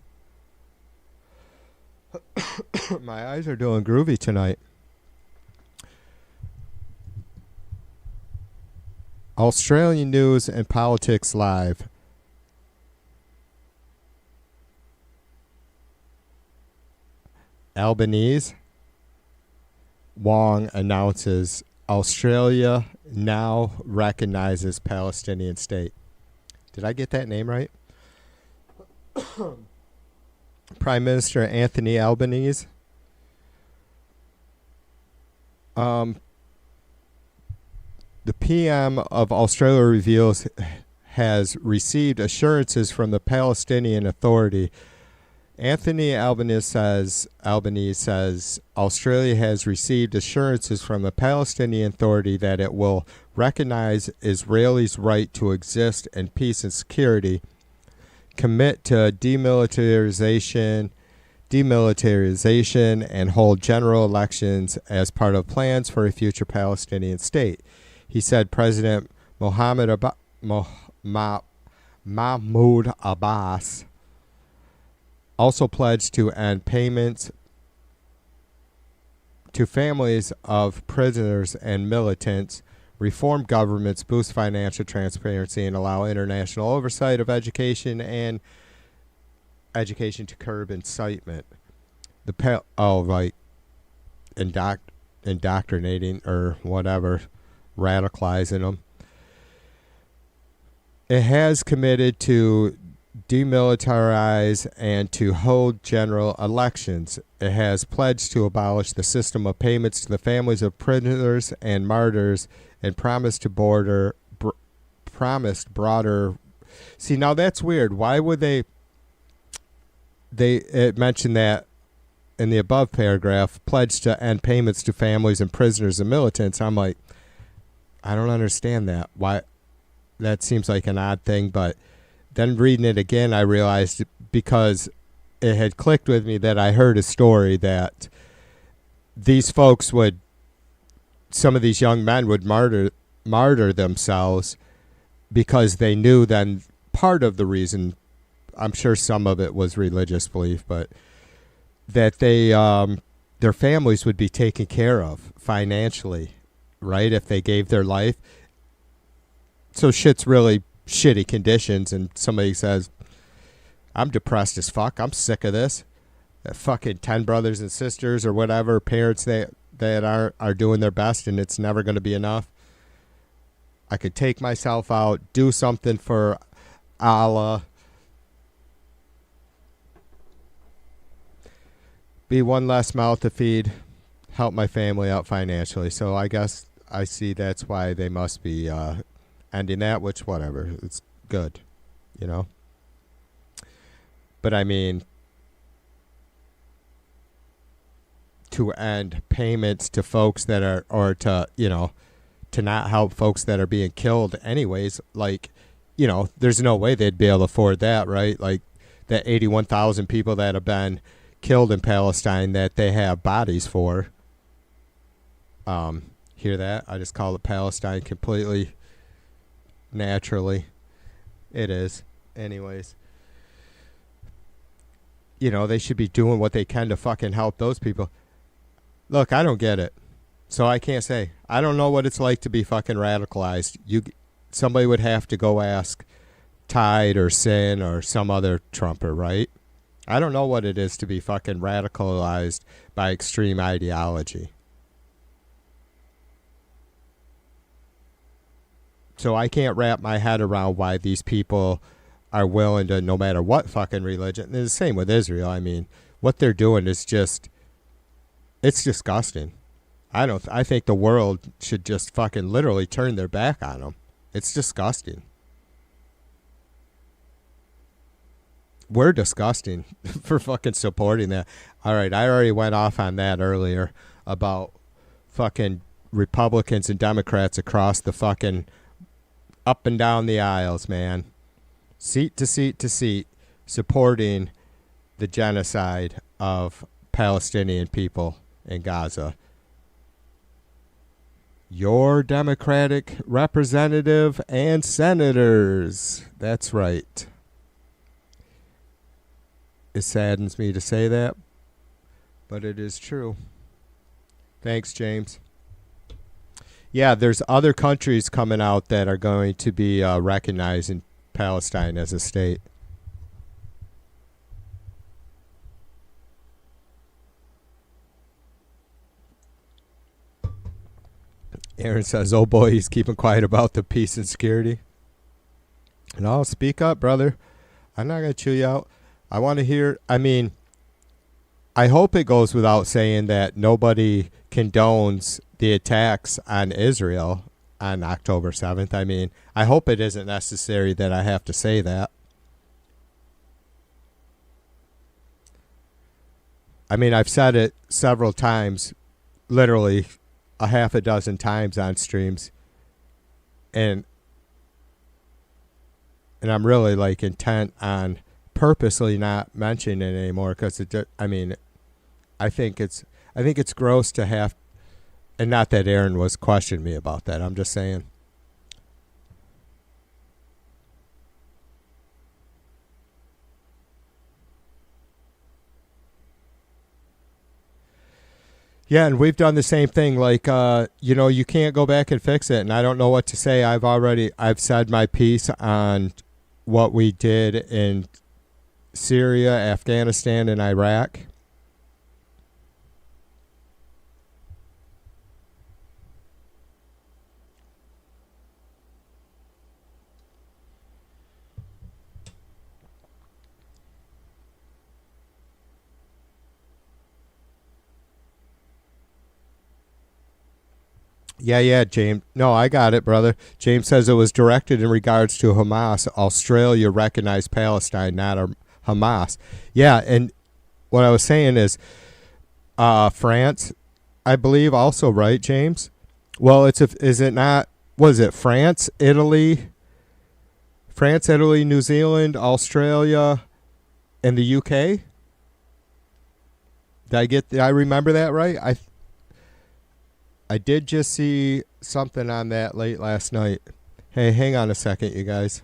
My eyes are doing groovy tonight. Australian News and Politics Live. Albanese. Wong announces Australia now recognizes Palestinian state. Did I get that name right? Prime Minister Anthony Albanese. The PM of Australia reveals has received assurances from the Palestinian Authority. Anthony Albanese says Australia has received assurances from the Palestinian Authority that it will recognize Israelis' right to exist in peace and security, commit to demilitarization, and hold general elections as part of plans for a future Palestinian state. He said President Mahmoud Abbas also pledged to end payments to families of prisoners and militants, reform governments, boost financial transparency, and allow international oversight of education and education to curb incitement. Indoctrinating or whatever, radicalizing them. It has committed to demilitarize and to hold general elections. It has pledged to abolish the system of payments to the families of prisoners and martyrs and promised broader. See, now that's weird. Why would it mentioned that in the above paragraph, pledged to end payments to families and prisoners and militants. I'm like, I don't understand that. Why? That seems like an odd thing, but then reading it again, I realized because it had clicked with me that I heard a story that these folks some of these young men would martyr themselves because they knew then part of the reason, I'm sure some of it was religious belief, but that their families would be taken care of financially, right, if they gave their life. So shit's really shitty conditions, and somebody says, I'm depressed as fuck, I'm sick of this. Fucking 10 brothers and sisters or whatever, parents that are doing their best, and it's never going to be enough. I could take myself out, do something for Allah, be one less mouth to feed, help my family out financially. So I guess I see that's why they must be ending that, which whatever, it's good, you know. But I mean, to end payments to folks that are, or to, you know, to not help folks that are being killed anyways, like, you know, there's no way they'd be able to afford that, right? Like that 81,000 people that have been killed in Palestine that they have bodies for. Hear that? I just call it Palestine completely naturally. It is. Anyways. You know, they should be doing what they can to fucking help those people. Look, I don't get it. So I can't say. I don't know what it's like to be fucking radicalized. Somebody would have to go ask Tide or Sin or some other Trumper, right? I don't know what it is to be fucking radicalized by extreme ideology. So I can't wrap my head around why these people are willing to, no matter what fucking religion. And it's the same with Israel. I mean, what they're doing is just, it's disgusting. I think the world should just fucking literally turn their back on them. It's disgusting. We're disgusting for fucking supporting that. All right, I already went off on that earlier about fucking Republicans and Democrats across the fucking up and down the aisles, man. Seat to seat to seat, supporting the genocide of Palestinian people in Gaza. your Democratic representative and senators. That's right. It saddens me to say that, but it is true. Thanks, James. Yeah, there's other countries coming out that are going to be recognizing Palestine as a state. Aaron says, oh boy, he's keeping quiet about the peace and security. And I'll speak up, brother. I'm not going to chew you out. I want to hear, I hope it goes without saying that nobody condones the attacks on Israel on October 7th. I hope it isn't necessary that I have to say that. I've said it several times, literally a half a dozen times on streams, and I'm really like intent on purposely not mentioning it anymore because I think it's gross to have, and not that Aaron was questioning me about that. I'm just saying. Yeah, and we've done the same thing. Like, you can't go back and fix it, and I don't know what to say. I've said my piece on what we did in Syria, Afghanistan, and Iraq. Yeah, James. No, I got it, brother. James says it was directed in regards to Hamas. Australia recognized Palestine, not Hamas. Yeah, and what I was saying is France, I believe, also, right, James? Well, is it not, was it France, Italy, New Zealand, Australia, and the UK? Did I remember that right? I did just see something on that late last night. Hey, hang on a second, you guys.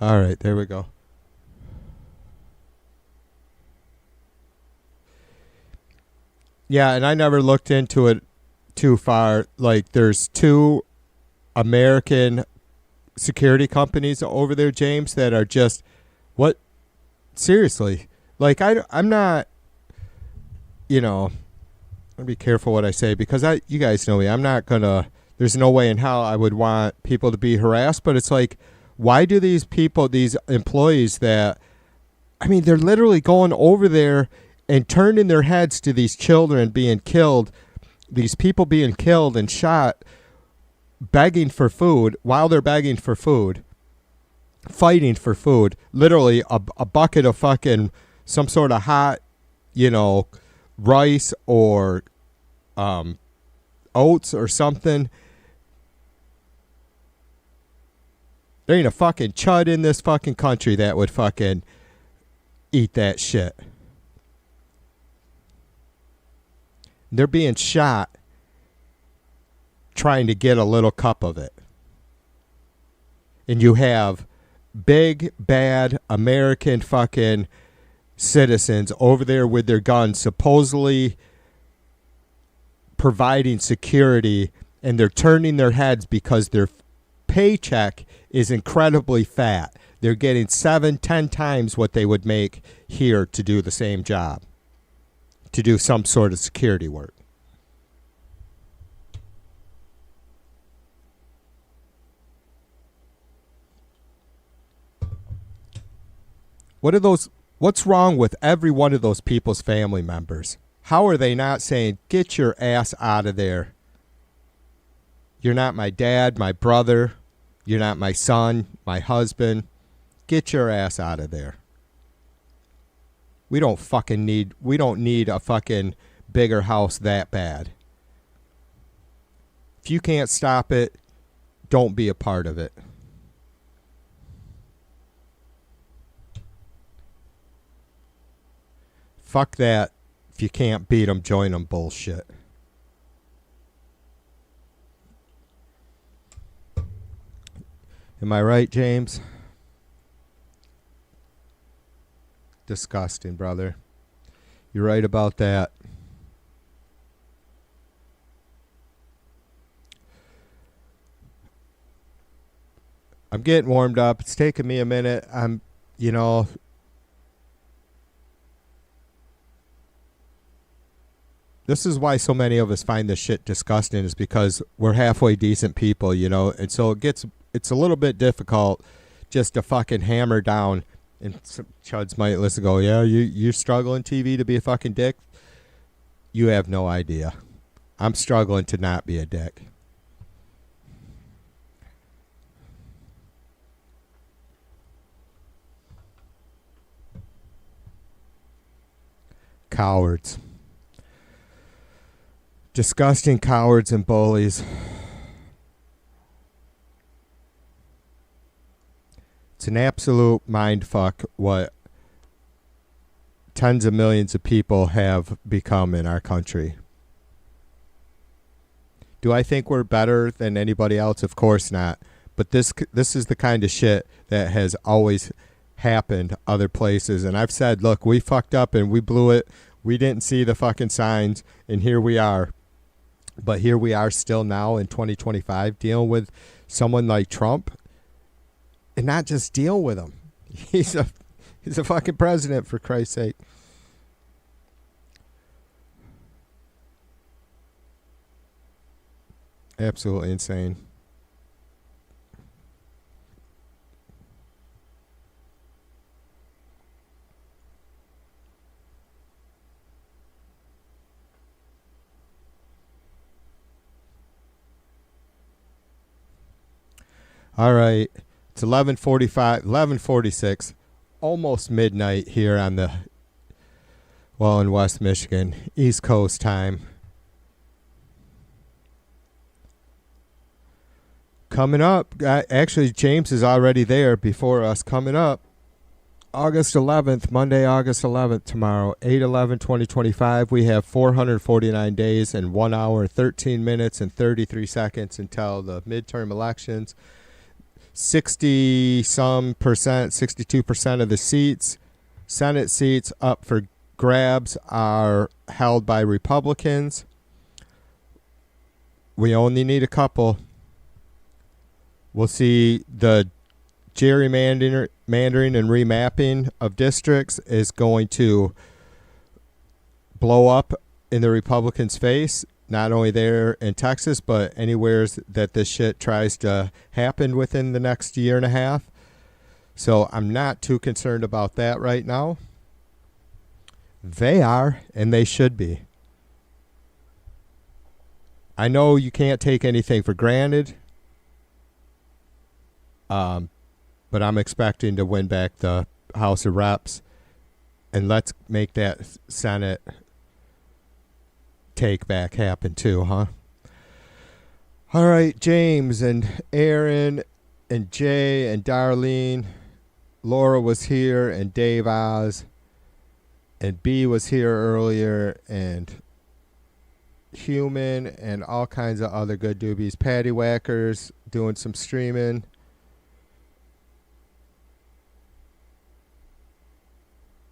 All right, there we go. Yeah, and I never looked into it too far. Like, there's 2 American security companies over there, James, that are just, what? Seriously. Like, I'm not, I'll be careful what I say because you guys know me. I'm not going to, there's no way in hell I would want people to be harassed, but it's like, why do these people, these employees that, they're literally going over there and turning their heads to these children being killed, these people being killed and shot, begging for food while they're begging for food, fighting for food, literally a bucket of fucking some sort of hot, rice or oats or something. There ain't a fucking chud in this fucking country that would fucking eat that shit. They're being shot trying to get a little cup of it. And you have big, bad American fucking citizens over there with their guns supposedly providing security, and they're turning their heads because their paycheck is incredibly fat. They're getting 7-10 times what they would make here to do the same job, to do some sort of security work. What's wrong with every one of those people's family members? How are they not saying, get your ass out of there? You're not my dad, my brother. You're not my son, my husband. Get your ass out of there. We don't need a fucking bigger house that bad. If you can't stop it, don't be a part of it. Fuck that. If you can't beat them, join them bullshit. Am I right, James? Disgusting, brother. You're right about that. I'm getting warmed up. It's taking me a minute. This is why so many of us find this shit disgusting, is because we're halfway decent people, and so it's a little bit difficult just to fucking hammer down. And some chuds might listen and go, yeah, you're struggling, TV, to be a fucking dick? You have no idea. I'm struggling to not be a dick. Cowards. Disgusting cowards and bullies. It's an absolute mindfuck what tens of millions of people have become in our country. Do I think we're better than anybody else? Of course not. But this is the kind of shit that has always happened other places. And I've said, look, we fucked up and we blew it. We didn't see the fucking signs, and here we are. But here we are still now in 2025 dealing with someone like Trump, and not just deal with him. He's a fucking president, for Christ's sake. Absolutely insane. All right, it's 11:46, almost midnight here in West Michigan, East Coast time. Coming up, actually, James is already there before us. Coming up, August 11th, Monday, August 11th, tomorrow, 8/11/2025. We have 449 days and 1 hour, 13 minutes, and 33 seconds until the midterm elections. 62% of the seats, Senate seats up for grabs, are held by Republicans. We only need a couple. We'll see the gerrymandering and remapping of districts is going to blow up in the Republicans' face. Not only there in Texas, but anywhere that this shit tries to happen within the next year and a half. So I'm not too concerned about that right now. They are, and they should be. I know you can't take anything for granted, but I'm expecting to win back the House of Reps, and let's make that Senate take back happen too, huh? All right, James and Aaron and Jay and Darlene. Laura was here, and Dave Oz, and B was here earlier, and Human, and all kinds of other good doobies. Patty Whackers doing some streaming.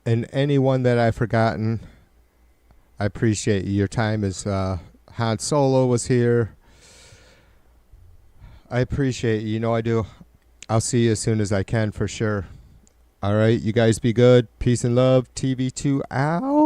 And anyone that I've forgotten, I appreciate you. Your time is Han Solo was here. I appreciate you. You know I do. I'll see you as soon as I can for sure. All right, you guys be good. Peace and love. TV2 out.